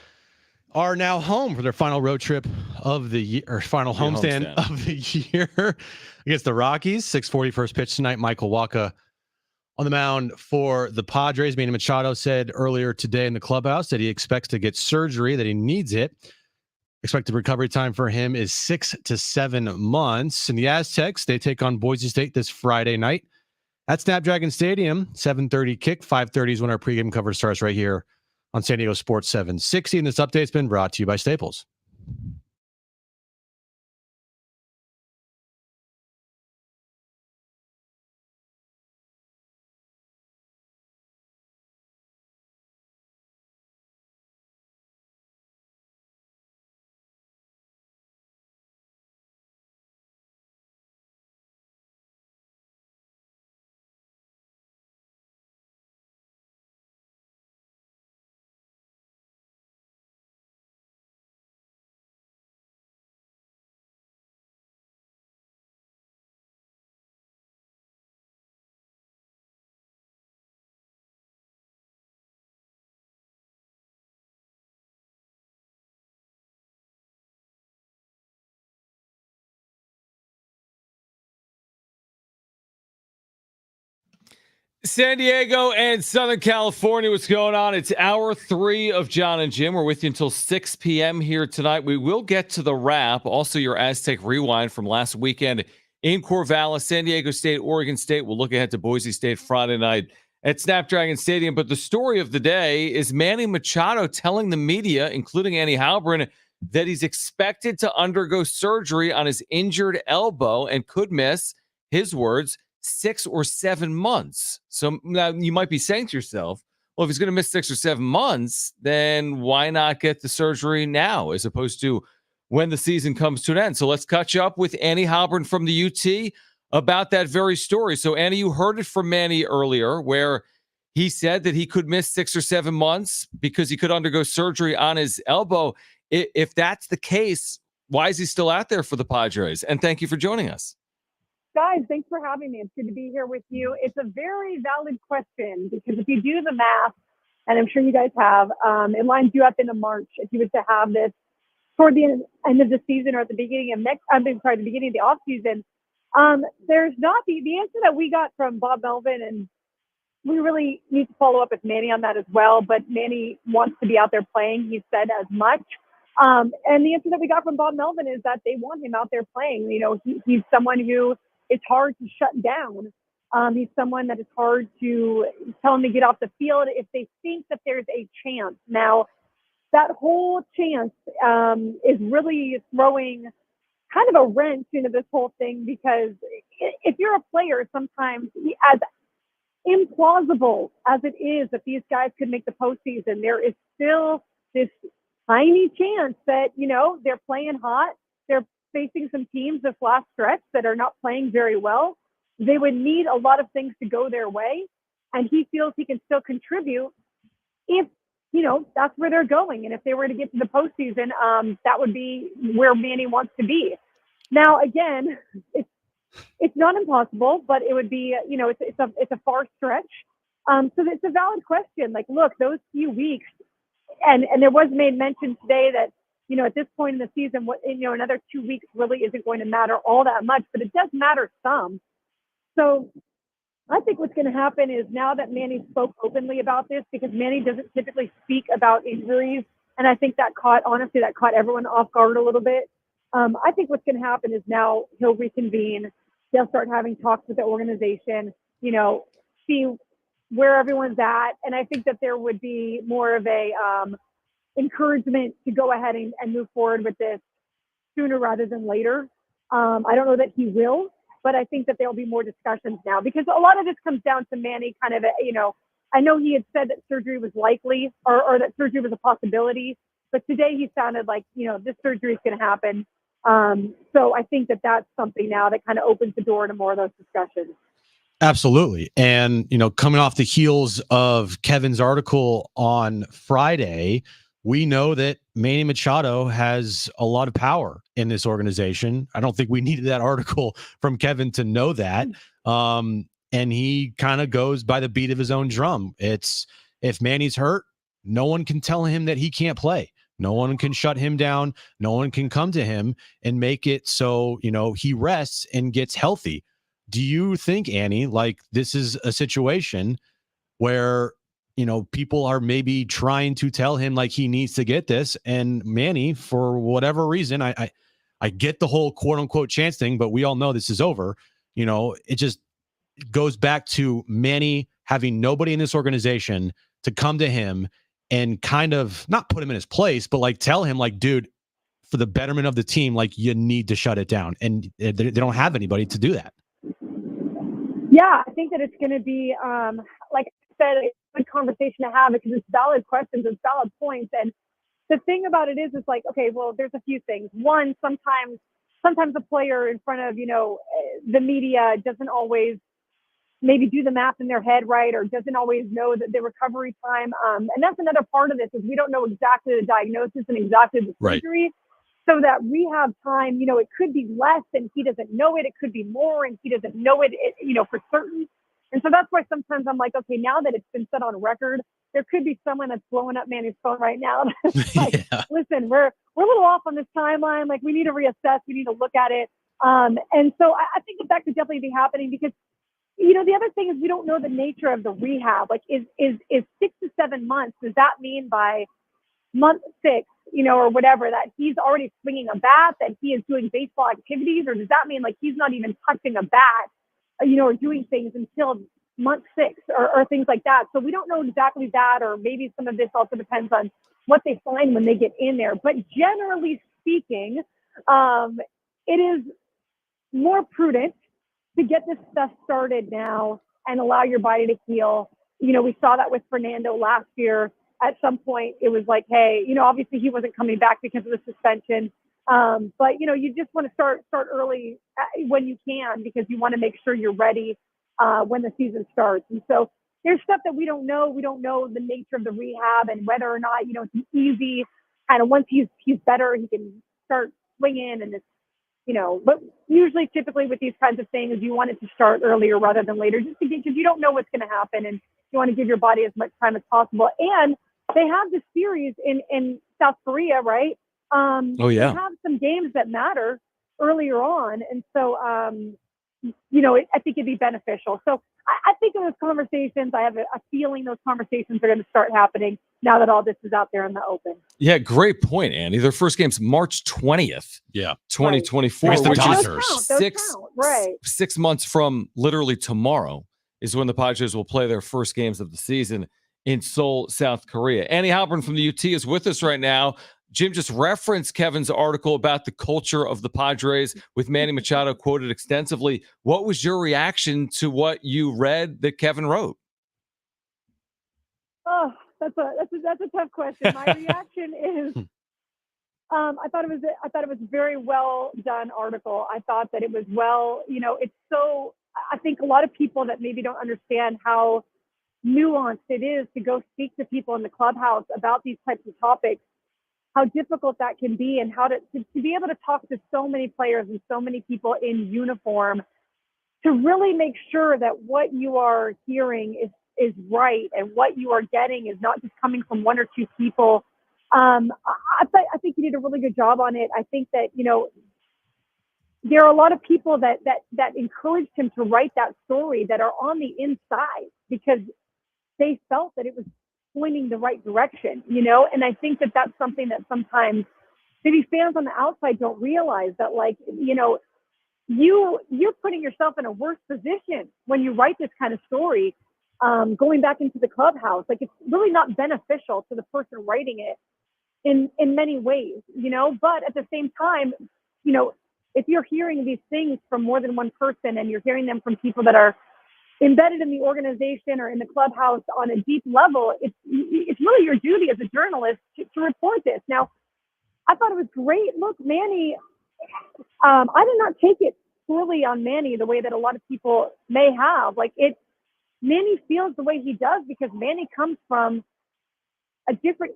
are now home for their final road trip of the year, or final homestand of the year against the Rockies. 6:40 first pitch tonight. Michael Wacha on the mound for the Padres. Manny Machado said earlier today in the clubhouse that he expects to get surgery, that he needs it. Expected recovery time for him is 6 to 7 months. And the Aztecs, they take on Boise State this Friday night at Snapdragon Stadium. 7:30 kick, 5:30 is when our pregame coverage starts right here on San Diego Sports 760. And this update's been brought to you by Staples.
San Diego and Southern California, what's going on? It's hour 3 of Jon and Jim. We're with you until 6 p.m. here tonight. We will get to the wrap. Also, your Aztec rewind from last weekend in Corvallis, San Diego State, Oregon State. We'll look ahead to Boise State Friday night at Snapdragon Stadium. But the story of the day is Manny Machado telling the media, including Annie Halpern, that he's expected to undergo surgery on his injured elbow and could miss, his words, 6 or 7 months. So now you might be saying to yourself, well, if he's going to miss 6 or 7 months, then why not get the surgery now as opposed to when the season comes to an end? So let's catch up with Annie Halpern from the UT about that very story. So Annie, you heard it from Manny earlier where he said that he could miss 6 or 7 months because he could undergo surgery on his elbow. If that's the case, why is he still out there for the Padres? And thank you for joining us.
Guys, thanks for having me. It's good to be here with you. It's a very valid question because if you do the math, and I'm sure you guys have, it lines you up into March. If you was to have this toward the end of the season or at the beginning of the beginning of the off season, there's not the answer that we got from Bob Melvin, and we really need to follow up with Manny on that as well. But Manny wants to be out there playing. He said as much. And the answer that we got from Bob Melvin is that they want him out there playing. You know, he's someone who it's hard to shut down. He's someone that is hard to tell him to get off the field if they think that there's a chance. Now, that whole chance is really throwing kind of a wrench into this whole thing because if you're a player, sometimes as implausible as it is that these guys could make the postseason, there is still this tiny chance that, you know, they're playing hot. They're facing some teams this last stretch that are not playing very well. They would need a lot of things to go their way. And he feels he can still contribute if, you know, that's where they're going. And if they were to get to the postseason, that would be where Manny wants to be. Now, again, it's not impossible, but it would be, you know, it's a far stretch. So it's a valid question. Like, look, those few weeks, and there was made mention today that, you know, at this point in the season, another 2 weeks really isn't going to matter all that much, but it does matter some. So I think what's going to happen is now that Manny spoke openly about this, because Manny doesn't typically speak about injuries, and I think that caught everyone off guard a little bit. I think what's going to happen is now he'll reconvene. They'll start having talks with the organization, you know, see where everyone's at. And I think that there would be more of a encouragement to go ahead and move forward with this sooner rather than later. I don't know that he will, but I think that there'll be more discussions now because a lot of this comes down to Manny kind of, you know, I know he had said that surgery was likely or that surgery was a possibility, but today he sounded like, you know, this surgery is going to happen. So I think that that's something now that kind of opens the door to more of those discussions.
Absolutely. And, you know, coming off the heels of Kevin's article on Friday, we know that Manny Machado has a lot of power in this organization. I don't think we needed that article from Kevin to know that. and he kind of goes by the beat of his own drum. It's if Manny's hurt, no one can tell him that he can't play. No one can shut him down. No one can come to him and make it so, he rests and gets healthy. Do you think, Annie, like this is a situation where, people are maybe trying to tell him like he needs to get this, and Manny, for whatever reason, I get the whole quote unquote chance thing, but we all know this is over. It just goes back to Manny having nobody in this organization to come to him and kind of not put him in his place, but like tell him like, dude, for the betterment of the team, like you need to shut it down. And they don't have anybody to do that.
Yeah, I think that it's going to be, like I said, it's a good conversation to have because it's valid questions and valid points. And the thing about it is like, okay, well, there's a few things. One, sometimes a player in front of, the media doesn't always maybe do the math in their head, right? Or doesn't always know that the recovery time. And that's another part of this is we don't know exactly the diagnosis and exactly the surgery. So that rehab time, it could be less and he doesn't know it. It could be more and he doesn't know it, for certain. And so that's why sometimes I'm like, okay, now that it's been set on record, there could be someone that's blowing up Manny's phone right now. That's like, listen, we're a little off on this timeline. Like we need to reassess. We need to look at it. And so I think that could definitely be happening because, the other thing is we don't know the nature of the rehab. Like is 6 to 7 months. Does that mean by month 6, or whatever, that he's already swinging a bat, that he is doing baseball activities? Or does that mean like he's not even touching a bat, or doing things until month 6 or things like that? So we don't know exactly that, or maybe some of this also depends on what they find when they get in there. But generally speaking, it is more prudent to get this stuff started now and allow your body to heal. We saw that with Fernando last year. At some point, it was like, hey, obviously he wasn't coming back because of the suspension. But, you just want to start early when you can because you want to make sure you're ready when the season starts. And so there's stuff that we don't know. We don't know the nature of the rehab and whether or not, it's easy. Kind of once he's better, he can start swinging and it's, but usually typically with these kinds of things, you want it to start earlier rather than later, just because you don't know what's going to happen and you want to give your body as much time as possible. And they have this series in South Korea, right?
Oh, yeah.
They have some games that matter earlier on. And so, I think it'd be beneficial. So I think of those conversations, I have a feeling those conversations are going to start happening now that all this is out there in the open.
Yeah, great point, Andy. Their first game's March 20th, 2024,
Right.
which
Those
is 6 months from literally tomorrow is when the Padres will play their first games of the season in Seoul, South Korea. Annie Halpern from the UT is with us right now. Jim just referenced Kevin's article about the culture of the Padres with Manny Machado quoted extensively. What was your reaction to what you read that Kevin wrote?
Oh, that's a tough question. My reaction is, I thought it was a very well done article. I thought that it was it's so, I think a lot of people that maybe don't understand how nuanced it is to go speak to people in the clubhouse about these types of topics, how difficult that can be, and how to be able to talk to so many players and so many people in uniform to really make sure that what you are hearing is right and what you are getting is not just coming from one or two people. I think you did a really good job on it. I think that, there are a lot of people that encouraged him to write that story that are on the inside because they felt that it was pointing the right direction, and I think that that's something that sometimes maybe fans on the outside don't realize, that you're putting yourself in a worse position when you write this kind of story, going back into the clubhouse. Like, it's really not beneficial to the person writing it in many ways, but at the same time, if you're hearing these things from more than one person and you're hearing them from people that are embedded in the organization or in the clubhouse on a deep level, it's really your duty as a journalist to report this. Now, I thought it was great. Look, Manny, I did not take it poorly on Manny the way that a lot of people may have. Manny feels the way he does because Manny comes from a different,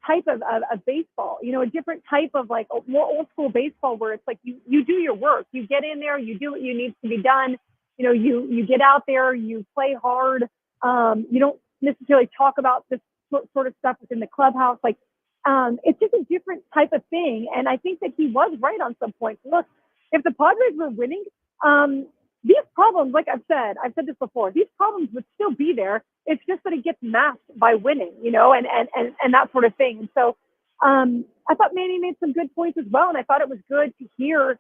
type of baseball, a different type of more old school baseball where it's like you do your work, you get in there, you do what you need to be done. you get out there, you play hard. You don't necessarily talk about this sort of stuff within the clubhouse. Like, it's just a different type of thing. And I think that he was right on some points. Look, if the Padres were winning, these problems, like I've said this before, these problems would still be there. It's just that it gets masked by winning, and that sort of thing. And so I thought Manny made some good points as well. And I thought it was good to hear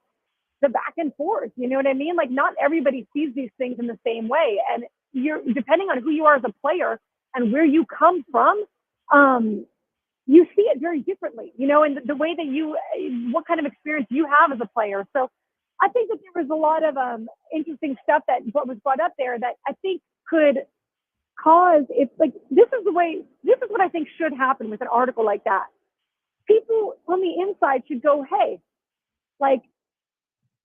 the back and forth. You know what I mean? Like, not everybody sees these things in the same way. And you're depending on who you are as a player and where you come from, you see it very differently, and the way that what kind of experience you have as a player. So I think that there was a lot of interesting stuff that was brought up there that I think could cause, it's like, this is what I think should happen with an article like that. People on the inside should go, hey, like,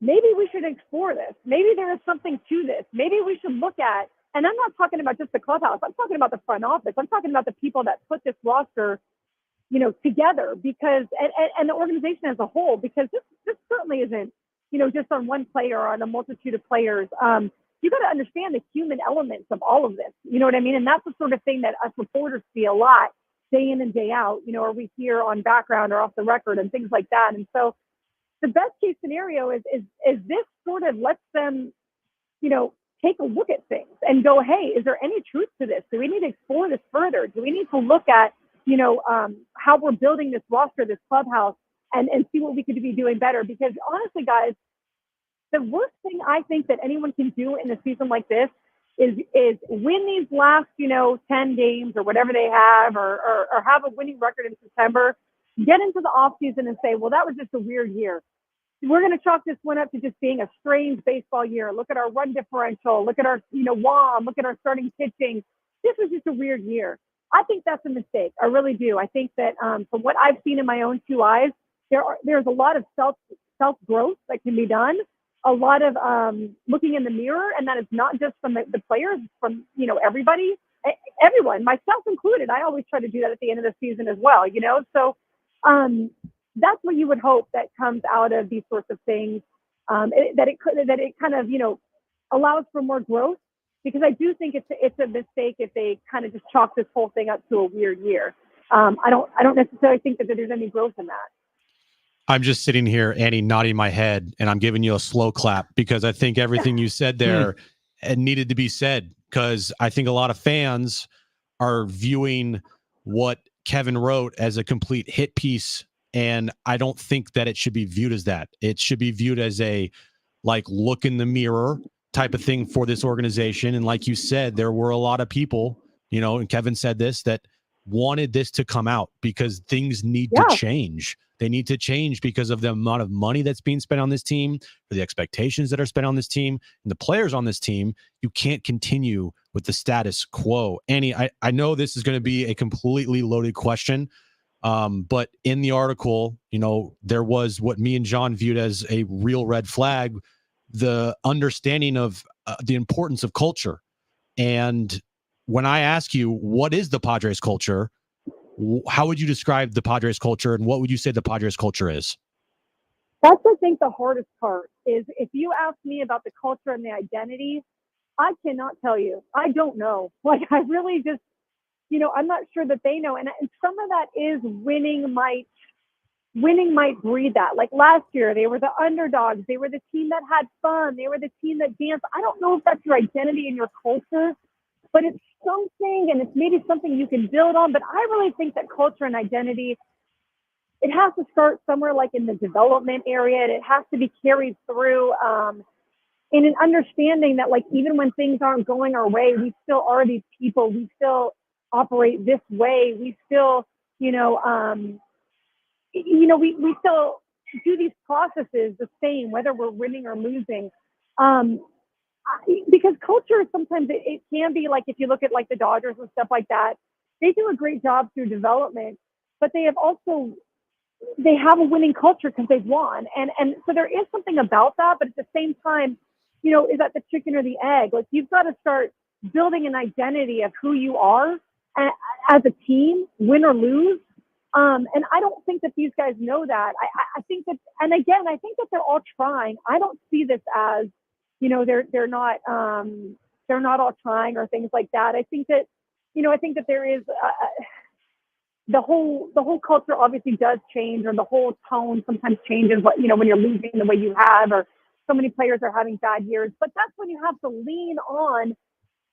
maybe we should explore this. Maybe there is something to this. Maybe we should look at, and I'm not talking about just the clubhouse. I'm talking about the front office. I'm talking about the people that put this roster, together, because, and the organization as a whole, because this certainly isn't, just on one player or on a multitude of players. You got to understand the human elements of all of this. You know what I mean? And that's the sort of thing that us reporters see a lot day in and day out, or we hear on background or off the record and things like that. And so the best case scenario is this sort of lets them, take a look at things and go, hey, is there any truth to this? Do we need to explore this further? Do we need to look at, how we're building this roster, this clubhouse, and see what we could be doing better? Because honestly, guys, the worst thing I think that anyone can do in a season like this is win these last, 10 games or whatever they have, or have a winning record in September, get into the offseason and say, well, that was just a weird year. We're going to chalk this one up to just being a strange baseball year. Look at our run differential. Look at our, WOM. Look at our starting pitching. This was just a weird year. I think that's a mistake. I really do. I think that from what I've seen in my own two eyes, there's a lot of self growth that can be done. A lot of looking in the mirror, and that is not just from the players, from everybody, everyone, myself included. I always try to do that at the end of the season as well. So that's what you would hope that comes out of these sorts of things. That it kind of allows for more growth. Because I do think it's a mistake if they kind of just chalk this whole thing up to a weird year. I don't necessarily think that there's any growth in that.
I'm just sitting here, Annie, nodding my head, and I'm giving you a slow clap because I think everything you said there needed to be said, because I think a lot of fans are viewing what Kevin wrote as a complete hit piece, and I don't think that it should be viewed as that. It should be viewed as a, like, look in the mirror type of thing for this organization. And like you said, there were a lot of people, and Kevin said this, that wanted this to come out because things need to change. They need to change because of the amount of money that's being spent on this team, for the expectations that are spent on this team, and the players on this team. You can't continue with the status quo. Annie, I know this is going to be a completely loaded question, but in the article, there was what me and John viewed as a real red flag, the understanding of the importance of culture. And when I ask you, what is the Padres culture? How would you describe the Padres culture, and what would you say the Padres culture is?
That's, I think, the hardest part is if you ask me about the culture and the identity, I cannot tell you. I don't know. Like, I really just, I'm not sure that they know. And some of that is winning might breed that. Like last year, they were the underdogs. They were the team that had fun. They were the team that danced. I don't know if that's your identity and your culture, but it's something, and it's maybe something you can build on. But I really think that culture and identity, it has to start somewhere like in the development area, and it has to be carried through in an understanding that, like, even when things aren't going our way, we still are these people. We still operate this way. We still, we still do these processes the same, whether we're winning or losing. Because culture, sometimes it can be like, if you look at like the Dodgers and stuff like that, they do a great job through development, but they have a winning culture because they've won. And so there is something about that, but at the same time, is that the chicken or the egg? Like, you've got to start building an identity of who you are as a team, win or lose. And I don't think that these guys know that. I think that, and again, I think that they're all trying. I don't see this as, they're not all trying or things like that. I think that there is the whole culture obviously does change, or the whole tone sometimes changes. When you're losing the way you have, or so many players are having bad years. But that's when you have to lean on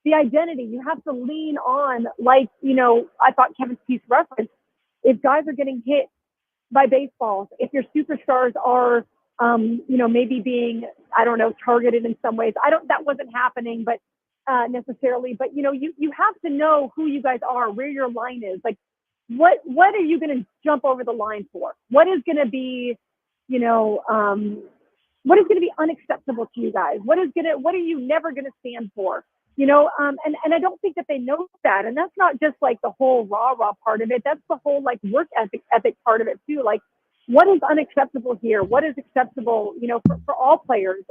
the identity. You have to lean on, I thought Kevin's piece referenced, if guys are getting hit by baseballs, if your superstars are, maybe being, targeted in some ways. That wasn't happening, but necessarily. But you have to know who you guys are, where your line is. Like, what are you going to jump over the line for? What is going to be, what is going to be unacceptable to you guys? What are you never going to stand for? And I don't think that they know that. And that's not just like the whole raw part of it. That's the whole like work ethic part of it too. Like, what is unacceptable here? What is acceptable, for all players?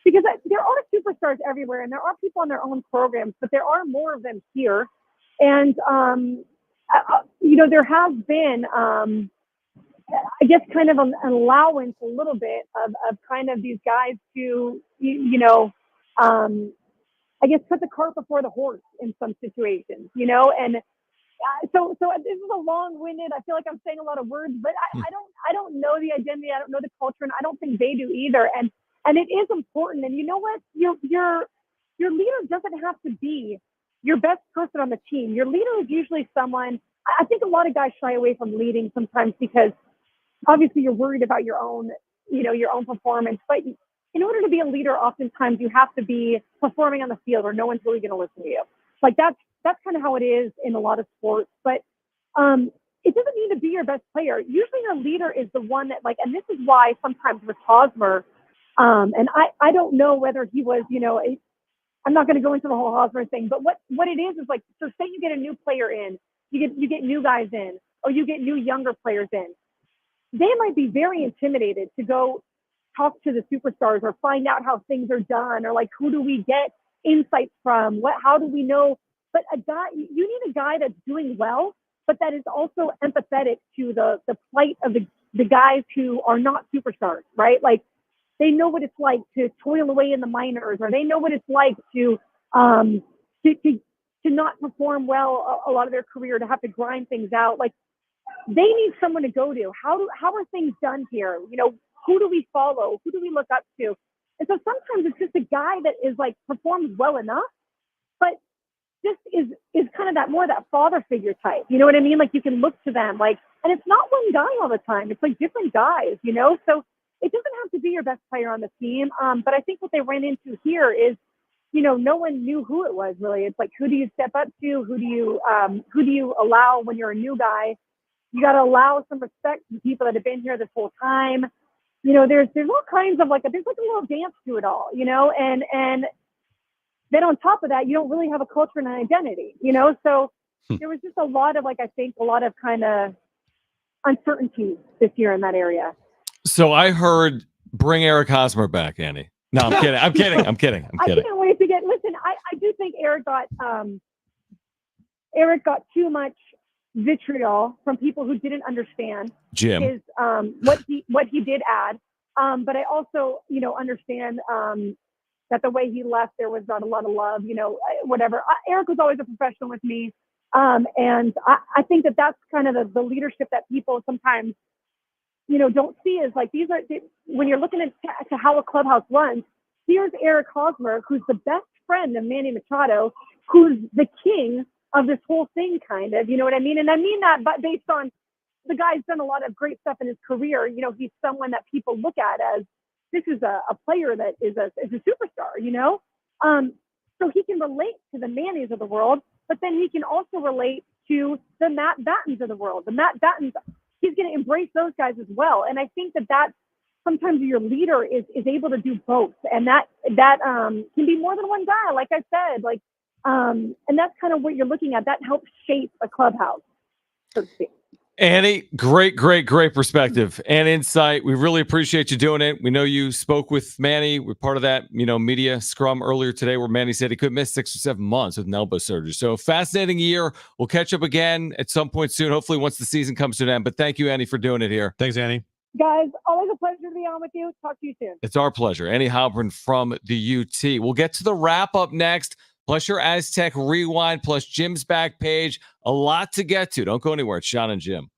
Because there are superstars everywhere, and there are people on their own programs, but there are more of them here. And, there has been, I guess, kind of an allowance a little bit of kind of these guys to, I guess, put the cart before the horse in some situations, and so this is a long-winded, I feel like I'm saying a lot of words, but I don't know the identity. I don't know the culture, and I don't think they do either. And it is important. And you know what? Your leader doesn't have to be your best person on the team. Your leader is usually someone, I think a lot of guys shy away from leading sometimes because obviously you're worried about your own performance. But in order to be a leader, oftentimes you have to be performing on the field, or no one's really going to listen to you. Like that's kind of how it is in a lot of sports. But it doesn't need to be your best player. Usually your leader is the one that, like, and this is why sometimes with Hosmer, and I don't know whether he was, I'm not going to go into the whole Hosmer thing, but what it is like, so say you get a new player in, you get new guys in, or you get new younger players in. They might be very intimidated to go talk to the superstars or find out how things are done, or like, who do we get insights from? How do we know? But you need a guy that's doing well, but that is also empathetic to the plight of the guys who are not superstars, right? Like, they know what it's like to toil away in the minors, or they know what it's like to not perform well a lot of their career, to have to grind things out. Like, they need someone to go to. How are things done here? Who do we follow? Who do we look up to? And so sometimes it's just a guy that is like performs well enough, but just is kind of that father figure type. You know what I mean? Like, you can look to them, like, and it's not one guy all the time. It's like different guys, so it doesn't have to be your best player on the team. But I think what they ran into here is, no one knew who it was really. It's like, who do you step up to? Who do you allow when you're a new guy? You got to allow some respect to people that have been here this whole time. There's all kinds of there's like a little dance to it all, and then on top of that, you don't really have a culture and an identity, so there was just a lot of kind of uncertainty this year in that area.
So I heard bring Eric Hosmer back, Annie. No, I'm kidding. I'm kidding.
I can't wait to listen, I do think Eric got too much vitriol from people who didn't understand
Jim
his what he did add. But I also, understand that the way he left, there was not a lot of love, whatever. Eric was always a professional with me. And I think that that's kind of the leadership that people sometimes, don't see, is like, when you're looking to how a clubhouse runs, here's Eric Hosmer, who's the best friend of Manny Machado, who's the king of this whole thing, kind of, you know what I mean? And I mean that, but based on the guy's done a lot of great stuff in his career. He's someone that people look at as, this is a player that is a superstar, so he can relate to the Mannys of the world, but then he can also relate to the Matt Battens of the world. The Matt Battens, he's going to embrace those guys as well. And I think that sometimes your leader is able to do both. And that can be more than one guy, like I said, and that's kind of what you're looking at. That helps shape a clubhouse, so to speak.
Annie, great perspective and insight. We really appreciate you doing it. We know you spoke with Manny. We're part of that, media scrum earlier today where Manny said he could miss 6 or 7 months with an elbow surgery. So fascinating year. We'll catch up again at some point soon, hopefully once the season comes to an end. But thank you, Annie, for doing it here.
Thanks, Annie.
Guys, always a pleasure to be on with you. Talk to you soon.
It's our pleasure. Annie Halpern from the UT. We'll get to the wrap up next, plus your Aztec rewind, plus Jim's back page. A lot to get to. Don't go anywhere. It's Jon and Jim.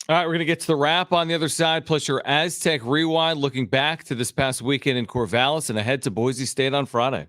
All right, we're going to get to the wrap on the other side, plus your Aztec rewind, looking back to this past weekend in Corvallis and ahead to Boise State on Friday.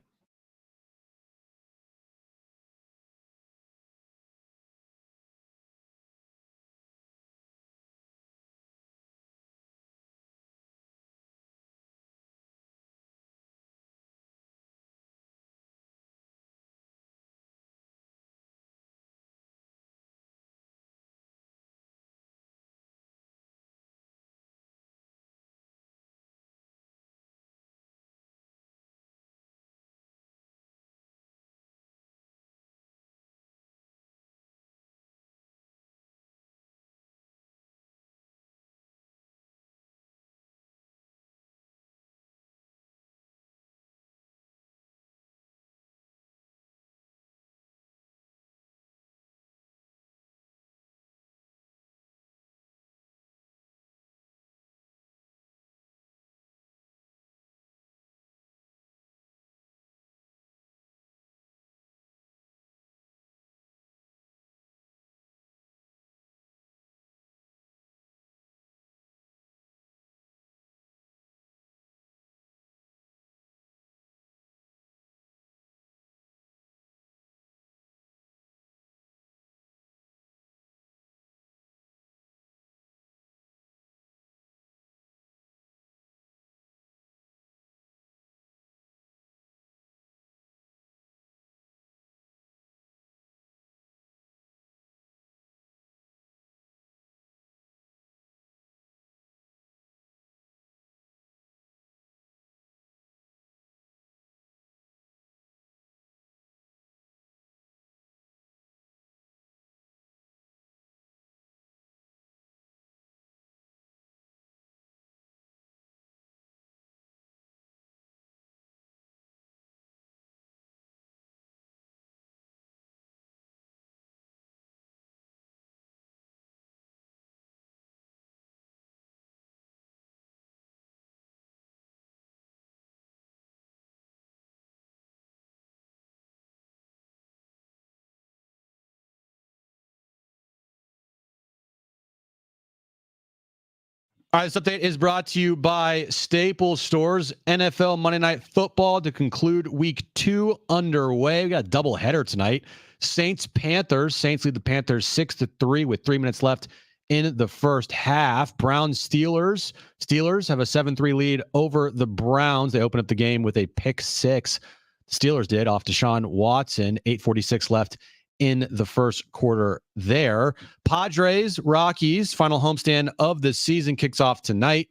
All right, this update is brought to you by Staples Stores. NFL Monday Night Football to conclude week 2 underway. We got a double header tonight. Saints-Panthers. Saints lead the Panthers 6-3 with 3 minutes left in the first half. Browns-Steelers. Steelers have a 7-3 lead over the Browns. They open up the game with a pick 6. The Steelers did off Deshaun Watson. 8:46 left in the first quarter there. Padres, Rockies, final homestand of the season kicks off tonight.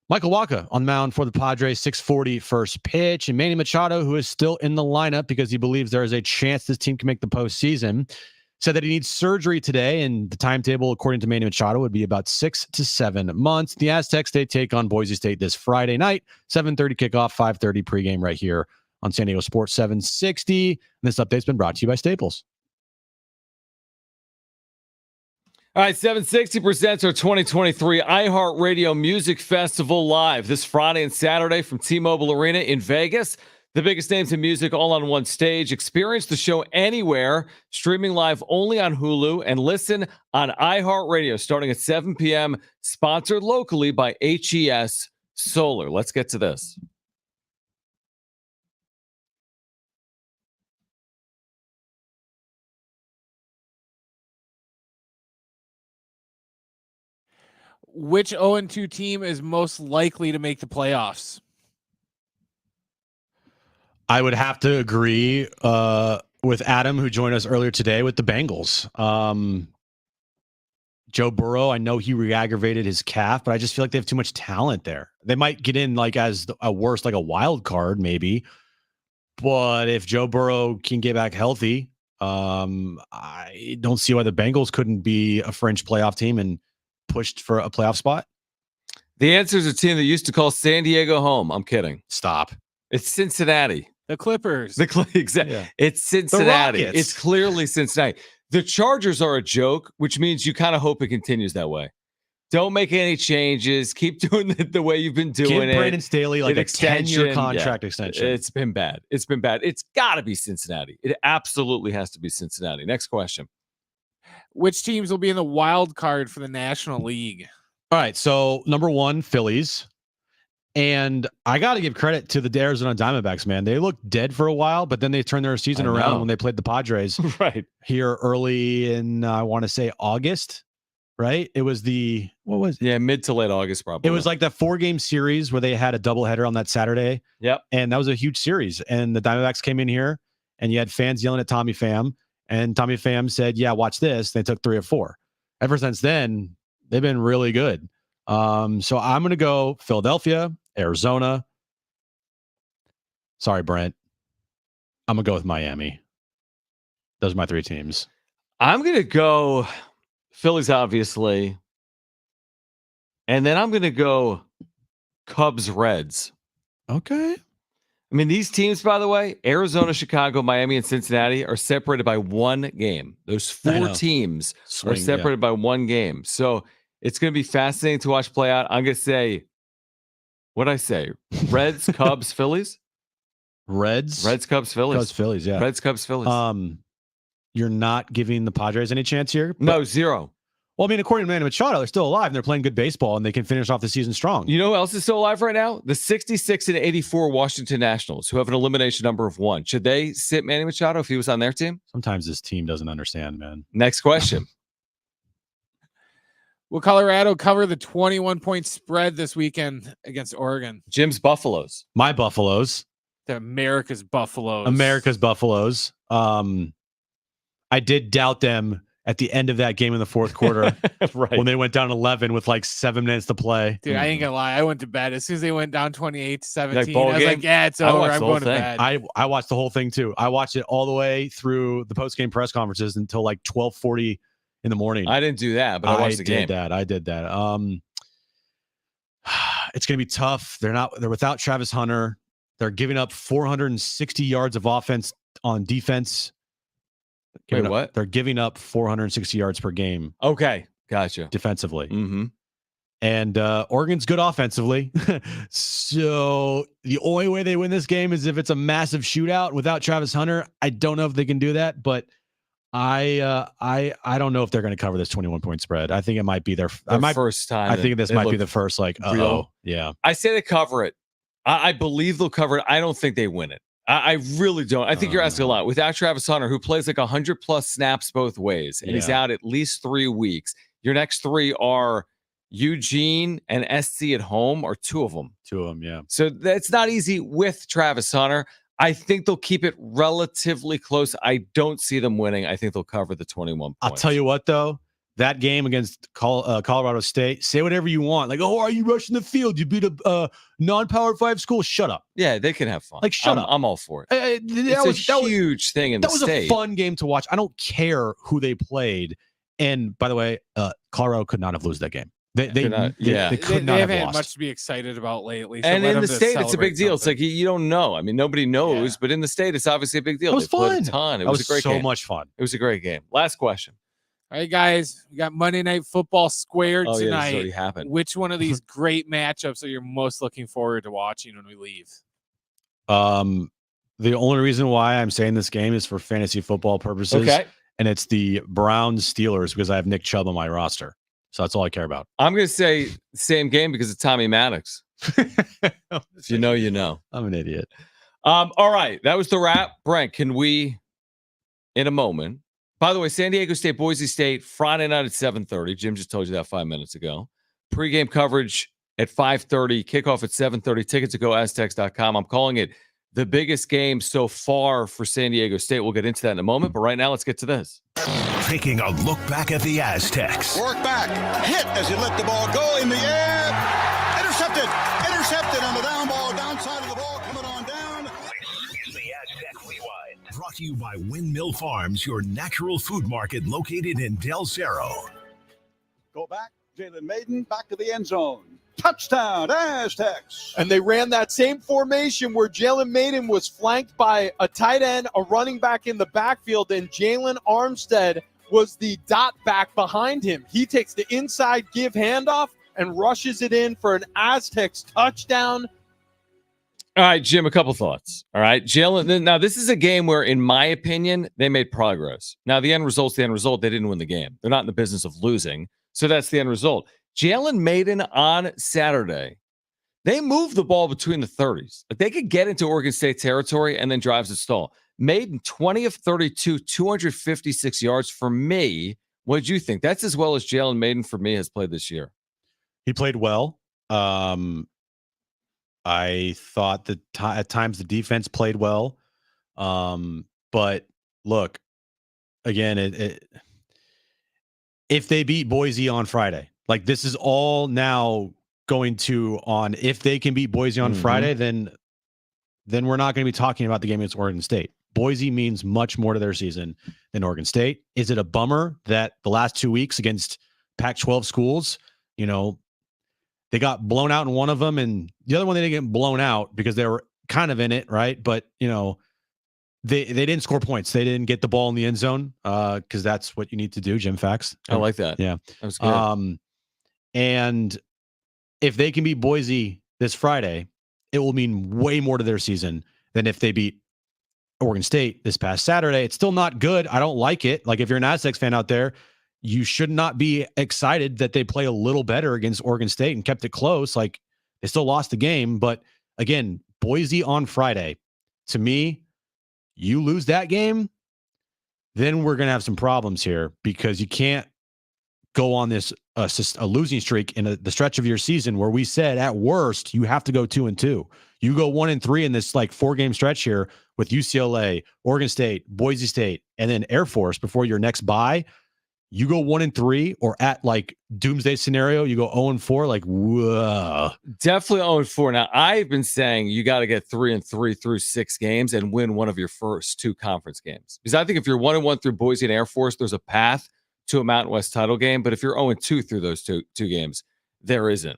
Michael Wacha on the mound for the Padres, 6:40 first pitch. And Manny Machado, who is still in the lineup because he believes there is a chance this team can make the postseason, said that he needs surgery today, and the timetable, according to Manny Machado, would be about 6 to 7 months. The Aztecs, they take on Boise State this Friday night, 7:30 kickoff, 5:30 pregame right here on San Diego Sports 760. And this update's been brought to you by Staples.
All right, 760 presents our 2023 iHeartRadio Music Festival live this Friday and Saturday from T-Mobile Arena in Vegas. The biggest names in music all on one stage. Experience the show anywhere, streaming live only on Hulu, and listen on iHeartRadio starting at 7 p.m., sponsored locally by HES Solar. Let's get to this.
Which 0-2 team is most likely to make the playoffs?
I would have to agree with Adam, who joined us earlier today, with the Bengals. Joe Burrow, I know he re-aggravated his calf, but I just feel like they have too much talent there. They might get in like as a worst, like a wild card maybe. But if Joe Burrow can get back healthy, I don't see why the Bengals couldn't be a fringe playoff team and pushed for a playoff spot.
The answer is a team that used to call San Diego home. I'm kidding.
Stop.
It's Cincinnati.
The Clippers.
Exactly.
Yeah.
It's Cincinnati.
The Rockets.
It's clearly Cincinnati. The Chargers are a joke, which means you kind of hope it continues that way. Don't make any changes. Keep doing it the way you've been doing it.
Give Brandon Staley like a 10-year contract extension.
It's been bad. It's been bad. It's got to be Cincinnati. It absolutely has to be Cincinnati. Next question.
Which teams will be in the wild card for the National League?
All right. So number 1, Phillies. And I got to give credit to the Arizona Diamondbacks, man. They looked dead for a while, but then they turned their season around when they played the Padres
right
here early in, I want to say August, right? It was
mid to late August, probably.
It was like that 4-game series where they had a doubleheader on that Saturday.
Yep.
And that was a huge series. And the Diamondbacks came in here and you had fans yelling at Tommy Pham. And Tommy Pham said, yeah, watch this. They took 3 of 4. Ever since then, they've been really good. So I'm going to go Philadelphia, Arizona. Sorry, Brent. I'm going to go with Miami. Those are my 3 teams.
I'm going to go Phillies, obviously. And then I'm going to go Cubs, Reds.
Okay.
I mean, these teams, by the way, Arizona, Chicago, Miami, and Cincinnati are separated by 1 game. Those 4 teams are separated by 1 game. So it's going to be fascinating to watch play out. I'm going to say, what'd I say? Reds, Cubs, Phillies?
Reds,
Cubs, Phillies.
Cubs, Phillies, yeah.
Reds, Cubs, Phillies.
You're not giving the Padres any chance here?
No, 0.
Well, I mean, according to Manny Machado, they're still alive and they're playing good baseball and they can finish off the season strong.
You know who else is still alive right now? The 66 and 84 Washington Nationals, who have an elimination number of 1. Should they sit Manny Machado if he was on their team?
Sometimes this team doesn't understand, man.
Next question.
Will Colorado cover the 21-point spread this weekend against Oregon?
Jim's Buffaloes.
My Buffaloes.
The America's Buffaloes.
America's Buffaloes. I did doubt them at the end of that game in the fourth quarter
right.
when they went down 11 with like 7 minutes to play.
Dude, I ain't gonna lie. I went to bed as soon as they went down 28-17.
Like
I was like, yeah, it's over. I'm going to bed.
I watched the whole thing too. I watched it all the way through the post-game press conferences until like 12:40 in the morning.
I didn't do that, but I watched the game.
I did that. It's going to be tough. They're without Travis Hunter. They're giving up 460 yards of offense on defense.
What?
They're giving up 460 yards per game.
Okay. Gotcha.
Defensively.
Mm-hmm.
And Oregon's good offensively. So the only way they win this game is if it's a massive shootout without Travis Hunter. I don't know if they can do that, but I don't know if they're going to cover this 21-point spread. I think it might be their
first time.
I think this might be the first
real.
Yeah.
I say they cover it. I believe they'll cover it. I don't think they win it. I really don't. I think you're asking a lot. Without Travis Hunter, who plays like 100+ snaps both ways, and he's out at least 3 weeks. Your next 3 are Eugene and SC at home, or 2 of them.
2 of them, yeah.
So that's not easy with Travis Hunter. I think they'll keep it relatively close. I don't see them winning. I think they'll cover the 21 points.
I'll tell you what, though. That game against Colorado State, say whatever you want. Like, oh, are you rushing the field? You beat a non-Power 5 school. Shut up.
Yeah, they can have fun.
Like, shut up.
I'm all for it.
That was a
huge thing in the state.
That was a fun game to watch. I don't care who they played. And by the way, Colorado could not have lost that game. They could not have
had
lost.
much to be excited about lately. So
and in the state, it's a big deal. It's like you don't know. I mean, nobody knows, but in the state, it's obviously a big deal.
It was fun.
A ton. It was a great game.
So much fun.
It was a great game. Last question.
All right, guys, we got Monday Night Football squared
tonight.
Yeah,
this already happened.
Which one of these great matchups are you most looking forward to watching when we leave?
The only reason why I'm saying this game is for fantasy football purposes.
Okay.
And it's the Browns Steelers because I have Nick Chubb on my roster. So that's all I care about.
I'm going to say same game because of Tommy Maddox. If you know, you know.
I'm an idiot.
All right. That was the wrap. Brent, can we, in a moment, by the way, San Diego State, Boise State, Friday night at 7:30. Jim just told you that 5 minutes ago. Pre-game coverage at 5:30. Kickoff at 7:30. Tickets at goaztecs.com. I'm calling it the biggest game so far for San Diego State. We'll get into that in a moment. But right now, let's get to this.
Taking a look back at the Aztecs.
Work back. Hit as he let the ball go in the air. Intercepted. Intercepted on the down ball. Downside of the ball coming on down.
This is the Aztec Rewind. Brought to you by Windmill Farms, your natural food market located in Del Cerro.
Go back. Jalen Maiden back to the end zone. Touchdown, Aztecs.
And they ran that same formation where Jalen Maiden was flanked by a tight end, a running back in the backfield, and Jalen Armstead was the dot back behind him. He takes the inside give handoff and rushes it in for an Aztecs touchdown.
All right, Jim, a couple thoughts. All right, Jalen. Now, this is a game where, in my opinion, they made progress. Now, the end result's the end result. They didn't win the game. They're not in the business of losing. So that's the end result. Jalen Maiden on Saturday, they moved the ball between the 30s. Like they could get into Oregon State territory and then drives a stall. Maiden 20 of 32, 256 yards. For me, what did you think? That's as well as Jalen Maiden for me has played this year.
He played well. I thought that at times the defense played well. But look, again, if they beat Boise on Friday, like this is all now going to on if they can beat Boise on Friday, then we're not going to be talking about the game against Oregon State. Boise means much more to their season than Oregon State. Is it a bummer that the last 2 weeks against Pac-12 schools, you know, they got blown out in one of them, and the other one they didn't get blown out because they were kind of in it, right? But you know, they didn't score points. They didn't get the ball in the end zone because that's what you need to do. Jim Facts.
I like that.
Yeah,
that was good.
And if they can beat Boise this Friday, it will mean way more to their season than if they beat Oregon State this past Saturday. It's still not good. I don't like it. Like if you're an Aztecs fan out there, you should not be excited that they play a little better against Oregon State and kept it close. Like they still lost the game. But again, Boise on Friday, to me, you lose that game, then we're going to have some problems here because you can't go on this a losing streak in the stretch of your season where we said at worst you have to go 2-2. You go 1-3 in this like 4-game stretch here with UCLA, Oregon State, Boise State, and then Air Force before your next bye. You go 1-3 or at like doomsday scenario, you go 0-4, like, whoa.
Definitely 0-4. Now, I've been saying you got to get 3-3 through 6 games and win one of your first 2 conference games. Because I think if you're 1-1 through Boise and Air Force, there's a path to a Mountain West title game. But if you're 0-2 through those two games, there isn't.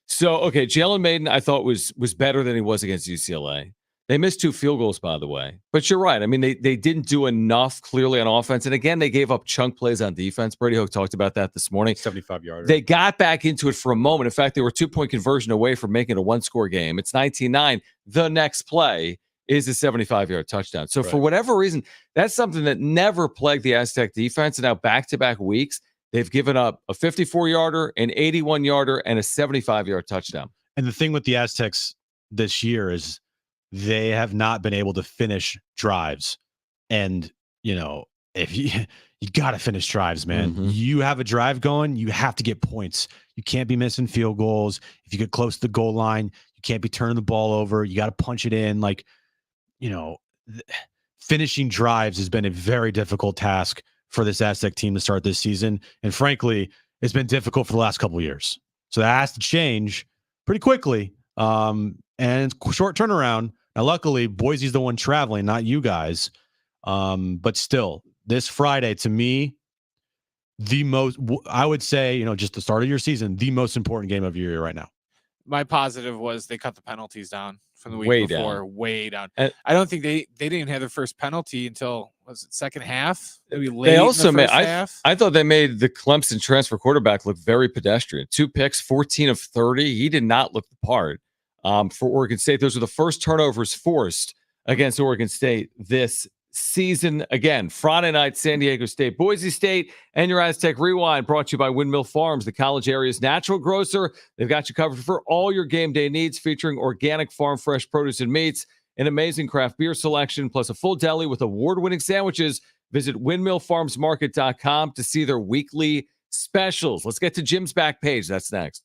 So, okay, Jalen Maiden, I thought was better than he was against UCLA. They missed 2 field goals, by the way. But you're right. I mean, they didn't do enough clearly on offense. And again, they gave up chunk plays on defense. Brady Hoke talked about that this morning.
75-yarder.
They got back into it for a moment. In fact, they were 2-point conversion away from making it a 1-score game. It's 19-9. The next play is a 75-yard touchdown. So for
Right.
whatever reason, that's something that never plagued the Aztec defense. And now back-to-back weeks, they've given up a 54-yarder, an 81-yarder, and a 75-yard touchdown.
And the thing with the Aztecs this year is they have not been able to finish drives. And, if you got to finish drives, man.
Mhm.
You have a drive going, you have to get points. You can't be missing field goals. If you get close to the goal line, you can't be turning the ball over. You got to punch it in. Finishing drives has been a very difficult task for this Aztec team to start this season. And frankly, it's been difficult for the last couple of years. So that has to change pretty quickly. And it's short turnaround. Now, luckily, Boise's the one traveling, not you guys. But still, this Friday, to me, I would say, just the start of your season, the most important game of your year right now.
My positive was they cut the penalties down from the week
Way
before,
down.
way down.
And
I don't think they didn't have their first penalty until, was it second half? Maybe late
they
in
also
the
made,
first half.
I thought they made the Clemson transfer quarterback look very pedestrian. 2 picks, 14 of 30. He did not look the part for Oregon State. Those are the first turnovers forced against Oregon State this season. Again, Friday night, San Diego State, Boise State, and your Aztec Rewind brought to you by Windmill Farms, the college area's natural grocer. They've got you covered for all your game day needs, featuring organic farm fresh produce and meats, an amazing craft beer selection, plus a full deli with award-winning sandwiches. Visit windmillfarmsmarket.com to see their weekly specials. Let's get to Jim's back page. That's next.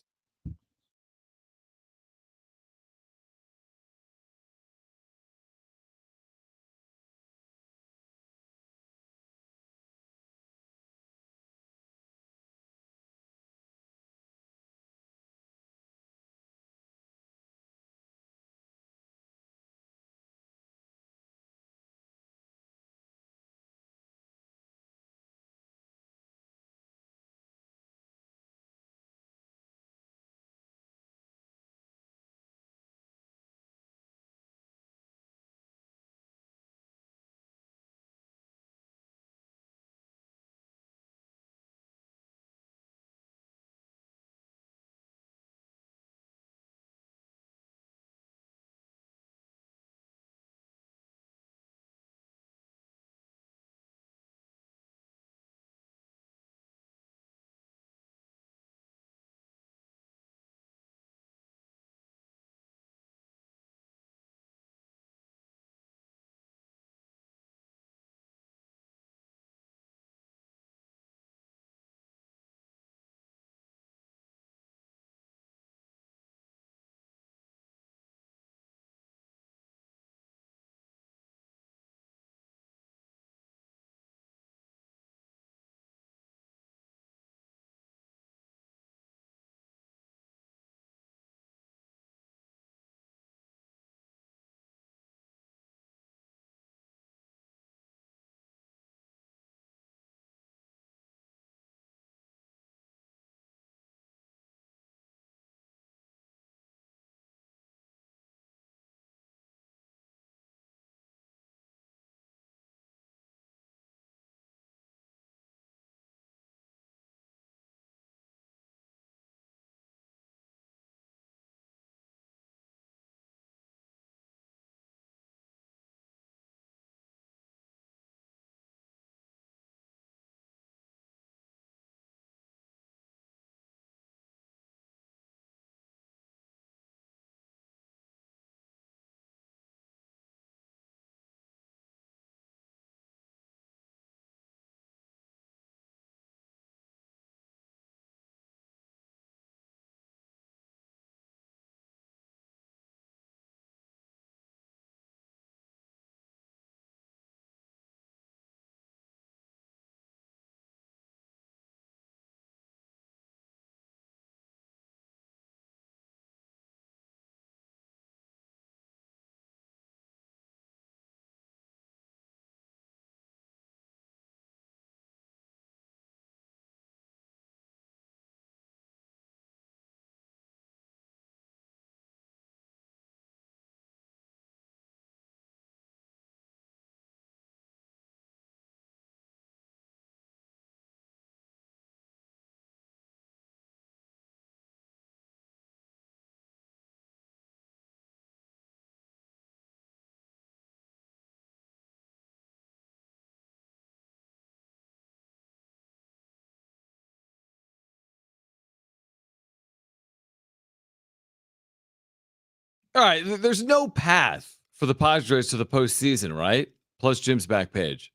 All right, there's no path for the Padres to the postseason, right? Plus Jim's back page.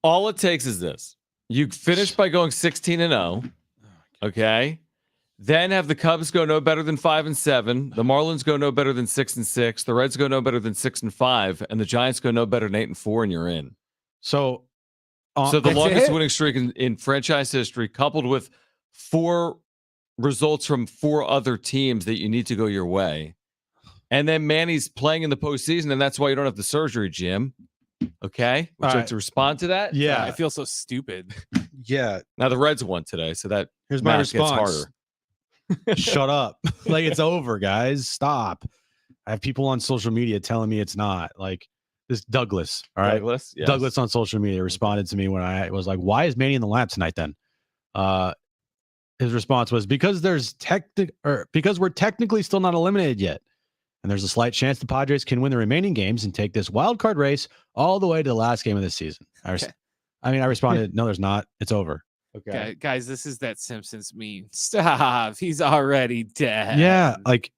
All it takes is this. You finish by going 16-0. Okay. Then have the Cubs go no better than 5-7. The Marlins go no better than 6-6. The Reds go no better than 6-5. And the Giants go no better than 8-4, and you're in.
So
the longest winning streak in franchise history, coupled with 4 results from 4 other teams that you need to go your way. And then Manny's playing in the postseason, and that's why you don't have the surgery, Jim. Okay? Would you like to respond to that?
Yeah.
I feel so stupid.
Yeah.
Now the Reds won today, so that
Here's my
math gets
response.
harder.
Shut up. Like, it's over, guys. Stop. I have people on social media telling me it's not. Like, this Douglas, all right?
Douglas, yes.
Douglas on social media responded to me when I was like, why is Manny in the lab tonight then? His response was, because we're technically still not eliminated yet. And there's a slight chance the Padres can win the remaining games and take this wild card race all the way to the last game of the season. I responded, no, there's not. It's over.
Okay.
Guys, this is that Simpsons meme. Stop. He's already dead.
Yeah. Like,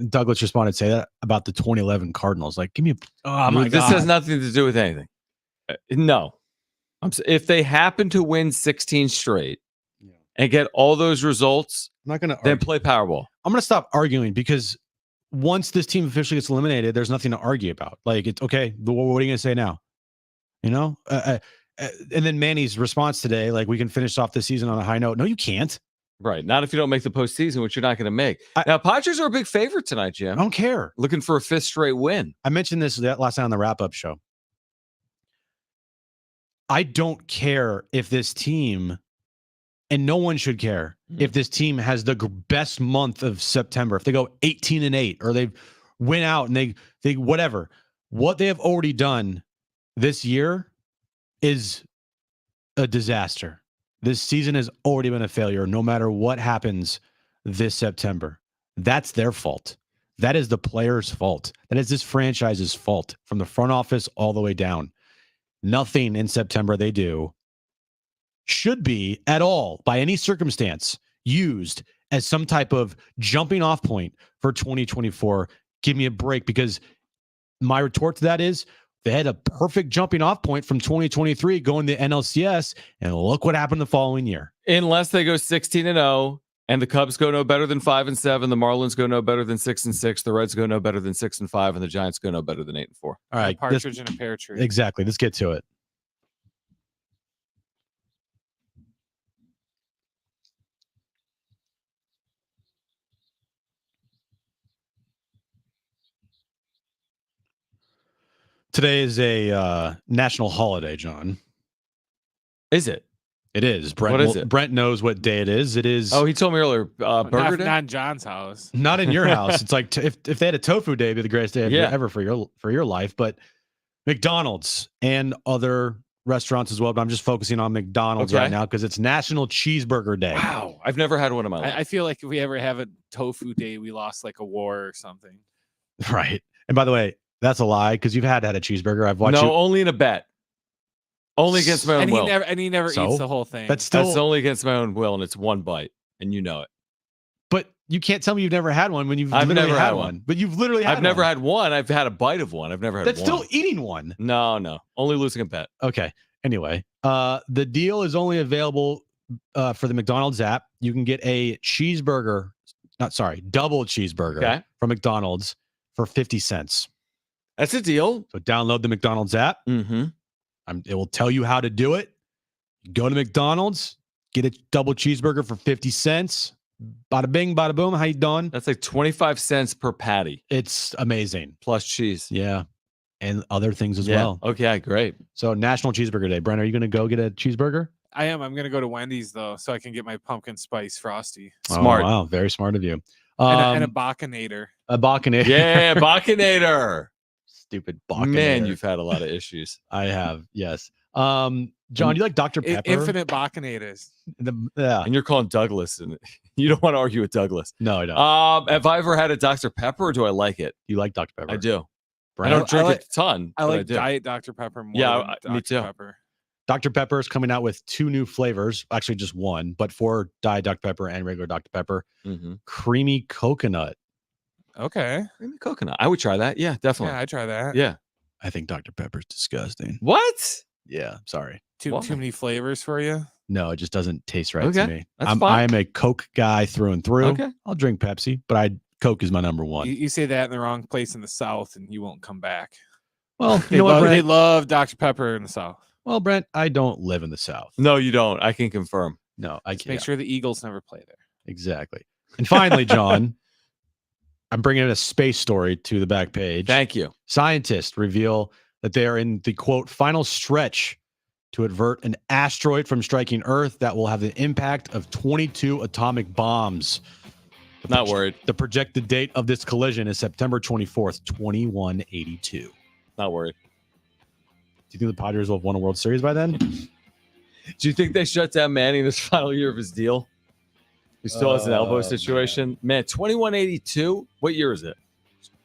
Douglas responded, say that about the 2011 Cardinals. Like, give me oh my
This
God.
has nothing to do with anything. No. If they happen to win 16 straight and get all those results,
I'm not going to
then play Powerball.
I'm going to stop arguing, because once this team officially gets eliminated, there's nothing to argue about. Like, it's okay. What are you going to say now? You know? And then Manny's response today, like, we can finish off the season on a high note. No, you can't.
Right. Not if you don't make the postseason, which you're not going to make. Now, Padres are a big favorite tonight, Jim.
I don't care.
Looking for a 5th straight win.
I mentioned this last night on the wrap-up show. I don't care if this team, and no one should care, if this team has the best month of September, if they go 18-8, or they win out and they whatever. What they have already done this year is a disaster. This season has already been a failure, no matter what happens this September. That's their fault. That is the player's fault. That is this franchise's fault from the front office all the way down. Nothing in September they do should be at all, by any circumstance, used as some type of jumping off point for 2024. Give me a break, because my retort to that is they had a perfect jumping off point from 2023 going to NLCS, and look what happened the following year.
Unless they go 16-0 and the Cubs go no better than 5-7, the Marlins go no better than 6-6, the Reds go no better than 6-5, and the Giants go no better than 8-4.
All right,
a partridge in a pear tree.
Exactly. Let's get to it. Today is a national holiday, John.
Is it?
It is. Brent,
What is it?
Brent knows what day it is. It is.
Oh, he told me earlier. Burger Day?
Not in John's house.
Not in your house. It's like if they had a tofu day, it'd be the greatest day ever for your life. But McDonald's and other restaurants as well. But I'm just focusing on McDonald's right now because it's National Cheeseburger Day.
Wow, I've never had one in my life.
I feel like if we ever have a tofu day, we lost like a war or something.
Right. And by the way, that's a lie because you've had a cheeseburger. I've watched.
No,
you.
only in a bet. Only against my own will.
And he never eats the whole thing.
That's
only against my own will, and it's one bite, and you know it.
But you can't tell me you've never had one when
I've
literally
never
had
had
one. But you've literally had
I've never had one. I've had a bite of one. I've never had
That's
one.
still eating one.
No. Only losing a bet.
Okay. Anyway, the deal is only available for the McDonald's app. You can get a double cheeseburger from McDonald's for 50 cents.
That's a deal.
So download the McDonald's app.
Mm-hmm.
It will tell you how to do it. Go to McDonald's, get a double cheeseburger for 50 cents. Bada bing, bada boom. How you doing?
That's like 25 cents per patty.
It's amazing.
Plus cheese.
Yeah. And other things as well.
Okay, great.
So National Cheeseburger Day. Brent, are you going to go get a cheeseburger?
I am. I'm going to go to Wendy's, though, so I can get my pumpkin spice frosty.
Smart.
Oh, wow. Very smart of you.
And a Baconator.
A Baconator.
Yeah, Baconator.
Stupid Baconator.
Man, you've had a lot of issues.
I have, yes. John, you like Dr. Pepper?
Infinite Baconators.
And
you're calling Douglas, and you don't want to argue with Douglas.
No, I don't.
Have I ever had a Dr. Pepper, or do I like it?
You like Dr. Pepper?
I do.
Brent?
I don't drink it a ton.
I
but
like
do.
Diet Dr. Pepper more
Yeah,
than
me
Dr.
too.
Pepper.
Dr. Pepper is coming out with 2 new flavors. Actually, just one, but for Diet Dr. Pepper and regular Dr. Pepper.
Mm-hmm.
Creamy coconut.
Okay.
Creamy coconut. I would try that. Yeah, definitely.
Yeah, I try that.
Yeah.
I think Dr. Pepper's disgusting.
What?
Yeah, sorry.
Too many flavors for you?
No, it just doesn't taste right
Okay,
to me.
that's fine.
I'm a Coke guy through and through.
Okay.
I'll drink Pepsi, but Coke is my number one.
You say that in the wrong place in the South, and you won't come back.
Well,
They love Dr. Pepper in the South.
Well, Brent, I don't live in the South.
No, you don't. I can confirm.
No, I
Just
can't.
make sure the Eagles never play there.
Exactly. And finally, John, I'm bringing a space story to the back page.
Thank you.
Scientists reveal that they are in the, quote, final stretch to avert an asteroid from striking Earth that will have the impact of 22 atomic bombs.
Not worried.
The projected date of this collision is September 24th, 2182.
Not worried.
Do you think the Padres will have won a World Series by then?
Do you think they shut down Manny in this final year of his deal? He still has an elbow situation. Man, 2182. What year is it?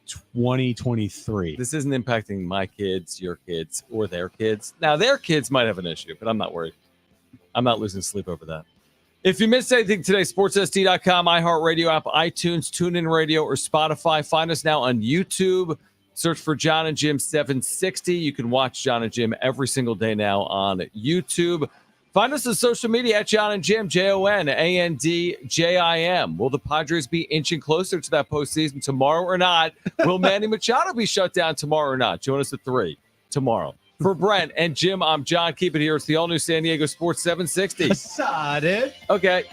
2023.
This isn't impacting my kids, your kids, or their kids. Now, their kids might have an issue, but I'm not worried. I'm not losing sleep over that. If you missed anything today, sportssd.com, iHeartRadio app, iTunes, TuneIn Radio, or Spotify. Find us now on YouTube. Search for Jon and Jim 760. You can watch Jon and Jim every single day now on YouTube. Find us on social media at Jon and Jim, JONANDJIM. Will the Padres be inching closer to that postseason tomorrow or not? Will Manny Machado be shut down tomorrow or not? Join us at 3 tomorrow. For Brent and Jim, I'm John. Keep it here. It's the all-new San Diego Sports 760.
Excited.
Okay.